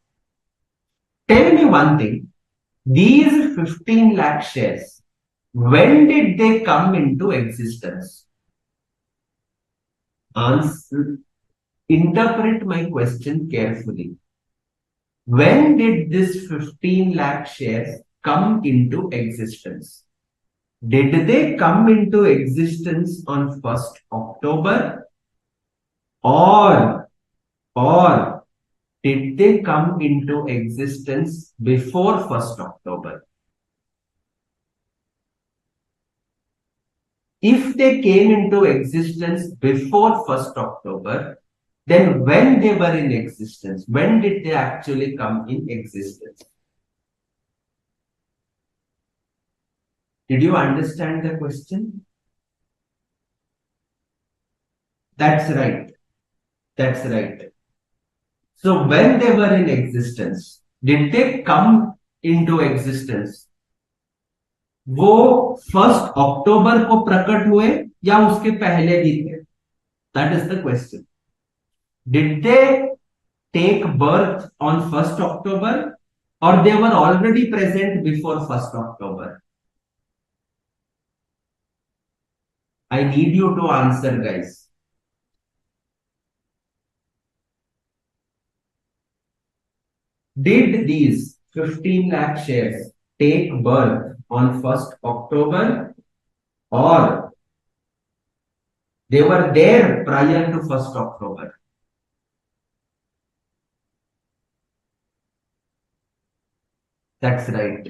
Tell me one thing. These 15 lakh shares, when did they come into existence? Answer. Interpret my question carefully. When did this 15 lakh shares come into existence? Did they come into existence on 1st October? Or did they come into existence before 1st October? If they came into existence before 1st October, then when they were in existence, when did they actually come in existence? Did you understand the question? That's right. That's right. So when they were in existence, did they come into existence? वो 1st अक्टूबर को प्रकट हुए या उसके पहले भी थे? That is the question. Did they take birth on 1st October or they were already present before 1st October? I need you to answer, guys. Did these 15 lakh shares take birth on 1st October or they were there prior to 1st October? That's right.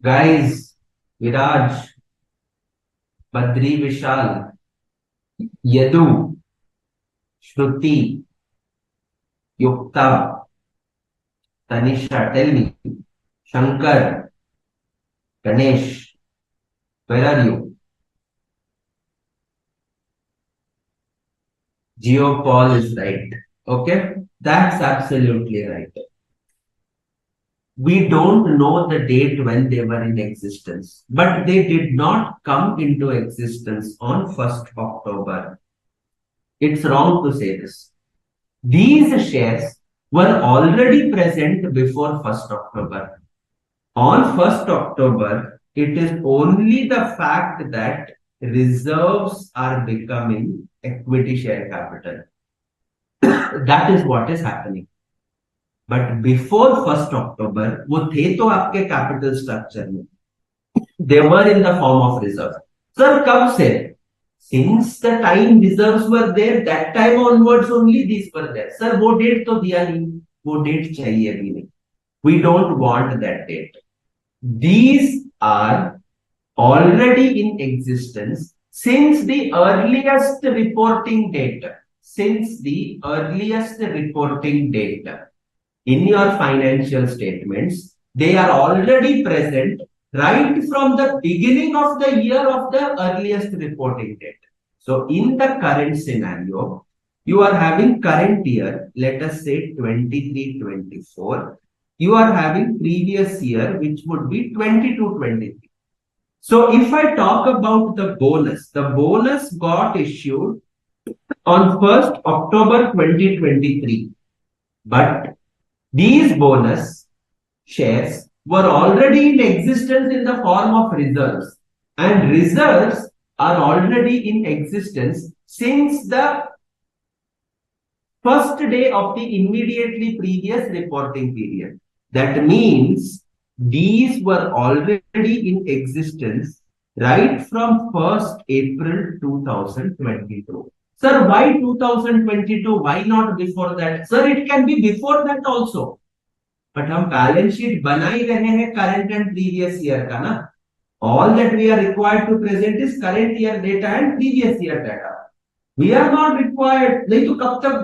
Guys, Viraj, Badri Vishal, Yadu, Shruti, Yukta, Tanisha, tell me. Shankar, Ganesh, where are you? Geo Paul is right. Okay, that's absolutely right. We don't know the date when they were in existence, but they did not come into existence on 1st October. It's wrong to say this. These shares were already present before 1st October. On 1st October, it is only the fact that reserves are becoming equity share capital. That is what is happening. But before 1st October, वो थे तो आपके capital structure में. They were in the form of reserves. Sir, कब से? Since the time reserves were there, that time onwards only these were there. Sir, वो date तो दिया नहीं, वो date चाहिए भी नहीं. We don't want that date. These are already in existence since the earliest reporting date. Since the earliest reporting date. In your financial statements, they are already present right from the beginning of the year of the earliest reporting date. So in the current scenario, you are having current year, let us say 23-24. You are having previous year, which would be 22-23. So if I talk about the bonus got issued on 1st October 2023. But these bonus shares were already in existence in the form of reserves, and reserves are already in existence since the first day of the immediately previous reporting period. That means these were already in existence right from 1st April 2022. Sir, why 2022? Why not before that? Sir, it can be before that also. But हम balance sheet बना ही रहे हैं current and previous year का ना. All that we are required to present is current year data and previous year data. We are not required. नहीं तो कब तक?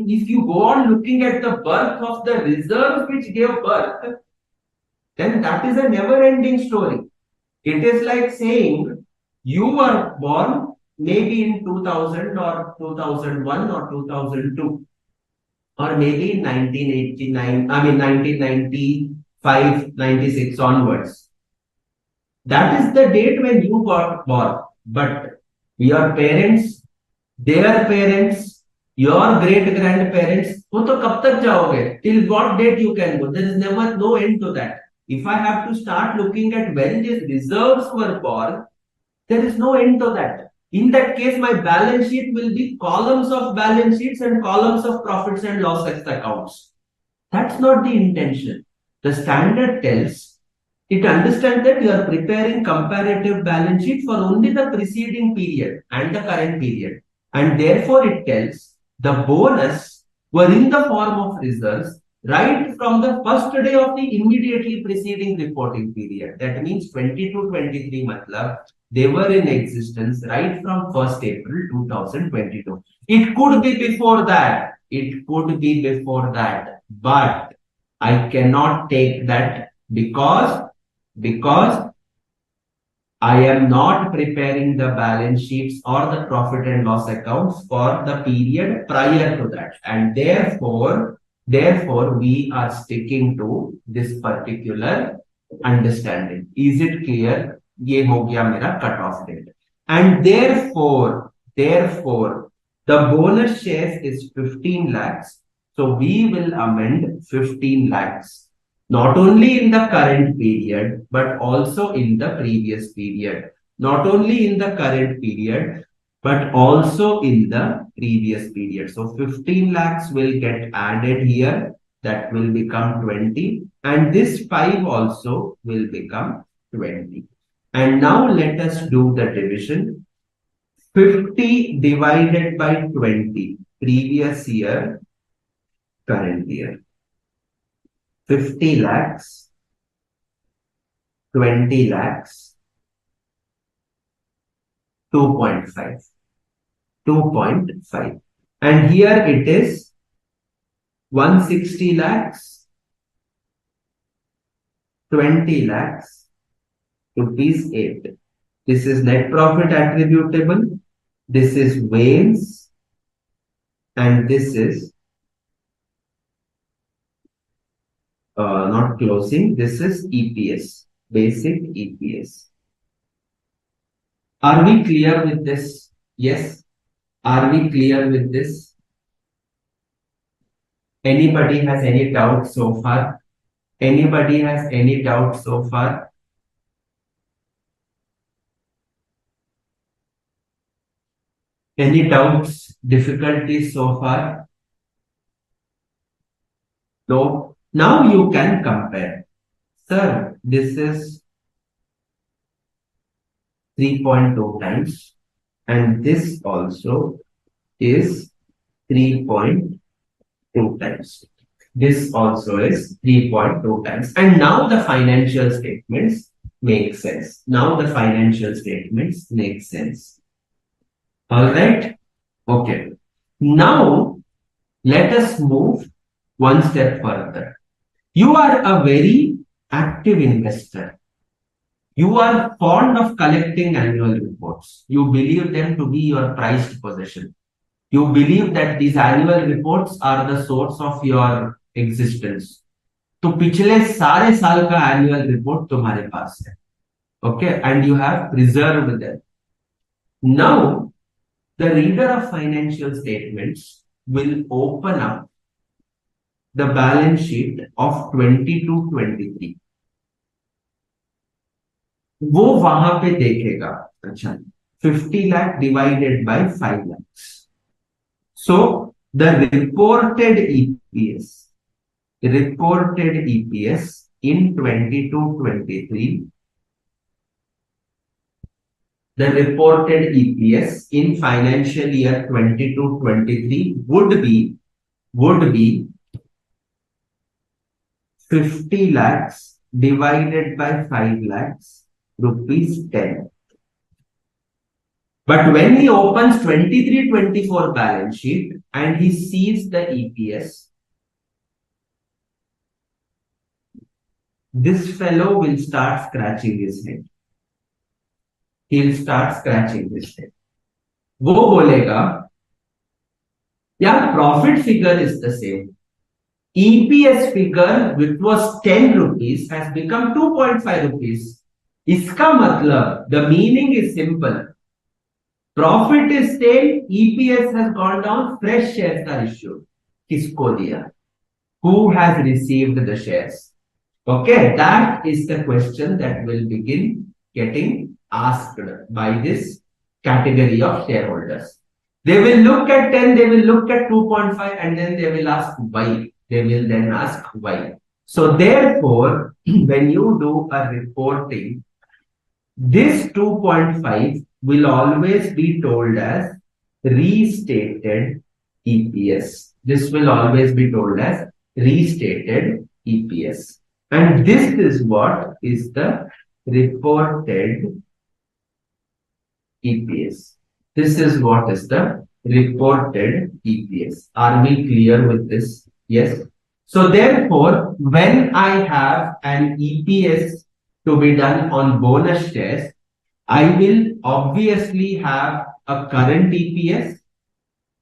If you go on looking at the birth of the reserve which gave birth, then that is a never-ending story. It is like saying you were born maybe in 2000 or 2001 or 2002 or maybe in 1989, I mean 1995, 96 onwards. That is the date when you got born. But your parents, their parents, your great grandparents, वो तो कब तक जाओगे? Till what date you can go? There is never no end to that. If I have to start looking at when these reserves were born, there is no end to that. In that case, my balance sheet will be columns of balance sheets and columns of profits and losses accounts. That's not the intention. The standard tells it understands that you are preparing comparative balance sheet for only the preceding period and the current period. And therefore, it tells the bonus were in the form of reserves right from the first day of the immediately preceding reporting period. That means 22-23 matlab they were in existence right from 1st April 2022. It could be before that. It could be before that. But I cannot take that because I am not preparing the balance sheets or the profit and loss accounts for the period prior to that. And therefore, we are sticking to this particular understanding. Is it clear? ये हो गया मेरा cut off date. And therefore, the bonus shares is 15 lakhs. So we will amend 15 lakhs. Not only in the current period, but also in the previous period. Not only in the current period, but also in the previous period. So 15 lakhs will get added here. That will become 20. And this 5 also will become 20. And now let us do the division. 50 divided by 20. Previous year, current year. 50 lakhs, 20 lakhs, 2.5. 2.5. And here it is 160 lakhs, 20 lakhs, rupees 8. This is net profit attributable. This is WALS. And this is not closing. This is EPS, basic EPS. Are we clear with this? Yes. Are we clear with this? Anybody has any doubt so far? Anybody has any doubt so far? Any doubts, difficulties so far? No. Now you can compare. Sir, this is 3.2 times. And this also is 3.2 times. This also is 3.2 times. And now the financial statements make sense. Now the financial statements make sense. All right. Okay. Now let us move one step further. You are a very active investor. You are fond of collecting annual reports. You believe them to be your prized possession. You believe that these annual reports are the source of your existence. तो पिछले सारे साल का annual report तुम्हारे पास है. Okay, and you have preserved them. Now, the reader of financial statements will open up the balance sheet of 22-23. वो वहां पे देखेगा. अच्छा, 50 lakh divided by 5 lakhs. So the reported EPS in 22-23 the reported EPS in financial year 22-23 would be 50 lakhs divided by 5 lakhs rupees 10. But when he opens 23-24 balance sheet and he sees the EPS, this fellow will start scratching his head. He'll start scratching his head. वो बोलेगा, yeah, profit figure is the same. EPS figure, which was 10 rupees, has become 2.5 rupees. इसका मतलब, the meaning is simple. Profit is same, EPS has gone down, fresh shares are issued. किसको दिया? Who has received the shares? Okay, that is the question that will begin getting asked by this category of shareholders. They will look at 10, they will look at 2.5, and then they will ask why. They will then ask why. So therefore, when you do a reporting, this 2.5 will always be told as restated EPS. This will always be told as restated EPS. And this is what is the reported EPS. This is what is the reported EPS. Are we clear with this? Yes. So therefore, when I have an EPS to be done on bonus shares, I will obviously have a current EPS.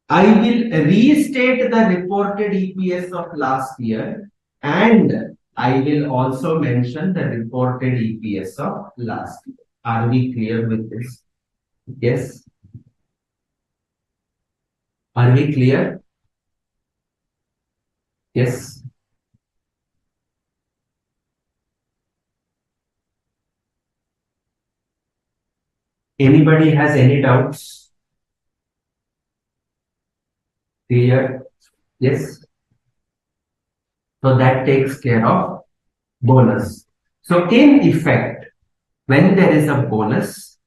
I will restate the reported EPS of last year, and I will also mention the reported EPS of last year. Are we clear with this? Yes. Are we clear? Yes. Anybody has any doubts? Clear? Yes. So that takes care of bonus. So in effect, when there is a bonus,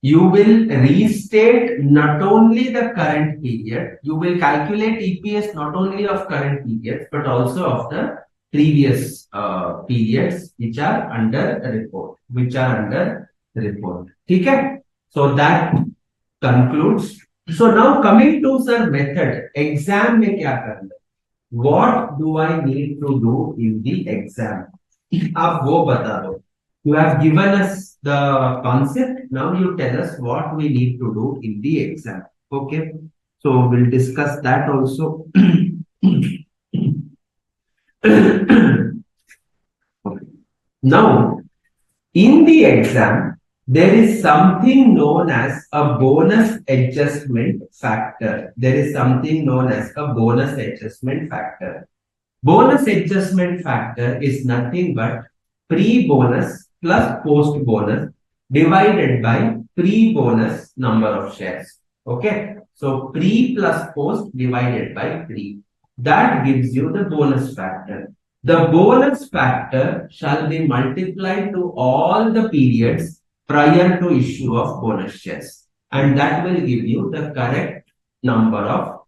you will restate not only the current period, you will calculate EPS not only of current periods, but also of the previous periods which are under report, Okay? So that concludes. So now coming to sir method, exam में क्या करना? What do I need to do in the exam? आप वो बता दो. You have given us the concept. Now you tell us what we need to do in the exam. Okay. So we'll discuss that also. Okay. Now, in the exam, there is something known as a bonus adjustment factor. There is something known as a bonus adjustment factor. Bonus adjustment factor is nothing but pre-bonus plus post-bonus divided by pre-bonus number of shares. Okay. So pre plus post divided by 3. That gives you the bonus factor. The bonus factor shall be multiplied to all the periods prior to issue of bonus shares. And that will give you the correct number of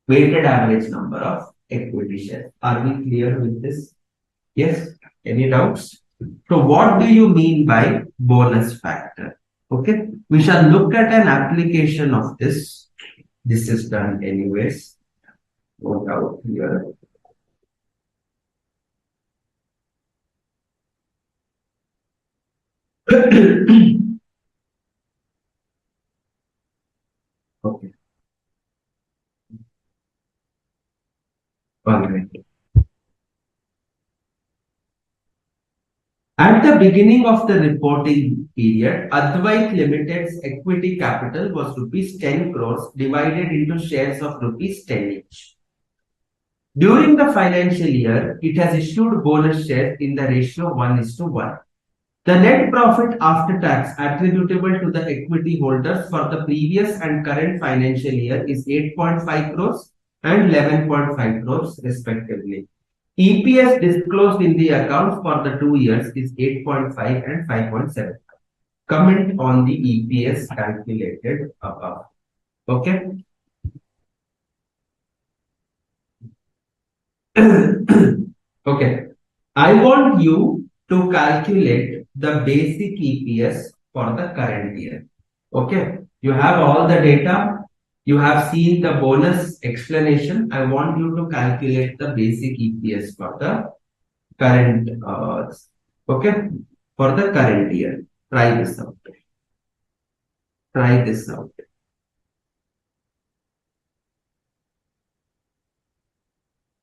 weighted average number of equity shares. Are we clear with this? Yes. Any doubts? So what do you mean by bonus factor? Okay. We shall look at an application of this. This is done anyways. No doubt here. Okay. All right. At the beginning of the reporting period, Advait Limited's equity capital was rupees 10 crores divided into shares of rupees 10 each. During the financial year, it has issued bonus shares in the ratio 1:1. The net profit after tax attributable to the equity holders for the previous and current financial year is 8.5 crores and 11.5 crores respectively. EPS disclosed in the accounts for the 2 years is 8.5 and 5.7. comment on the EPS calculated above. Okay. Okay. I want you to calculate the basic EPS for the current year. Okay. You have all the data. You have seen the bonus explanation. I want you to calculate the basic EPS for the current, okay, for the current year. Try this out. Try this out.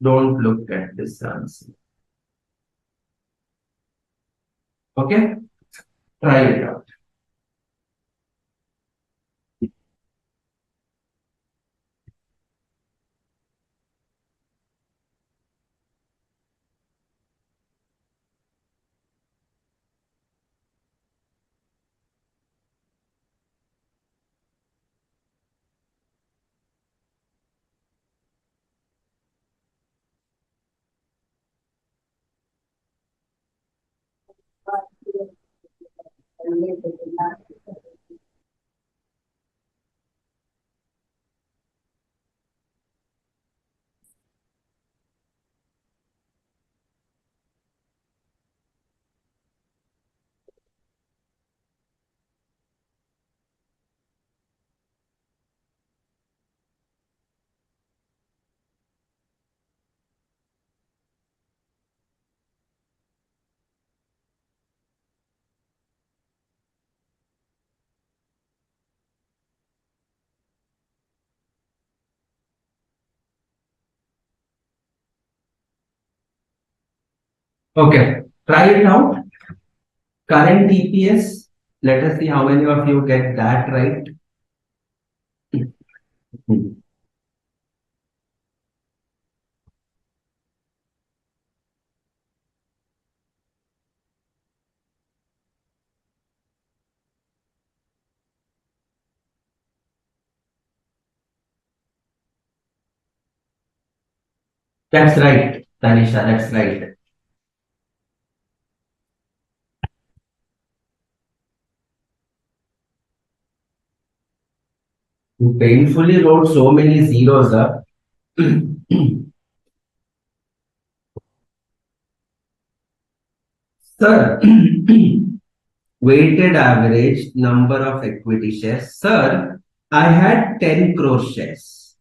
Don't look at this answer. Okay. Try it out. Okay. Try it out. Current EPS. Let us see how many of you get that right. That's right, Tanisha. That's right. You painfully wrote so many zeros, huh? Sir, weighted average number of equity shares. Sir, I had 10 crore shares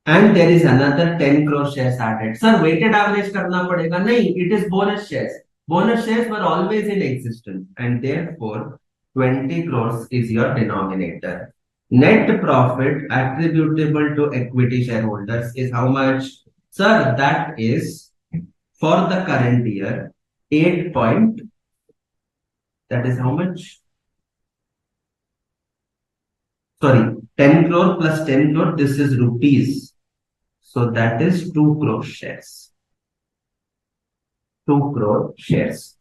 and there is another 10 crore shares added. Sir, weighted average karna padega. Nahi, it is bonus shares. Bonus shares were always in existence and therefore 20 crores is your denominator. Net profit attributable to equity shareholders is how much? Sir, that is for the current year 8 point. That is how much? Sorry, 10 crore plus 10 crore. This is rupees. So that is 2 crore shares. 2 crore shares.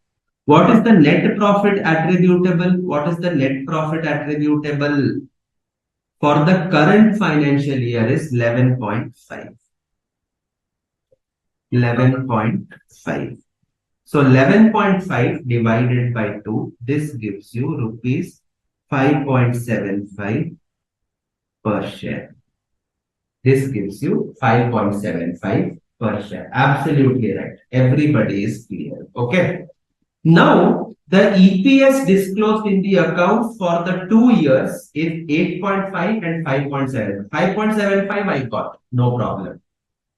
What is the net profit attributable? What is the net profit attributable for the current financial year is 11.5. 11.5. So 11.5 divided by 2, this gives you rupees 5.75 per share. This gives you 5.75 per share. Absolutely right. Everybody is clear. Okay. Now, the EPS disclosed in the account for the 2 years is 8.5 and 5.7. 5.75 I got. No problem.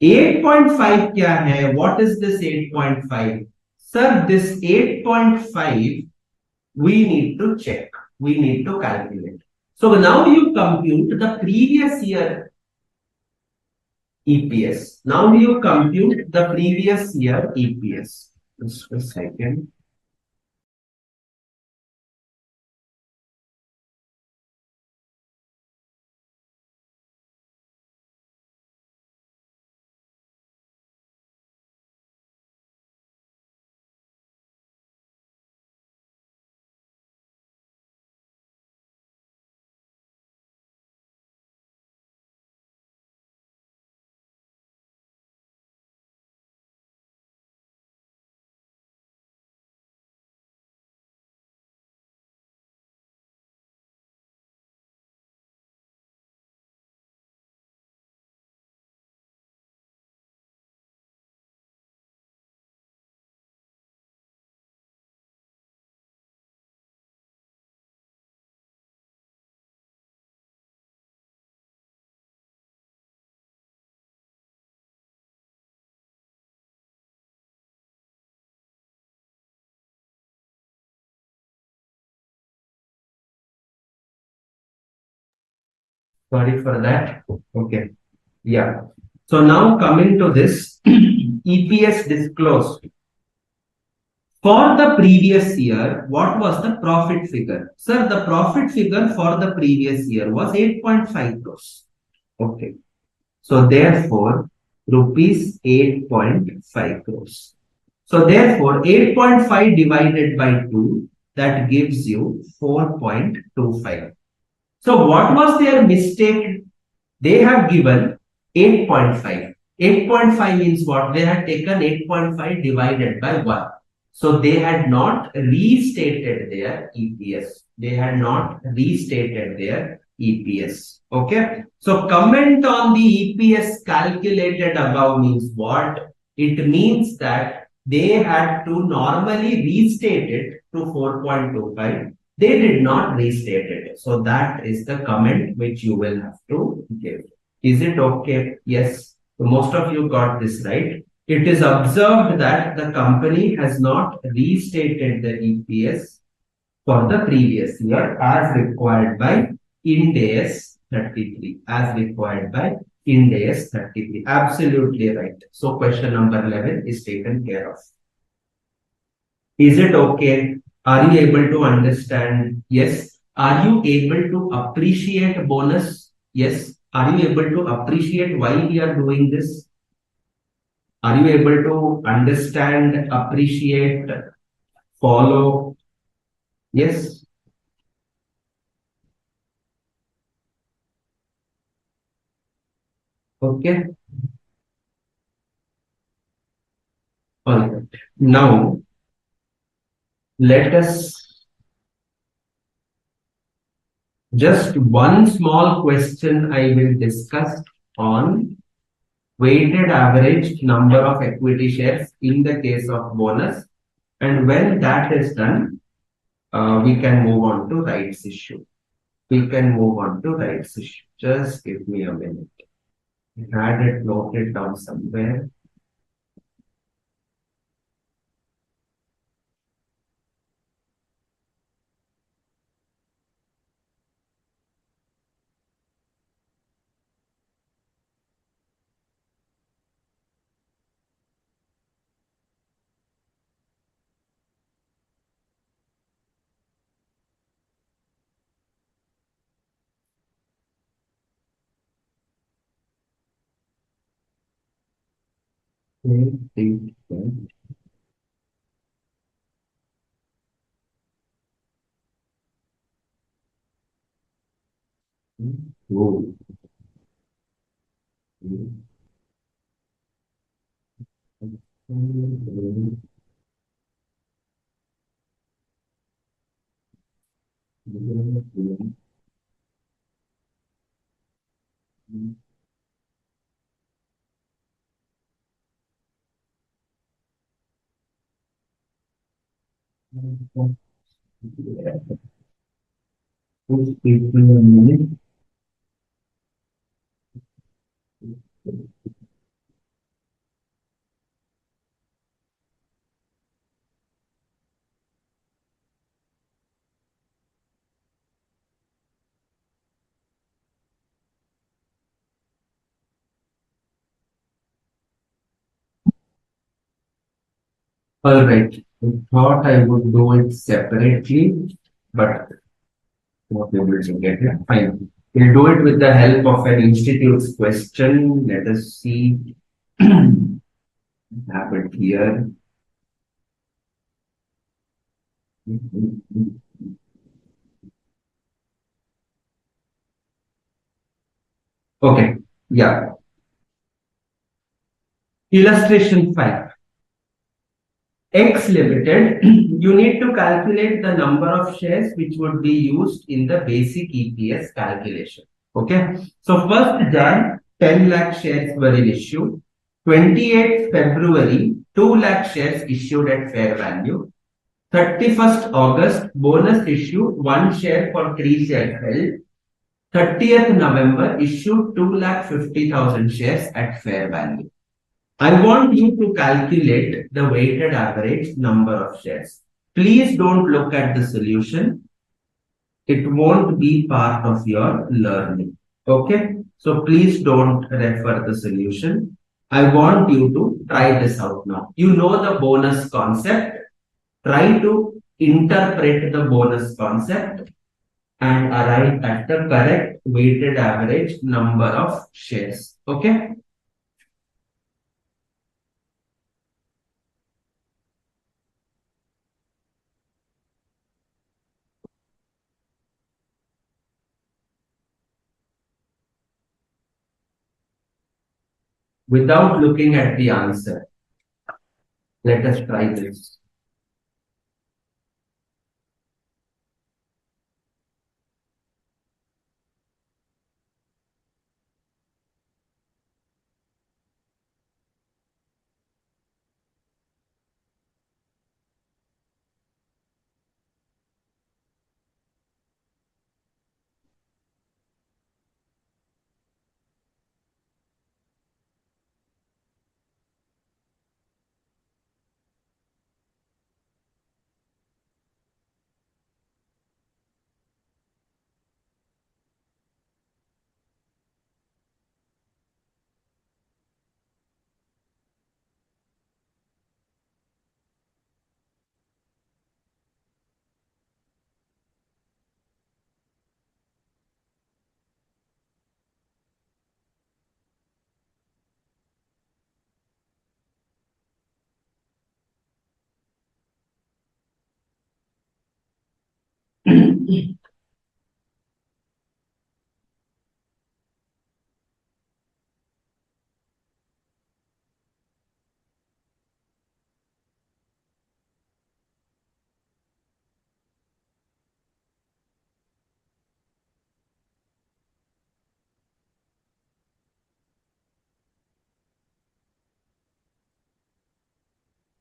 8.5 क्या है? What is this 8.5? Sir, this 8.5 we need to check. We need to calculate. So now you compute the previous year EPS. Now you compute the previous year EPS. Just a second. Sorry for that. Okay. Yeah. So now coming to this EPS disclosed. For the previous year, what was the profit figure? Sir, the profit figure for the previous year was 8.5 crores. Okay. So therefore, rupees 8.5 crores. So therefore, 8.5 divided by 2, that gives you 4.25. So what was their mistake? They have given 8.5. 8.5 means what? They had taken 8.5 divided by 1. So they had not restated their EPS. They had not restated their EPS. Okay. So comment on the EPS calculated above means what? It means that they had to normally restate it to 4.25. They did not restate it. So that is the comment which you will have to give. Is it okay? Yes. So most of you got this right. It is observed that the company has not restated the EPS for the previous year as required by Ind AS 33. As required by Ind AS 33. Absolutely right. So question number 11 is taken care of. Is it okay? Are you able to understand? Yes. Are you able to appreciate bonus? Yes. Are you able to appreciate why we are doing this? Are you able to understand, appreciate, follow? Yes. Okay. All right. Now, let us just one small question I will discuss on weighted average number of equity shares in the case of bonus. And when that is done, we can move on to rights issue. We can move on to rights issue. Just give me a minute. I had it noted down somewhere. Oh. Just give me a minute. All right. I thought I would do it separately, but not able to get it. Fine. We'll do it with the help of an institute's question. Let us see. Have it here. Okay. Yeah. Illustration 5. X Limited, you need to calculate the number of shares which would be used in the basic EPS calculation. Okay. So 1st Jan, 10 lakh shares were in issue. 28th February, 2 lakh shares issued at fair value. 31st August, bonus issue, 1 share for 3 shares held. 30th November, issued 2,50,000 shares at fair value. I want you to calculate the weighted average number of shares. Please don't look at the solution. It won't be part of your learning. Okay, so please don't refer the solution. I want you to try this out now. You know the bonus concept. Try to interpret the bonus concept and arrive at the correct weighted average number of shares. Okay, without looking at the answer, let us try this.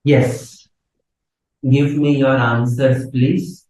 Yes, give me your answers, please.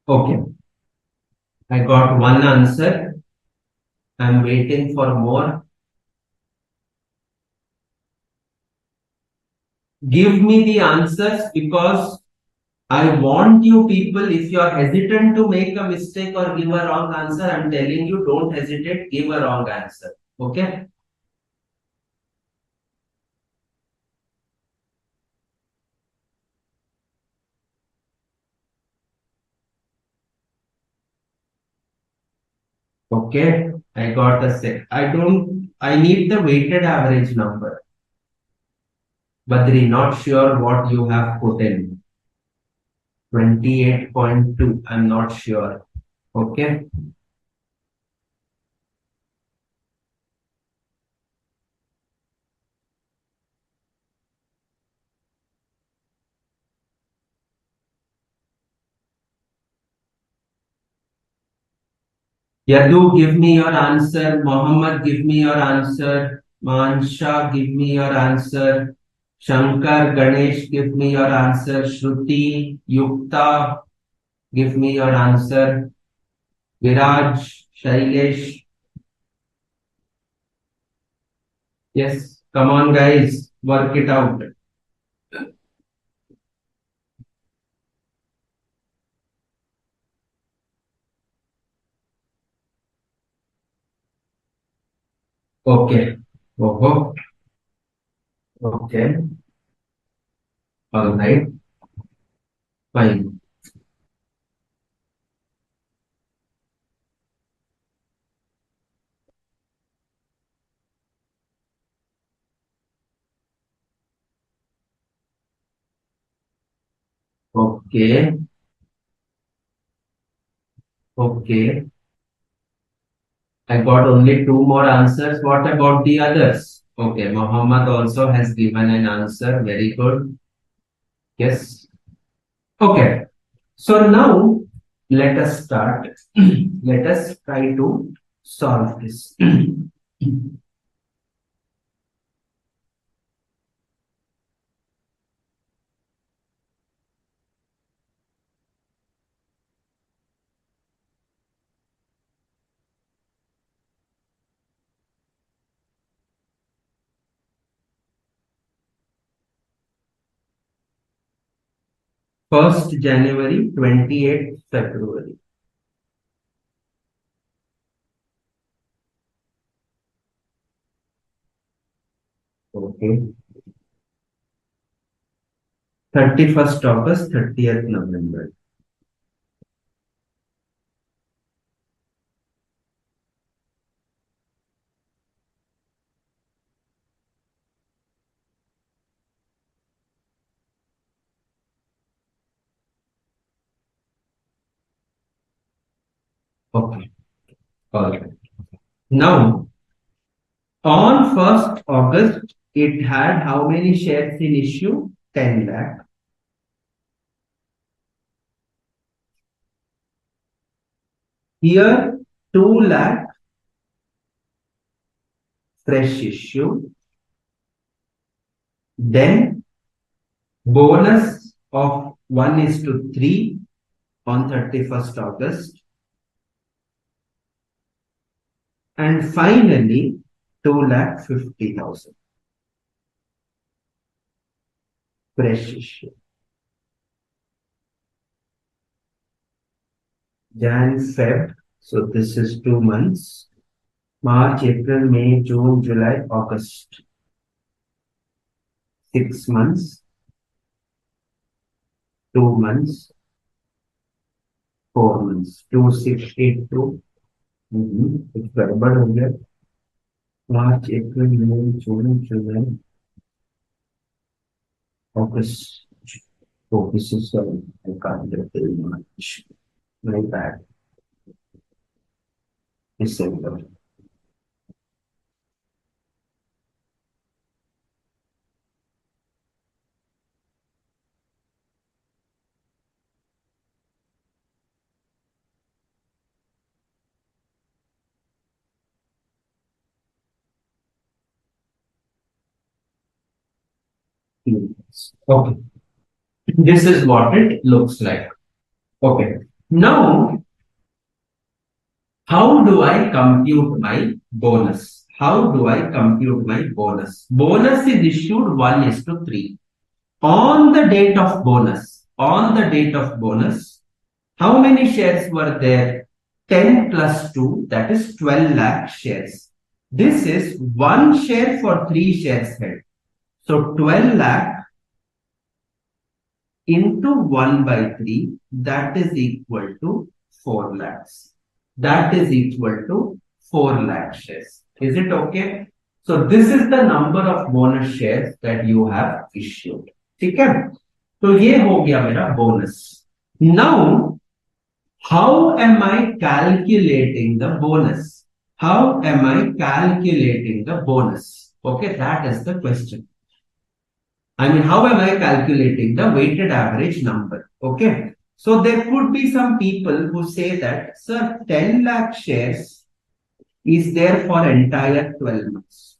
Okay, I got one answer. I'm waiting for more. Give me the answers because I want you people, if you are hesitant to make a mistake or give a wrong answer, I'm telling you, don't hesitate, give a wrong answer. Okay? Okay. I got a set. I need the weighted average number. Badri, not sure what you have put in. 28.2. I'm not sure. Okay. Yadu, give me your answer. Mohammed, give me your answer. Mansha, give me your answer. Shankar, Ganesh, give me your answer. Shruti, Yukta, give me your answer. Viraj, Shailesh. Yes, come on, guys, work it out. Okay. Oh, okay. All right. Fine. Okay. Okay. I got only two more answers. What about the others? Okay, Muhammad also has given an answer. Very good. Yes. Okay. So now let us start. Let us try to solve this. First January, 28th February. Okay. 31st August, 30th November. Okay. All right. Now, on 1st August, it had how many shares in issue? 10 lakh. Here, 2 lakh fresh issue. Then, bonus of 1:3 on 31st August. And finally, 2,50,000 fresh issue. Jan, Feb. So this is 2 months. March, April, May, June, July, August. 6 months, 2 months, 4 months. 2,682. कुछ गड़बड़ हो गया. March, April, May, June, July, August. Oh, this is I can't get it March. My bad. December. Okay. This is what it looks like. Okay. Now, how do I compute my bonus? How do I compute my bonus? Bonus is issued 1:3. On the date of bonus, how many shares were there? 10 plus 2, that is 12 lakh shares. This is one share for three shares held. So 12 lakh into 1 by 3, that is equal to 4 lakhs. That is equal to 4 lakh shares. Is it okay? So this is the number of bonus shares that you have issued. ठीक है? तो ये हो गया मेरा bonus. Now, how am I calculating the bonus? How am I calculating the bonus? Okay, that is the question. I mean, how am I calculating the weighted average number? Okay. So there could be some people who say that, sir, 10 lakh shares is there for entire 12 months.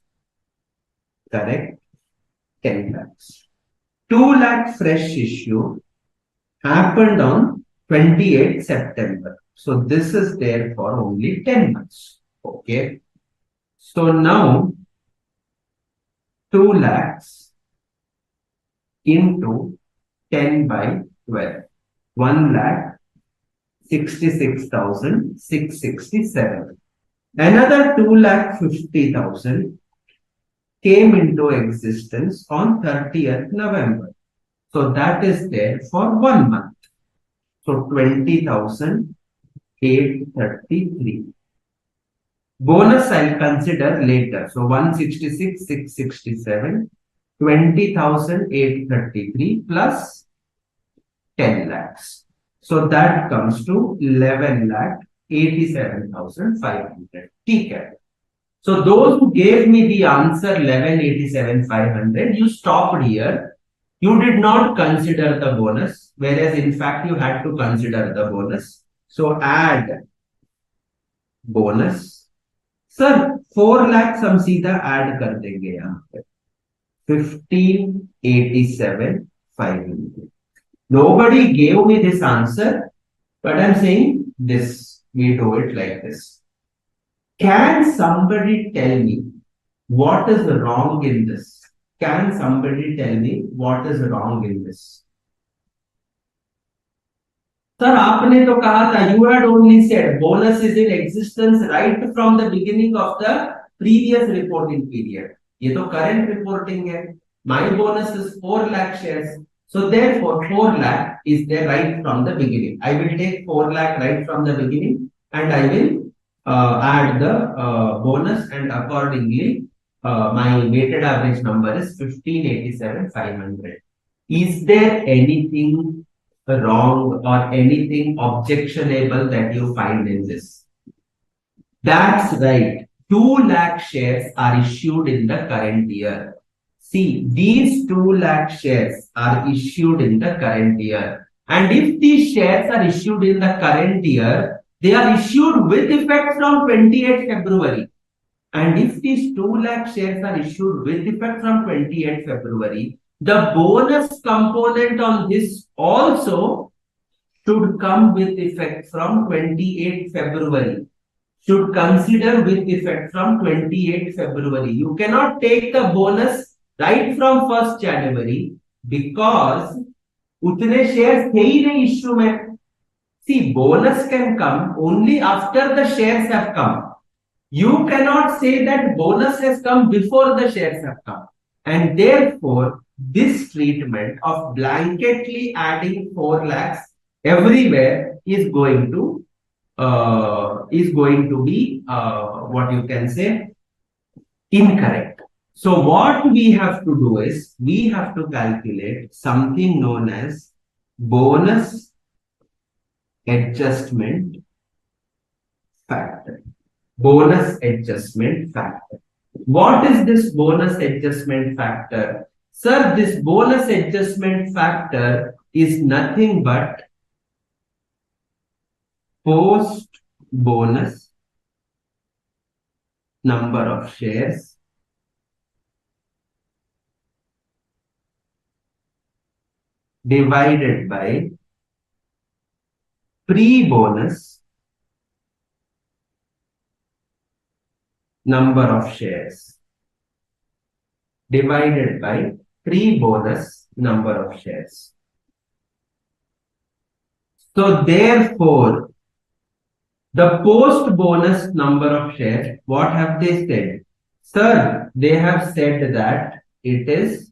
Correct? 10 lakhs. 2 lakh fresh issue happened on 28th September. So this is there for only 10 months. Okay. So now 2 lakhs into 10 by 12. 1 lakh 66,667. Another 2 lakh 50,000 came into existence on 30th November. So that is there for 1 month. So 20,833. Bonus I'll consider later. So 166,667, 20,833 plus 10 lakhs. So that comes to 11 lakh 87,500. ठीक है. So those who gave me the answer 11,87,500, you stopped here. You did not consider the bonus, whereas in fact you had to consider the bonus. So add bonus. Sir 4 lakh हम सीधा add कर देंगे यहाँ पे 15,87,500. Nobody gave me this answer, but I'm saying this. We do it like this. Can somebody tell me what is wrong in this? Can somebody tell me what is wrong in this? Sir आपने तो कहा था, you had only said bonus is in existence right from the beginning of the previous reporting period. ये तो current reporting है. My bonus is 4 lakh shares. So therefore 4 lakh is there right from the beginning. I will take 4 lakh right from the beginning and I will add the bonus, and accordingly my weighted average number is 15,87,500. Is there anything wrong or anything objectionable that you find in this? That's right. 2 lakh shares are issued in the current year. See, these 2 lakh shares are issued in the current year. And if these shares are issued in the current year, they are issued with effect from 28th February. And if these 2 lakh shares are issued with effect from 28th February, the bonus component on this also should come with effect from 28th February. Should consider with effect from 28th February. You cannot take the bonus right from 1st January because utne shares the hi nahi issue mein. See, bonus can come only after the shares have come. You cannot say that bonus has come before the shares have come. And therefore, this treatment of blanketly adding 4 lakhs everywhere is going to be what you can say incorrect. So what we have to do is we have to calculate something known as bonus adjustment factor. Bonus adjustment factor. What is this bonus adjustment factor? Sir, this bonus adjustment factor is nothing but post bonus number of shares divided by pre-bonus number of shares divided by pre-bonus number of shares. So therefore, the post-bonus number of shares, what have they said? Sir, they have said that it is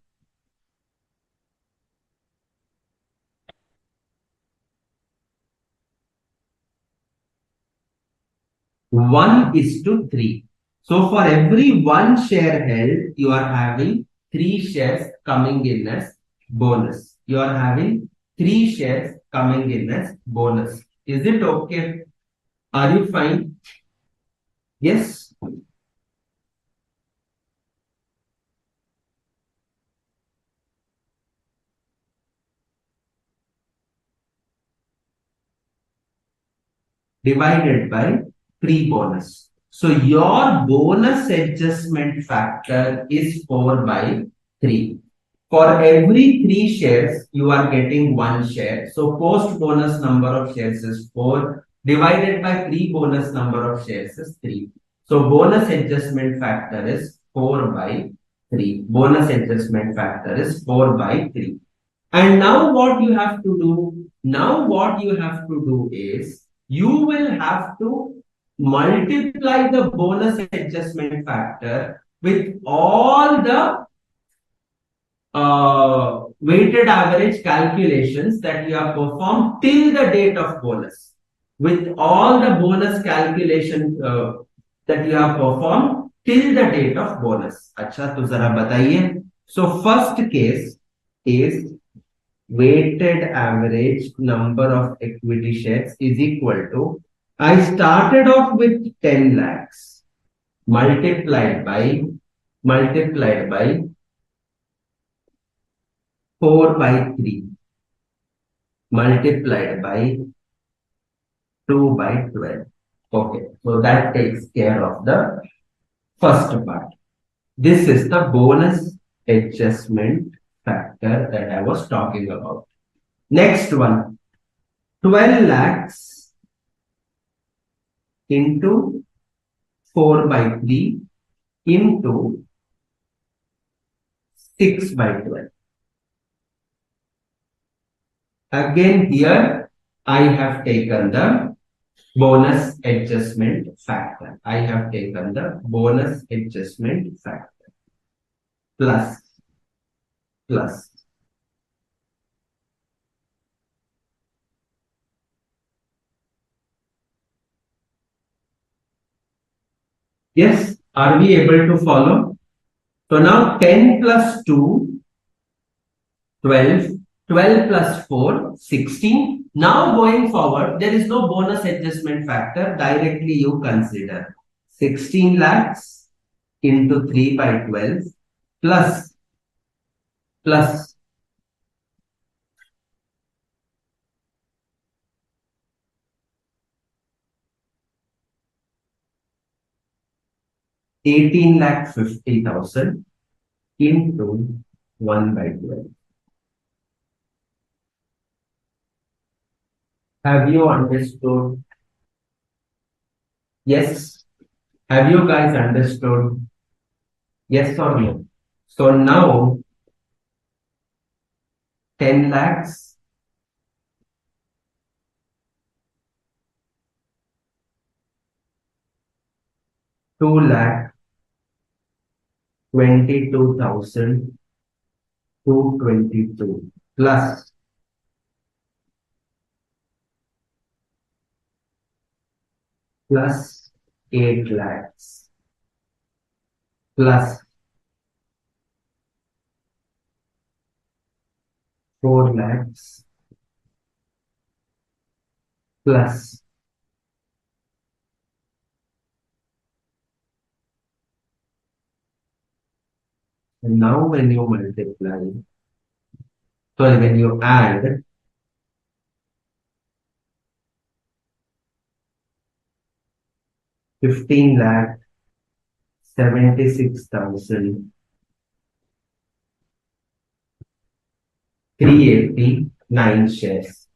1:3. So for every 1 share held, you are having 3 shares coming in as bonus. You are having 3 shares coming in as bonus. Is it okay? Are you fine? Yes? Divided by pre-bonus. So your bonus adjustment factor is 4/3. For every 3 shares, you are getting 1 share. So post-bonus number of shares is 4 divided by pre-bonus number of shares is 3. So bonus adjustment factor is 4/3. Bonus adjustment factor is 4/3. And now what you have to do? Now what you have to do is you will have to multiply the bonus adjustment factor with all the weighted average calculations that you have performed till the date of bonus. With all the bonus calculation that you have performed till the date of bonus. अच्छा तो जरा बताइए. So first case is weighted average number of equity shares is equal to, I started off with 10 lakhs. multiplied by multiplied by 4 by 3 multiplied by 2 by 12. Okay, so that takes care of the first part. This is the bonus adjustment factor that I was talking about. Next one, 12 lakhs into 4 by 3 into 6 by 12. Again here, I have taken the bonus adjustment factor. I have taken the bonus adjustment factor plus plus. Yes, are we able to follow? So now 10 plus 2, 12, 12 plus 4, 16. Now going forward, there is no bonus adjustment factor. Directly you consider 16 lakhs into 3 by 12 plus plus 18 lakh 50,000 into 1 by 12. Have you understood? Yes. Have you guys understood? Yes or no? So now 10 lakhs, 2 lakh 22,222 plus 8 lakhs plus 4 lakhs plus, and now when you multiply, sorry, when you add 15 lakh 76,389 shares.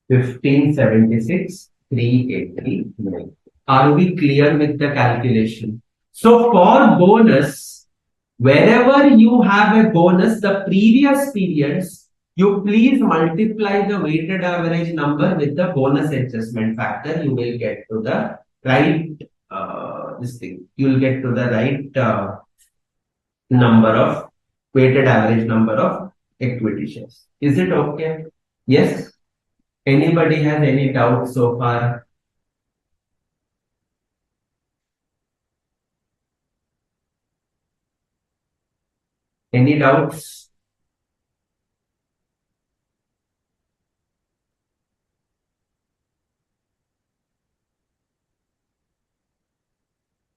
1576,389. Are we clear with the calculation? So for bonus, wherever you have a bonus, the previous periods, you please multiply the weighted average number with the bonus adjustment factor. You will get to the right this thing. You will get to the right number of weighted average number of equity shares. Is it okay? Yes. Anybody has any doubts so far? Any doubts?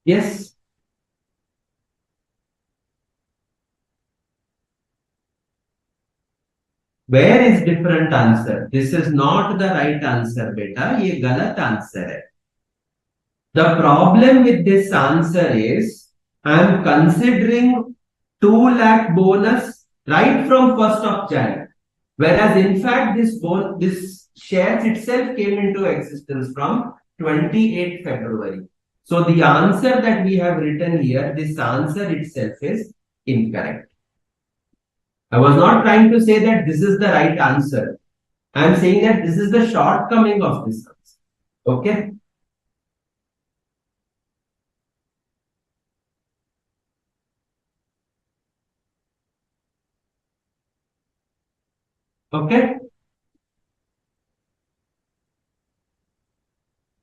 Yes. Where is different answer? This is not the right answer, beta. ये गलत answer है. The problem with this answer is I am considering 2 lakh bonus right from 1st of Jan. Whereas in fact this shares itself came into existence from 28th February. So the answer that we have written here, this answer itself is incorrect. I was not trying to say that this is the right answer. I am saying that this is the shortcoming of this answer. Okay. Okay.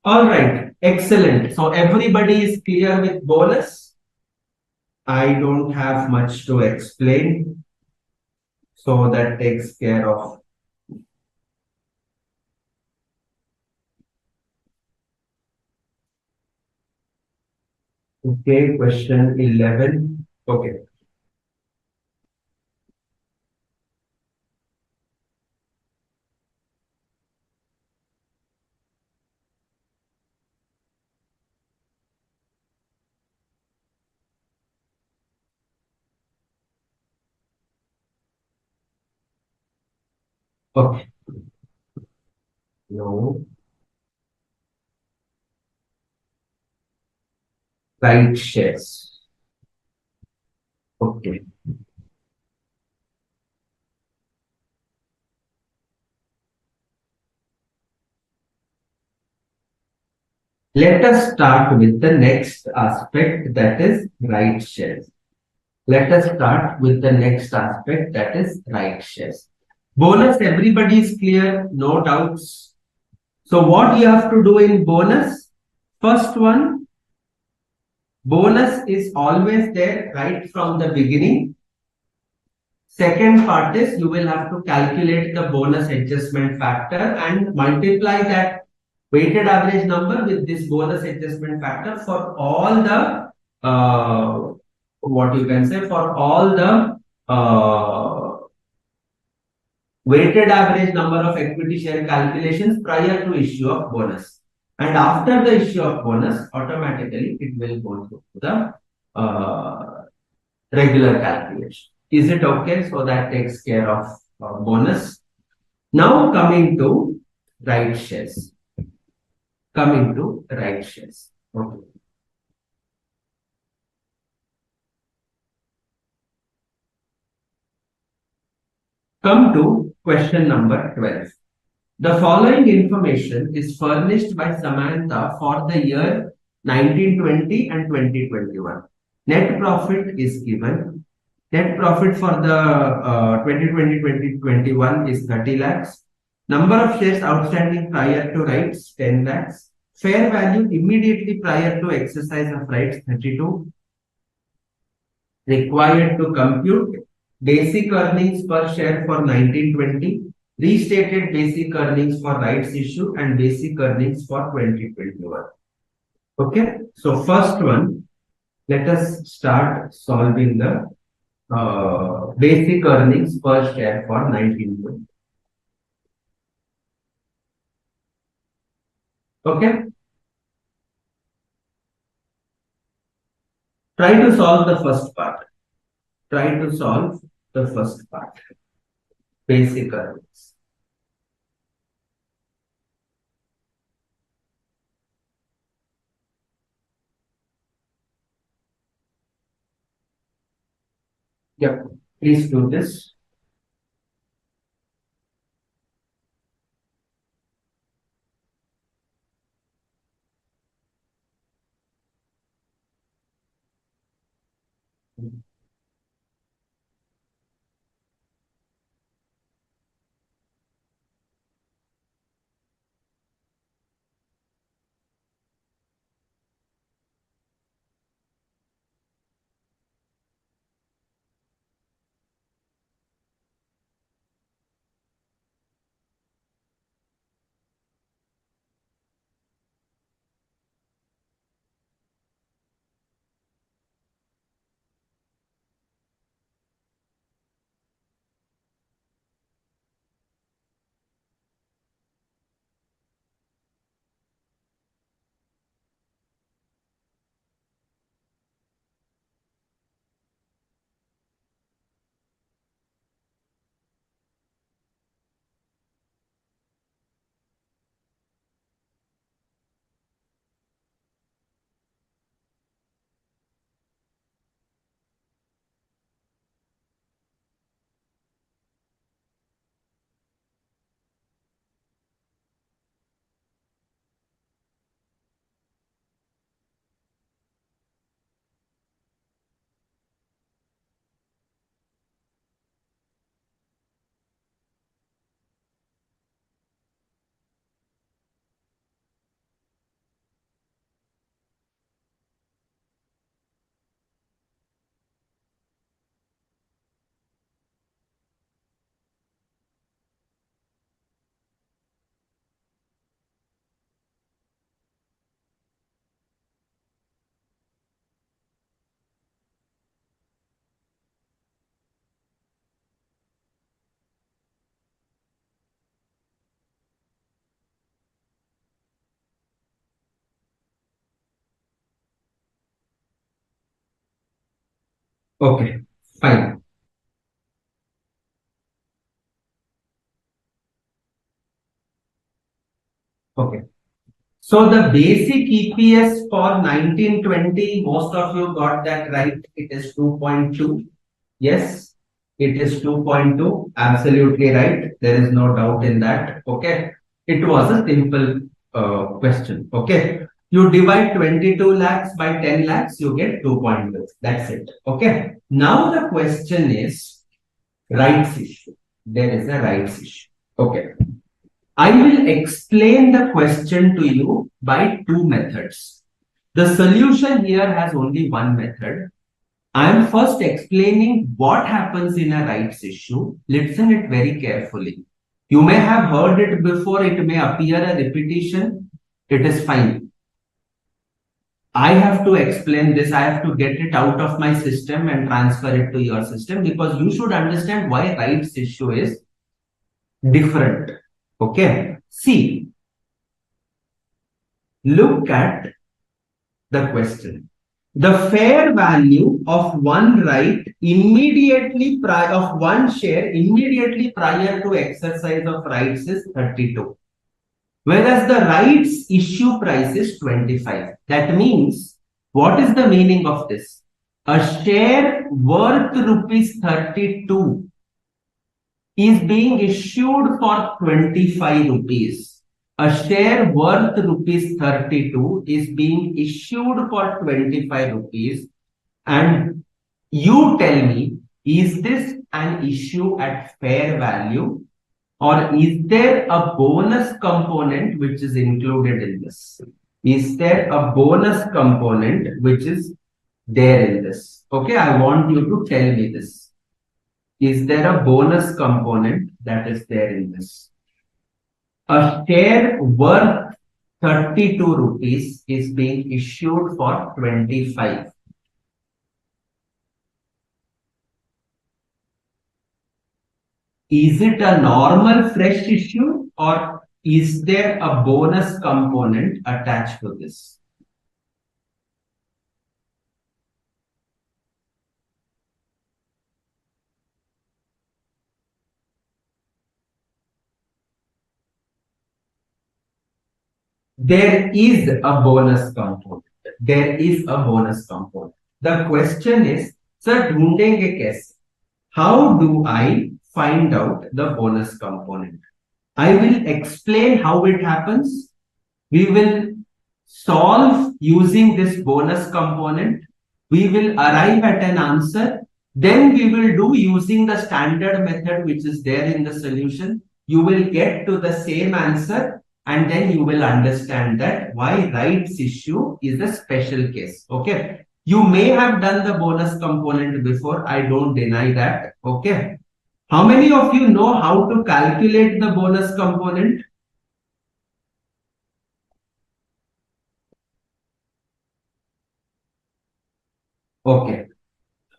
All right. Excellent. So everybody is clear with bonus. I don't have much to explain. So that takes care of. Okay, question 11. Okay. Okay. No. Right shares. Okay. Let us start with the next aspect, that is right shares. Let us start with the next aspect, that is right shares. Bonus, everybody is clear, no doubts. So what you have to do in bonus? First one, bonus is always there right from the beginning. Second part is you will have to calculate the bonus adjustment factor and multiply that weighted average number with this bonus adjustment factor for all the what you can say, for all the weighted average number of equity share calculations prior to issue of bonus. And after the issue of bonus, automatically it will go to the regular calculation. Is it okay? So that takes care of bonus. Now coming to right shares. Coming to right shares. Okay. Come to question number 12. The following information is furnished by Samantha for the year 1920 and 2021. Net profit is given. Net profit for the 2020-2021 is 30 lakhs. Number of shares outstanding prior to rights, 10 lakhs. Fair value immediately prior to exercise of rights, 32. Required to compute basic earnings per share for 1920, restated basic earnings for rights issue, and basic earnings for 2021. Okay, so first one, let us start solving the basic earnings per share for 1920. Okay, try to solve the first part. Try to solve the first part. Basic earnings. Yep, please do this. Okay, fine. Okay. So the basic EPS for 1920, most of you got that right. It is 2.2. Yes, it is 2.2. Absolutely right. There is no doubt in that. Okay. It was a simple question. Okay. You divide 22 lakhs by 10 lakhs, you get 2.2. That's it. Okay. Now the question is rights issue. There is a rights issue. Okay. I will explain the question to you by two methods. The solution here has only one method. I am first explaining what happens in a rights issue. Listen it very carefully. You may have heard it before, it may appear a repetition. It is fine. I have to explain this, I have to get it out of my system and transfer it to your system because you should understand why rights issue is different. Okay. See, look at the question. The fair value of one right immediately prior of one share immediately prior to exercise of rights is 32. Whereas the rights issue price is 25. That means, what is the meaning of this? A share worth rupees 32 is being issued for 25 rupees. A share worth rupees 32 is being issued for 25 rupees. And you tell me, is this an issue at fair value or is there a bonus component which is included in this? Is there a bonus component which is there in this? Okay, I want you to tell me this. Is there a bonus component that is there in this? A share worth 32 rupees is being issued for 25. Is it a normal fresh issue or is there a bonus component attached to this? There is a bonus component. There is a bonus component. The question is, sir, ढूंढेंगे कैसे? How do I find out the bonus component? I will explain how it happens. We will solve using this bonus component. We will arrive at an answer. Then we will do using the standard method which is there in the solution. You will get to the same answer and then you will understand that why rights issue is a special case. Okay. You may have done the bonus component before. I don't deny that. Okay. How many of you know how to calculate the bonus component? Okay.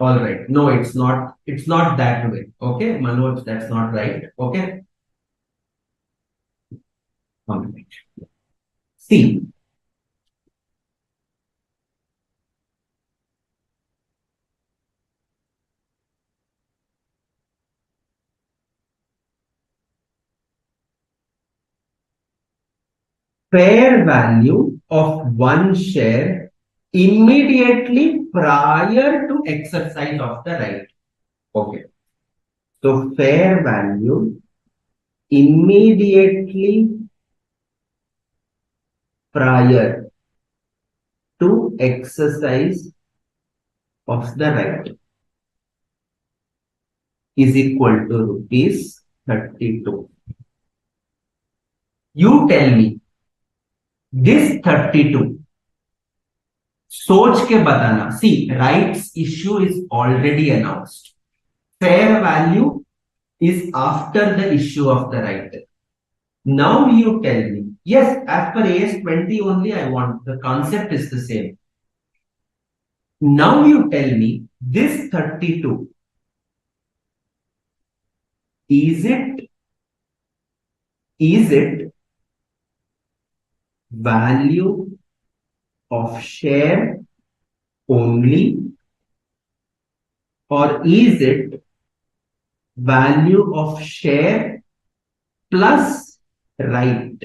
All right. No, it's not. It's not that way. Okay, Manoj, that's not right. Okay. All right. See, fair value of one share immediately prior to exercise of the right. Okay. So fair value immediately prior to exercise of the right is equal to rupees 32. You tell me this 32 सोच के बताना. See, rights issue is already announced. Fair value is after the issue of the right. Now you tell me, yes, as per AS 20 only I want, the concept is the same. Now you tell me, this 32, is it value of share only or is it value of share plus right?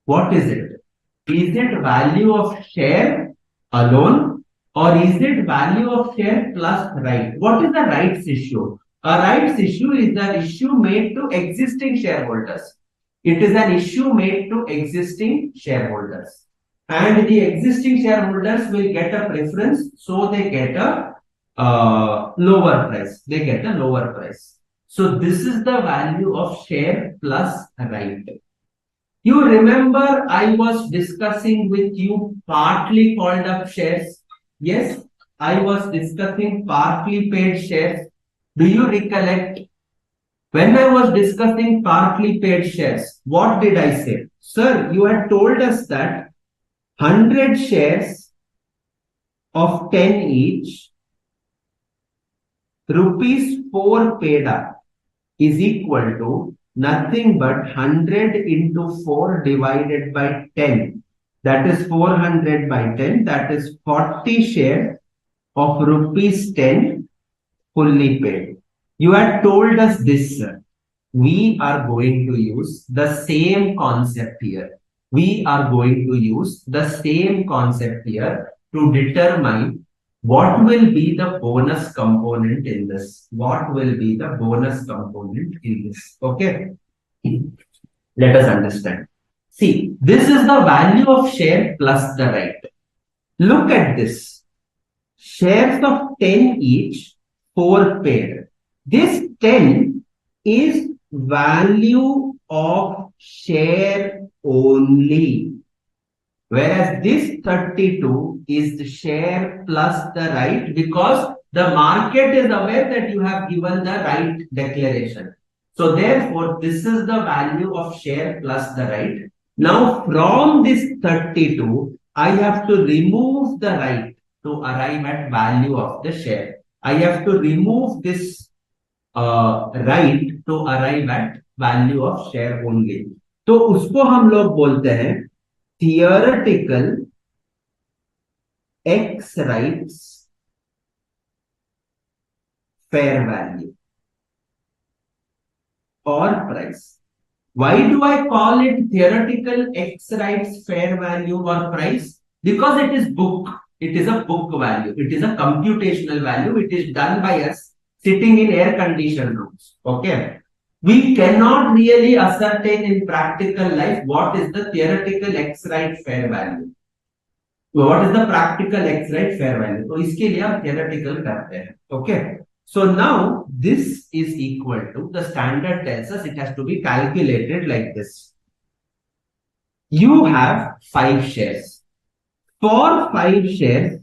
What is it? Is it value of share alone or is it value of share plus right? What is the rights issue? A rights issue is an issue made to existing shareholders. It is an issue made to existing shareholders. And the existing shareholders will get a preference, so they get a lower price. They get a lower price. So this is the value of share plus right. You remember I was discussing with you partly called up shares. Yes, I was discussing partly paid shares. Do you recollect? When I was discussing partly paid shares, what did I say? Sir, you had told us that 100 shares of 10 each, rupees 4 paid up is equal to nothing but 100 into 4 divided by 10. That is 400 by 10. That is 40 shares of rupees 10 fully paid. You had told us this, sir. We are going to use the same concept here. We are going to use the same concept here to determine what will be the bonus component in this. What will be the bonus component in this? Okay. Let us understand. See, this is the value of share plus the right. Look at this. Shares of 10 each, 4 paid. This 10 is value of share only. Whereas this 32 is the share plus the right, because the market is aware that you have given the right declaration. So therefore, this is the value of share plus the right. Now from this 32, I have to remove the right to arrive at value of the share. I have to remove this right to arrive at value of share only. तो उसको हम लोग बोलते हैं theoretical X rights fair value or price. Why do I call it theoretical X rights fair value or price? Because it is book. It is a book value. It is a computational value. It is done by us sitting in air conditioned rooms. Okay. We cannot really ascertain in practical life what is the theoretical X right fair value. What is the practical X right fair value? तो इसके लिए आप theoretical करते हैं. Okay. So now this is equal to, the standard tells us it has to be calculated like this. You have 5 shares. For 5 shares,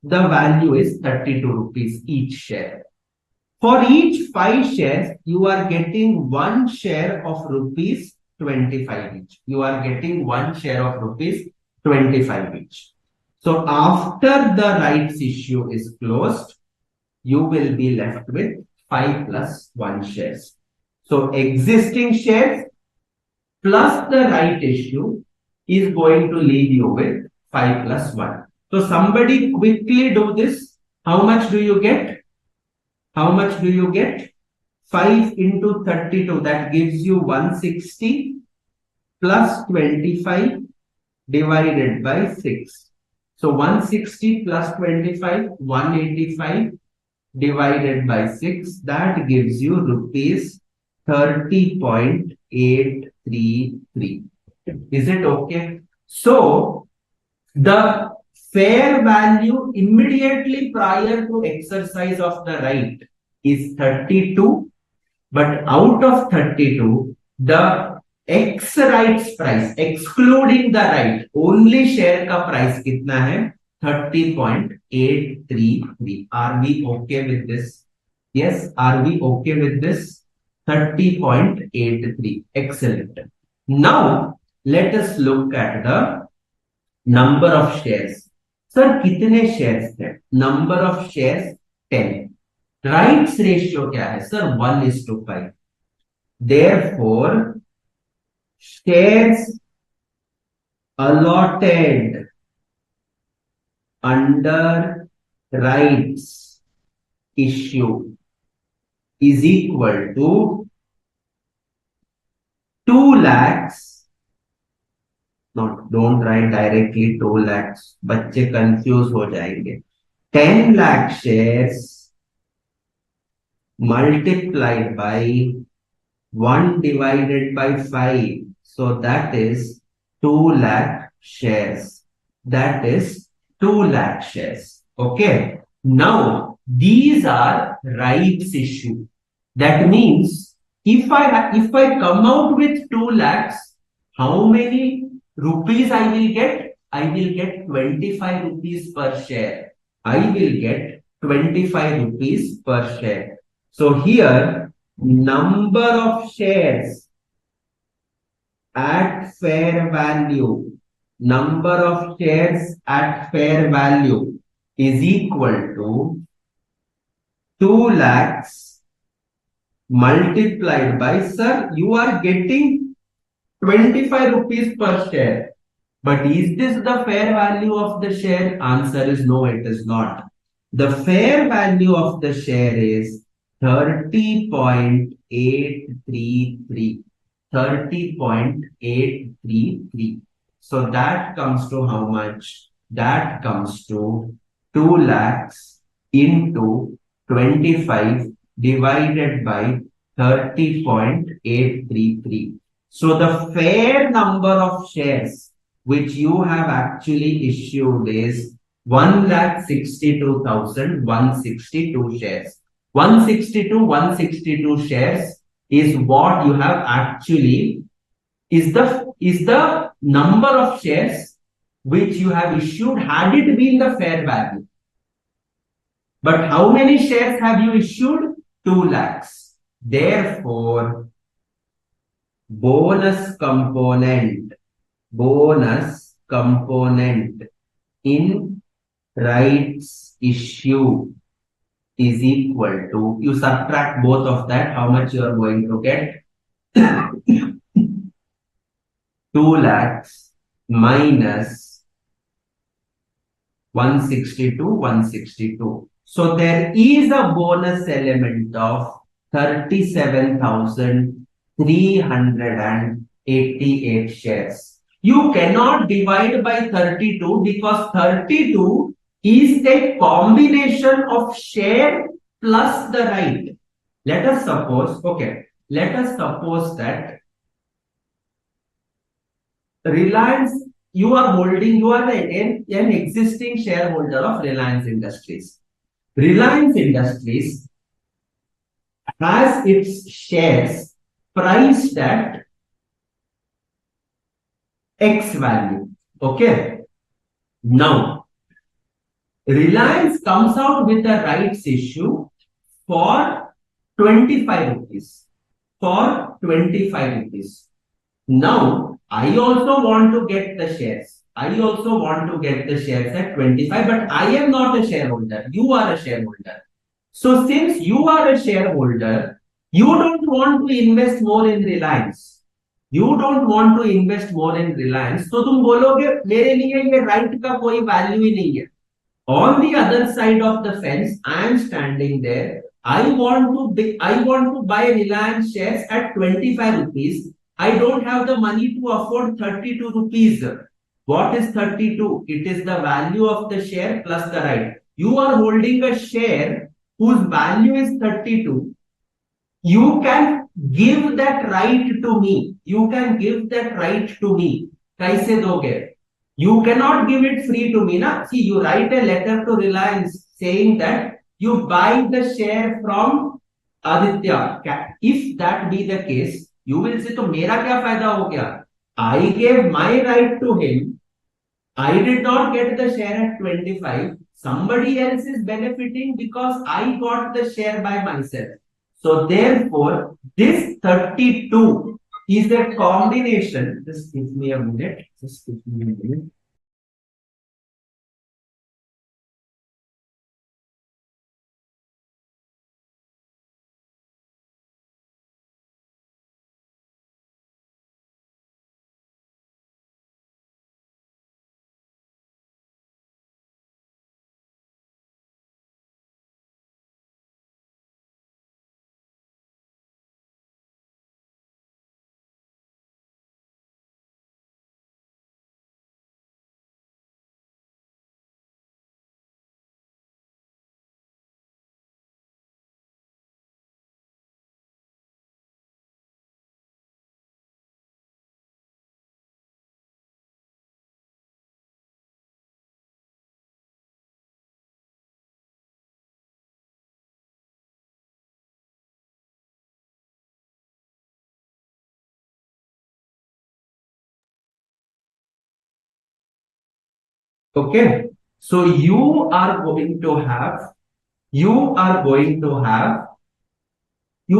the value is 32 rupees each share. For each 5 shares, you are getting 1 share of rupees 25 each. You are getting 1 share of rupees 25 each. So after the rights issue is closed, you will be left with 5 plus 1 shares. So existing shares plus the right issue is going to leave you with 5 plus 1. So somebody quickly do this. How much do you get? How much do you get? 5 into 32, that gives you 160 plus 25 divided by 6. So 160 plus 25, 185 divided by 6, that gives you rupees 30.833. Is it okay? So the fair value immediately prior to exercise of the right is 32, but out of 32, the X rights price, excluding the right, only share का price कितना है? 30.833. Are we okay with this? Yes, are we okay with this? 30.83. Excellent. Now, let us look at the number of shares. Sir, कितने shares थे? Number of shares 10. Rights ratio क्या है? Sir, 1:5. Therefore, shares allotted under rights issue is equal to 2 lakhs. Not, don't write directly 2 lakhs. बच्चे confuse हो जाएंगे. 10 lakh shares multiplied by 1 divided by 5. So that is 2 lakh shares. That is 2 lakh shares. Okay. Now, these are rights issue. That means if I come out with 2 lakhs, how many rupees I will get? I will get 25 rupees per share. I will get 25 rupees per share. So here, number of shares at fair value, number of shares at fair value is equal to 2 lakhs multiplied by, sir, you are getting 25 rupees per share. But is this the fair value of the share? Answer is no, it is not. The fair value of the share is 30.833. 30.833. So that comes to how much? That comes to 2 lakhs into 25 divided by 30.833. So the fair number of shares which you have actually issued is 1,62,162 shares. 162 shares is what you have actually is the number of shares which you have issued had it been the fair value. But how many shares have you issued? 2 lakhs. Therefore, bonus component in rights issue is equal to, you subtract both of that, how much you are going to get? 2 lakhs minus 162. So there is a bonus element of 37,388 shares. You cannot divide by 32 because 32 is a combination of share plus the right. Let us suppose that Reliance, you are an existing shareholder of Reliance Industries. Reliance Industries has its shares priced at X value. Okay. Now, Reliance comes out with a rights issue for 25 rupees. For 25 rupees. Now, I also want to get the shares. I also want to get the shares at 25, but I am not a shareholder. You are a shareholder. So since you are a shareholder, you don't want to invest more in Reliance. You don't want to invest more in Reliance. तो तुम बोलोगे मेरे लिए ये right का कोई value ही नहीं है. On the other side of the fence, I am standing there. I want to buy Reliance shares at 25 rupees. I don't have the money to afford 32 rupees. What is 32? It is the value of the share plus the right. You are holding a share whose value is 32. You can give that right to me. You can give that right to me. कैसे दोगे? You cannot give it free to me, na? See, you write a letter to Reliance saying that you buy the share from Aditya. If that be the case, you will say, तो मेरा क्या फायदा हो गया? I gave my right to him. I did not get the share at 25. Somebody else is benefiting because I got the share by myself. So therefore, this 32 is a combination. Just give me a minute. Just give me a minute. Okay. So you are going to have you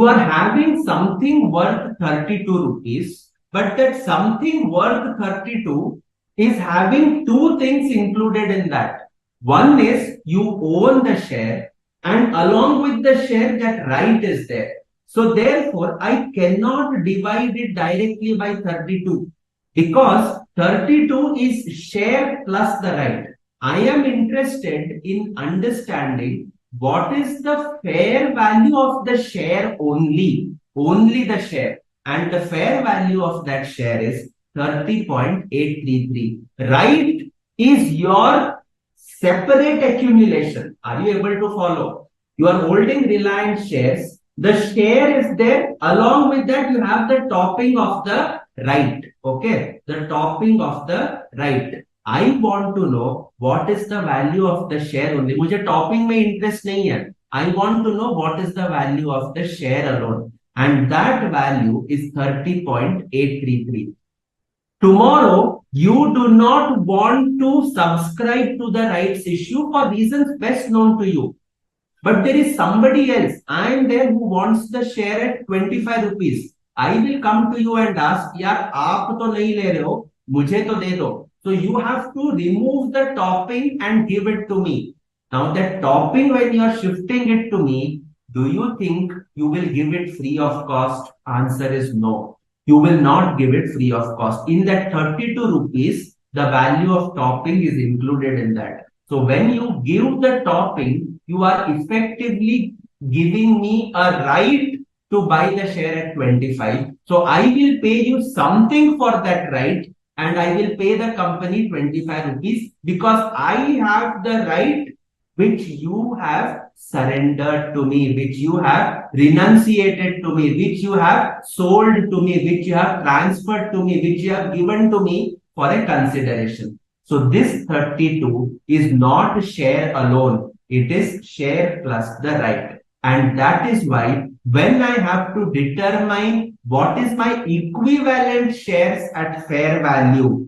are having something worth 32 rupees, but that something worth 32 is having two things included in that. One is you own the share, and along with the share, that right is there. So therefore, I cannot divide it directly by 32 because 32 is share plus the right. I am interested in understanding what is the fair value of the share only the share, and the fair value of that share is 30.833. Right is your separate accumulation. Are you able to follow? You are holding Reliance shares. The share is there. Along with that, you have the topping of the right. Okay. The topping of the right. I want to know what is the value of the share only. मुझे topping में interest नहीं है. I want to know what is the value of the share alone. And that value is 30.833. Tomorrow, you do not want to subscribe to the rights issue for reasons best known to you. But there is somebody else. I am there who wants the share at 25 rupees. I will come to you and ask, यार आप तो नहीं ले रहे हो, मुझे तो दे दो. So you have to remove the topping and give it to me. Now that topping, when you are shifting it to me, do you think you will give it free of cost? Answer is no. You will not give it free of cost. In that 32 rupees, the value of topping is included in that. So when you give the topping, you are effectively giving me a right to buy the share at 25. So I will pay you something for that right, and I will pay the company 25 rupees because I have the right which you have surrendered to me, which you have renunciated to me, which you have sold to me, which you have transferred to me, which you have given to me for a consideration. So this 32 is not share alone. It is share plus the right. And that is why when I have to determine what is my equivalent shares at fair value,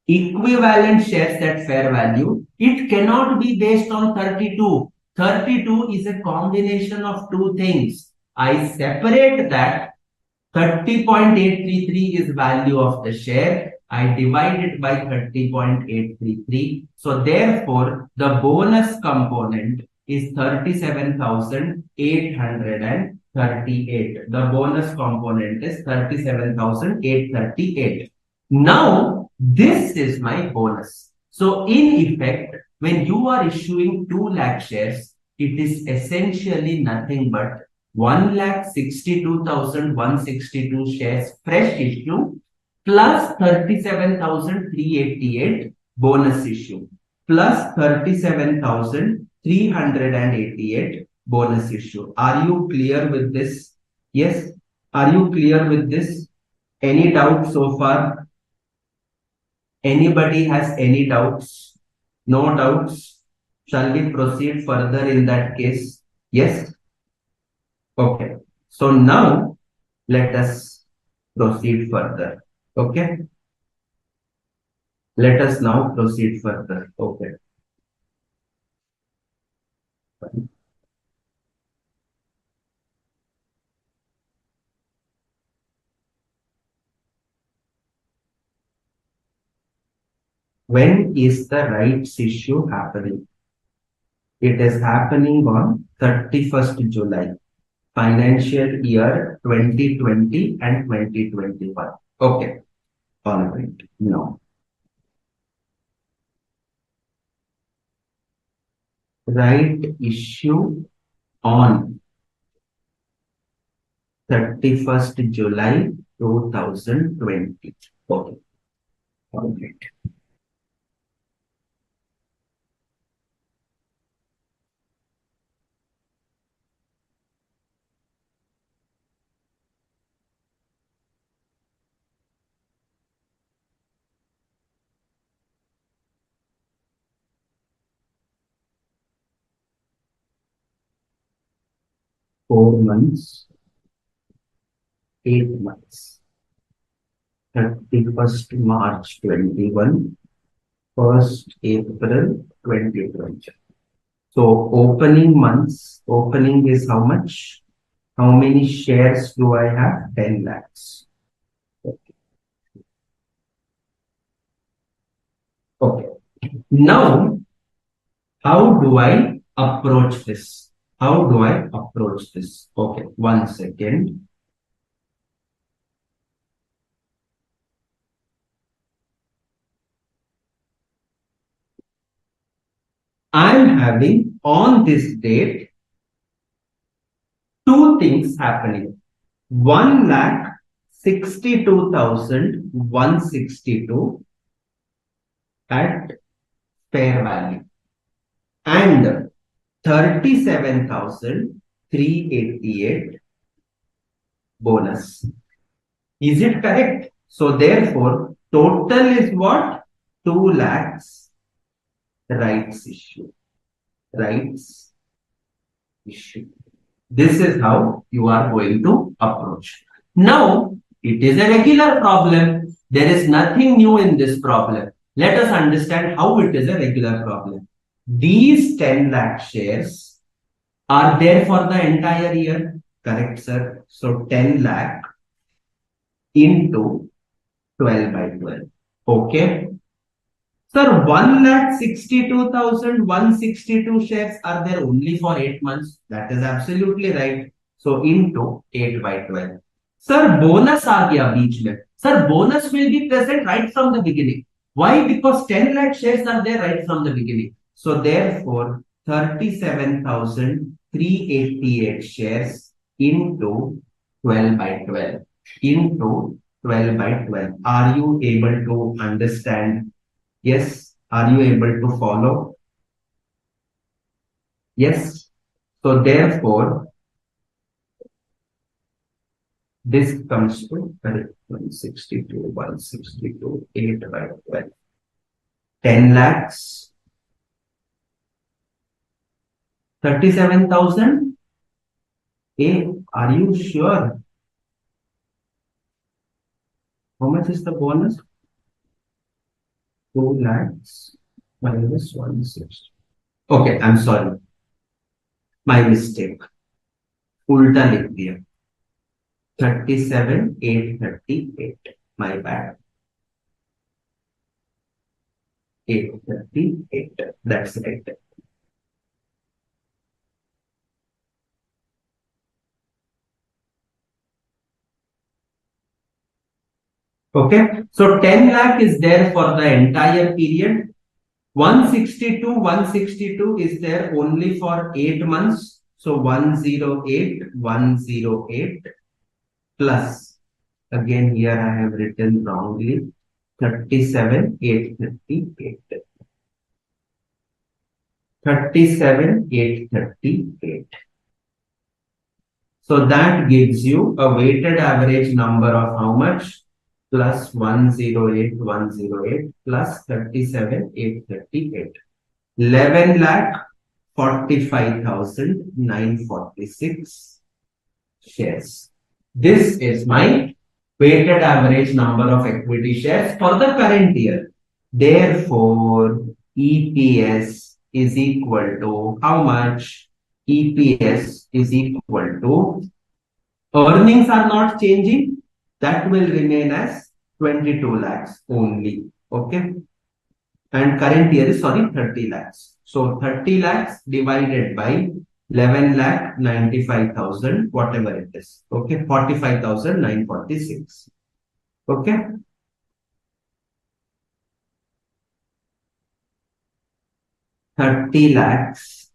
equivalent shares at fair value, it cannot be based on 32. 32 is a combination of two things. I separate that 30.833 is value of the share. I divide it by 30.833. So therefore, the bonus component is 37,838. The bonus component is 37,838. Now, this is my bonus. So in effect, when you are issuing 2 lakh shares, it is essentially nothing but 1,62,162 shares fresh issue plus 37,388 bonus issue plus 37,388 bonus issue. Are you clear with this? Yes. Are you clear with this? Any doubt so far? Anybody has any doubts? No doubts? Shall we proceed further in that case? Yes? Okay. So now let us proceed further. Okay. Let us now proceed further. Okay. When is the rights issue happening? It is happening on 31st July, financial year 2020 and 2021. Okay. All right. Now, right issue on 31st July 2020. Okay. All right. Four months, 8 months. 31st March 21. 1st April 2020. So opening months, opening is how much? How many shares do I have? 10 lakhs. Okay. Now, how do I approach this? How do I approach this? Okay, 1 second. I'm having on this date two things happening. 1,62,162 at fair value and 37,388 bonus. Is it correct? So therefore, total is what? 2 lakhs rights issue. Rights issue. This is how you are going to approach. Now, it is a regular problem. There is nothing new in this problem. Let us understand how it is a regular problem. These 10 lakh shares are there for the entire year. Correct, sir? So 10 lakh into 12 by 12. Okay. Sir, 1,62,162 shares are there only for 8 months. That is absolutely right. So into 8 by 12. Sir, bonus आ गया बीच में. Sir, bonus will be present right from the beginning. Why? Because 10 lakh shares are there right from the beginning. So therefore, 37,388 shares into 12 by 12. Into 12 by 12. Are you able to understand? Yes. Are you able to follow? Yes. So therefore, this comes to 162, 8 by 12. 10 lakhs, 37,000. Are you sure? How much is the bonus? 2 lakhs minus 160. Okay, I'm sorry. My mistake. Ulta लिख दिया. 37,838. My bad. 838. That's right. Okay. So 10 lakh is there for the entire period. 162 is there only for 8 months. So 108, 108 plus. Again, here I have written wrongly. 37,838. 37,838. So that gives you a weighted average number of how much? Plus 108, 108 plus 37,838. 11 lakh 45,946 shares. This is my weighted average number of equity shares for the current year. Therefore, EPS is equal to how much? EPS is equal to, earnings are not changing. That will remain as 22 lakhs only. Okay. And current year is, sorry, 30 lakhs. So 30 lakhs divided by 11 lakh 95,000, whatever it is. Okay. 45,946. Okay. $30 lakhs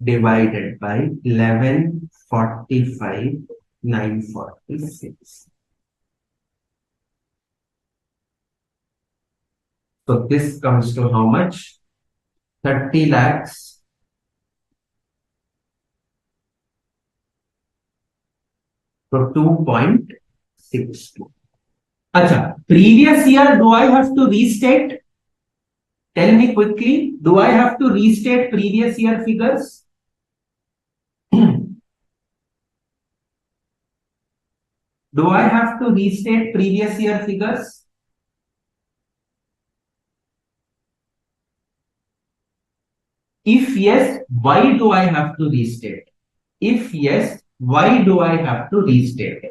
divided by 1145,946. So this comes to how much? 30 lakhs to 2.62. Acha, previous year, do I have to restate? Tell me quickly, do I have to restate previous year figures? Do I have to restate previous year figures? If yes, why do I have to restate? If yes, why do I have to restate?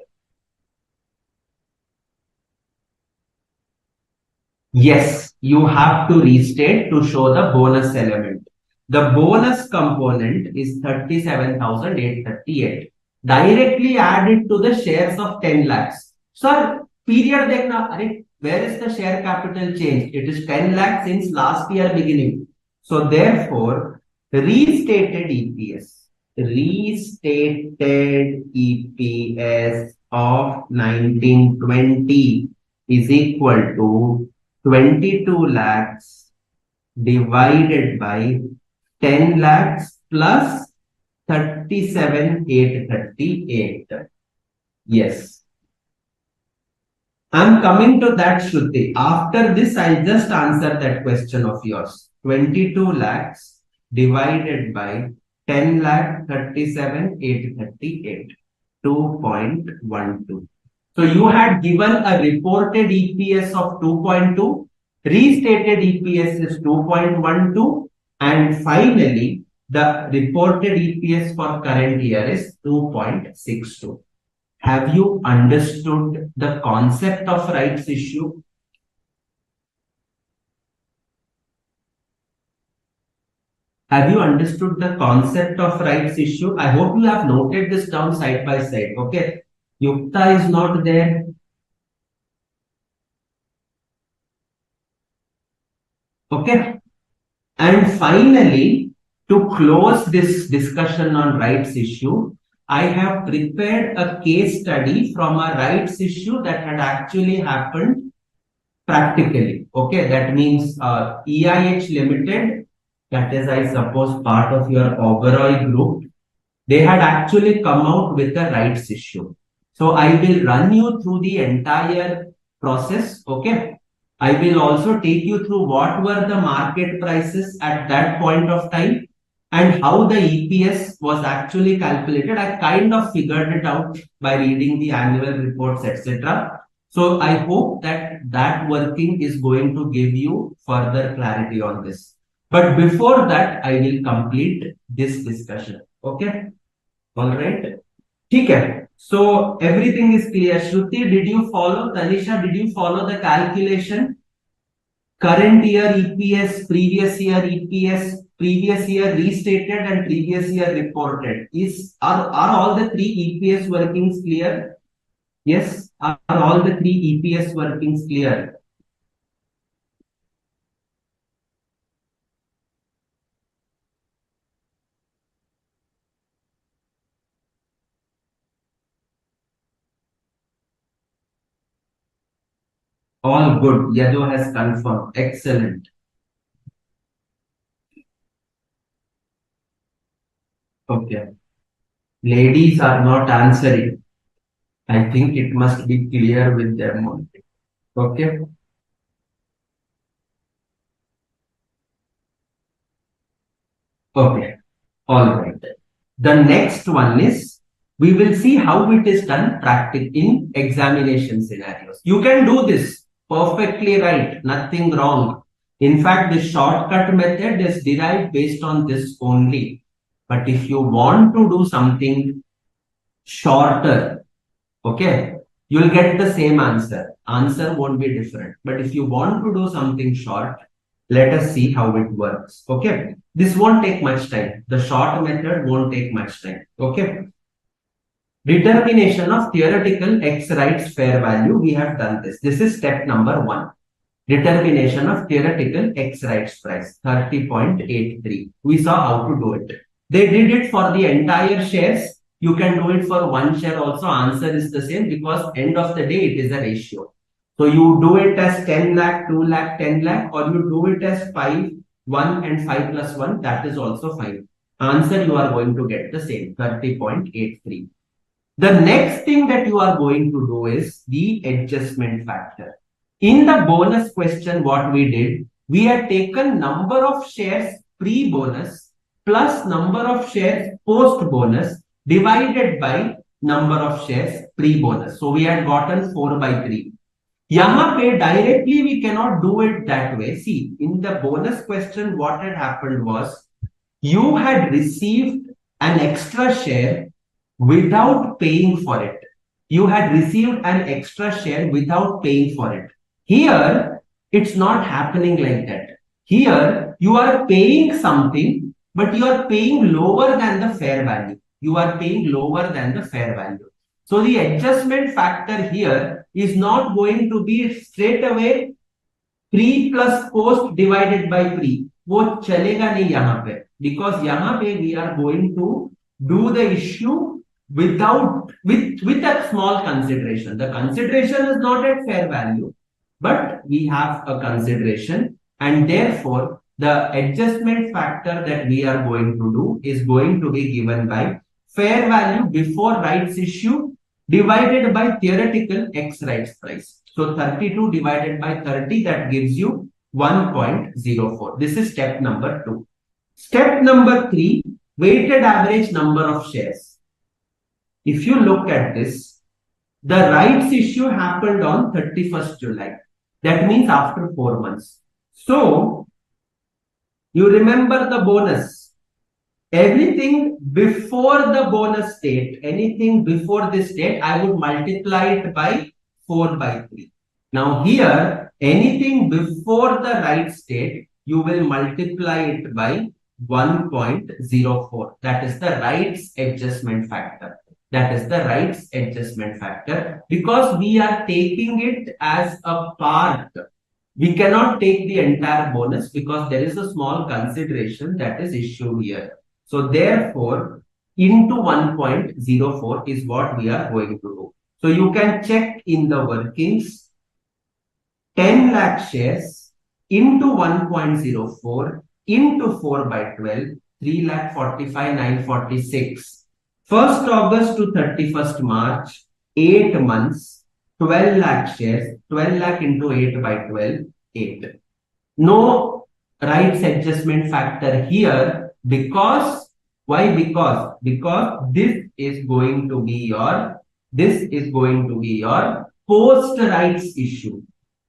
Yes, you have to restate to show the bonus element. The bonus component is 37,838. Directly added to the shares of 10 lakhs. Sir, period देखना, अरे, where is the share capital change? It is 10 lakhs since last year beginning. So therefore, restated EPS of 1920 is equal to 22 lakhs divided by 10 lakhs plus 37,838. Yes. I'm coming to that, Shruti. After this, I'll just answer that question of yours. 22 lakhs divided by 10 lakh 37,838. 2.12. So you had given a reported EPS of 2.2, restated EPS is 2.12, and finally the reported EPS for current year is 2.62. Have you understood the concept of rights issue? Have you understood the concept of rights issue? I hope you have noted this down side by side. Okay. Yukta is not there. Okay. And finally, to close this discussion on rights issue, I have prepared a case study from a rights issue that had actually happened practically. Okay, that means EIH Limited, that is, I suppose, part of your Oberoi group, they had actually come out with a rights issue. So I will run you through the entire process. Okay. I will also take you through what were the market prices at that point of time and how the EPS was actually calculated. I kind of figured it out by reading the annual reports, etc. So I hope that that working is going to give you further clarity on this. But before that, I will complete this discussion. Okay. All right. ठीक है. So everything is clear. Shruti, did you follow? Tanisha, did you follow the calculation? Current year EPS, previous year EPS, previous year restated and previous year reported. Are all the three EPS workings clear? Yes. Are all the three EPS workings clear? All good. Yadu has confirmed. Excellent. Okay. Ladies are not answering. I think it must be clear with them only. Okay. Okay. All right. The next one is we will see how it is done practice in examination scenarios. You can do this perfectly right. Nothing wrong. In fact, the shortcut method is derived based on this only. But if you want to do something shorter, okay, you'll get the same answer. Answer won't be different. But if you want to do something short, let us see how it works. Okay. This won't take much time. The short method won't take much time. Okay. Determination of theoretical X rights fair value. We have done this. This is step number 1. Determination of theoretical X rights price 30.83. We saw how to do it. They did it for the entire shares. You can do it for one share also. Answer is the same because end of the day it is a ratio. So you do it as 10 lakh, 2 lakh, 10 lakh, or you do it as 5, 1 and 5 plus 1. That is also fine. Answer you are going to get the same 30.83. The next thing that you are going to do is the adjustment factor. In the bonus question, what we did, we had taken number of shares pre-bonus plus number of shares post-bonus divided by number of shares pre-bonus. So we had gotten 4 by 3. यहाँ पे directly we cannot do it that way. See, in the bonus question, what had happened was You had received an extra share without paying for it. You had received an extra share without paying for it. Here, it's not happening like that. Here, you are paying something, but you are paying lower than the fair value. You are paying lower than the fair value. So the adjustment factor here is not going to be straight away pre plus post divided by pre, वो चलेगा नहीं यहां पे, because यहां पे we are going to do the issue without with a small consideration. The consideration is not at fair value, but we have a consideration, and therefore the adjustment factor that we are going to do is going to be given by fair value before rights issue divided by theoretical x rights price. So 32 divided by 30, that gives you 1.04. This is step number 2. Step number 3, weighted average number of shares. If you look at this, the rights issue happened on 31st July. That means after 4 months. So you remember the bonus. Everything before the bonus date, anything before this date, I would multiply it by 4 by 3. Now here, anything before the rights date, you will multiply it by 1.04. That is the rights adjustment factor. That is the rights adjustment factor, because we are taking it as a part. We cannot take the entire bonus because there is a small consideration that is issued here. So therefore, into 1.04 is what we are going to do. So you can check in the workings, 10 lakh shares into 1.04 into 4 by 12, 3,45,946. 1st August to 31st March, 8 months, 12 lakh shares, 12 lakh into 8 by 12, 8. No rights adjustment factor here, because why? Because this is going to be your post rights issue.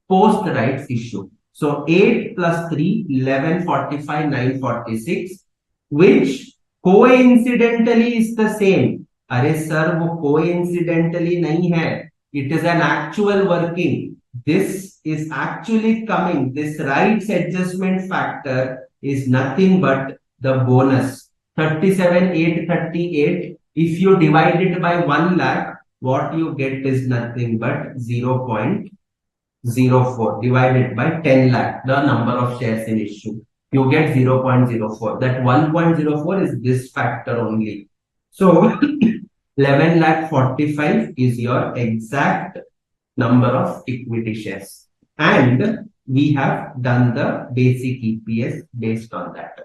Post rights issue. So 8 plus 3, 11, 45, 946, which coincidentally is the same. अरे sir वो coincidentally नहीं है. It is an actual working. This is actually coming. This rights adjustment factor is nothing but the bonus. 37,838. If you divide it by 1 lakh, what you get is nothing but 0.04 divided by 10 lakh, the number of shares in issue. You get 0.04. That 1.04 is this factor only. So 11 lakh 45 is your exact number of equity shares. And we have done the basic EPS based on that.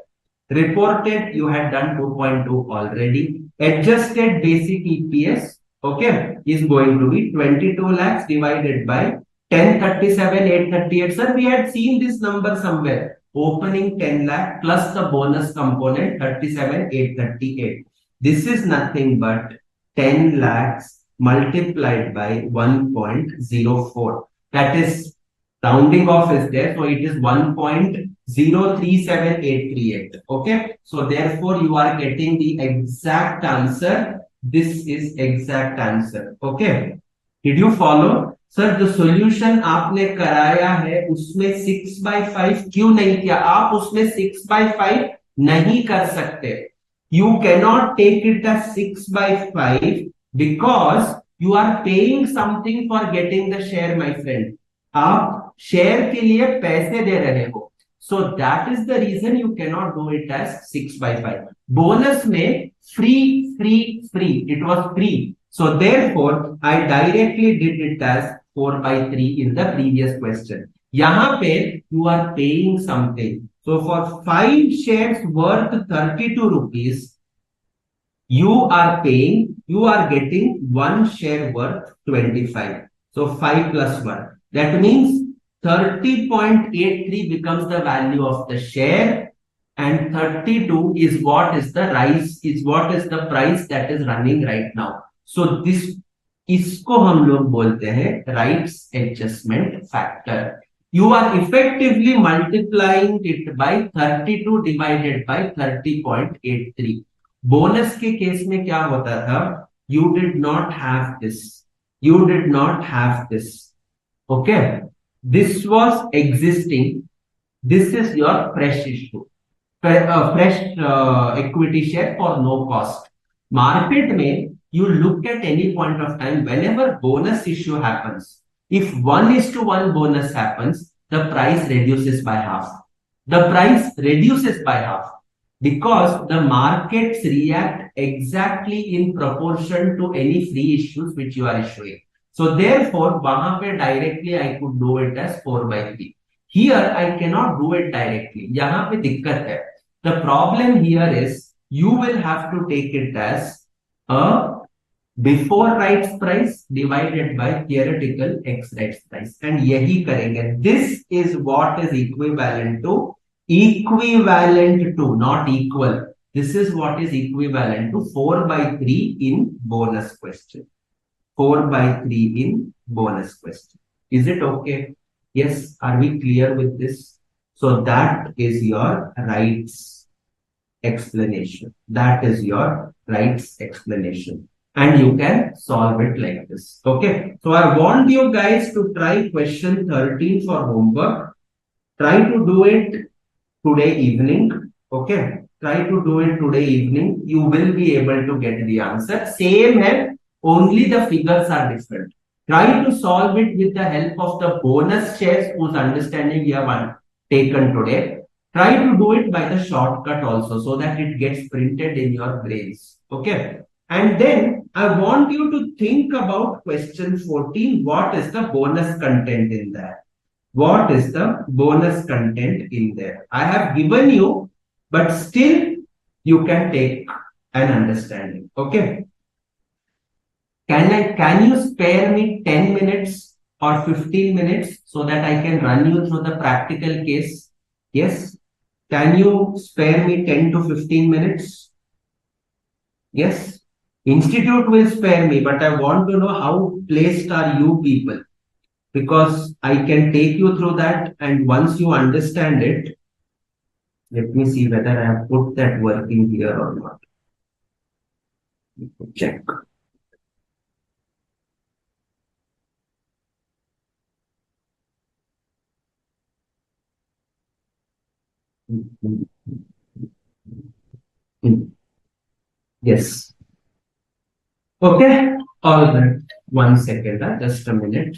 Reported, you had done 2.2 already. Adjusted basic EPS, okay, is going to be 22 lakhs divided by 1037,838. Sir, we had seen this number somewhere. Opening 10 lakh plus the bonus component 37,838. This is nothing but 10 lakhs multiplied by 1.04. That is, rounding off is there, so it is 1.037838. Okay, so therefore you are getting the exact answer. This is exact answer. Okay, did you follow? Sir जो solution आपने कराया है उसमें 6/5 क्यों नहीं किया? आप उसमें 6/5 नहीं कर सकते. You cannot take it as 6/5 because you are paying something for getting the share, my friend. आप शेयर के लिए पैसे दे रहे हो. So that is the reason you cannot do it as 6/5. Bonus में free. It was free. So therefore I directly did it as 4/3 in the previous question. यहाँ पे you are paying something. So for 5 shares worth 32 rupees, you are getting 1 share worth 25. So 5 plus 1. That means 30.83 becomes the value of the share, and 32 is what is the price that is running right now. So इसको हम लोग बोलते हैं rights adjustment factor. You are effectively multiplying it by 32 divided by 30.83. Bonus के case में क्या होता था? You did not have this. You did not have this. Okay. This was existing. This is your fresh issue. Fresh equity share for no cost. Market में you look at any point of time whenever bonus issue happens. If 1:1 bonus happens, the price reduces by half. The price reduces by half because the markets react exactly in proportion to any free issues which you are issuing. So therefore, वहां पे directly I could do it as 4/3. Here I cannot do it directly. यहाँ पे दिक्कत है. The problem here is you will have to take it as a before rights price divided by theoretical x rights price and यही करेंगे. This is what is equivalent to not equal. This is what is equivalent to 4/3 in bonus question. 4/3 in bonus question. Is it okay? Yes. Are we clear with this? So that is your rights explanation. That is your rights explanation. And you can solve it like this. Okay. So I want you guys to try question 13 for homework. Try to do it today evening. Okay. Try to do it today evening. You will be able to get the answer. Same hai, only the figures are different. Try to solve it with the help of the bonus shares whose understanding you have taken today. Try to do it by the shortcut also so that it gets printed in your brains. Okay. And then I want you to think about question 14. What is the bonus content in that? What is the bonus content in there? I have given you, but still you can take an understanding. Okay. Can you spare me 10 minutes or 15 minutes so that I can run you through the practical case? Yes. Can you spare me 10 to 15 minutes? Yes. Institute will spare me, but I want to know how placed are you people because I can take you through that. And once you understand it, let me see whether I have put that working here or not. Check. Yes. Okay. All right. 1 second. Just a minute.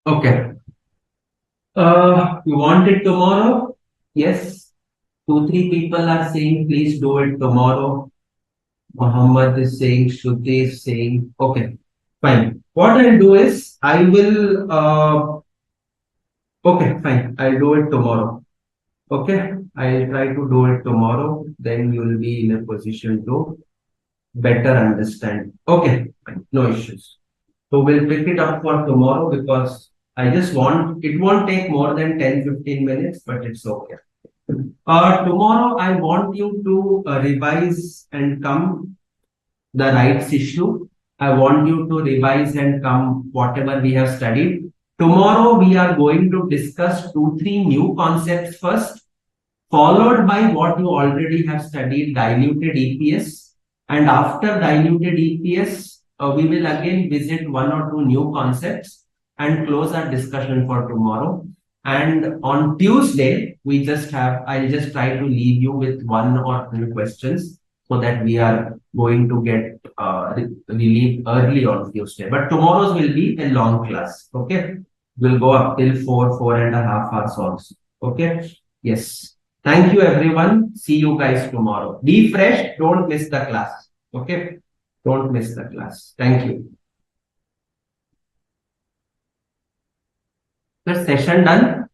Okay. You want it tomorrow? Yes. Two, three people are saying, please do it tomorrow. Muhammad is saying, Shruti is saying, okay, fine. What I'll do is, I will, okay, fine. I'll do it tomorrow. Okay, I'll try to do it tomorrow. Then you will be in a position to better understand. Okay, fine. No issues. So we'll pick it up for tomorrow because I just want, it won't take more than 10-15 minutes, but it's okay. Tomorrow I want you to revise and come the rights issue. I want you to revise and come whatever we have studied. Tomorrow we are going to discuss two, three new concepts first, followed by what you already have studied, diluted EPS. And after diluted EPS, we will again visit one or two new concepts and close our discussion for tomorrow. And on Tuesday, I'll just try to leave you with one or two questions so that we are going to get relieved early on Tuesday. But tomorrow's will be a long class. Okay. We'll go up till 4.5 hours also. Okay. Yes. Thank you, everyone. See you guys tomorrow. Be fresh. Don't miss the class. Okay. Don't miss the class. Thank you. The session done.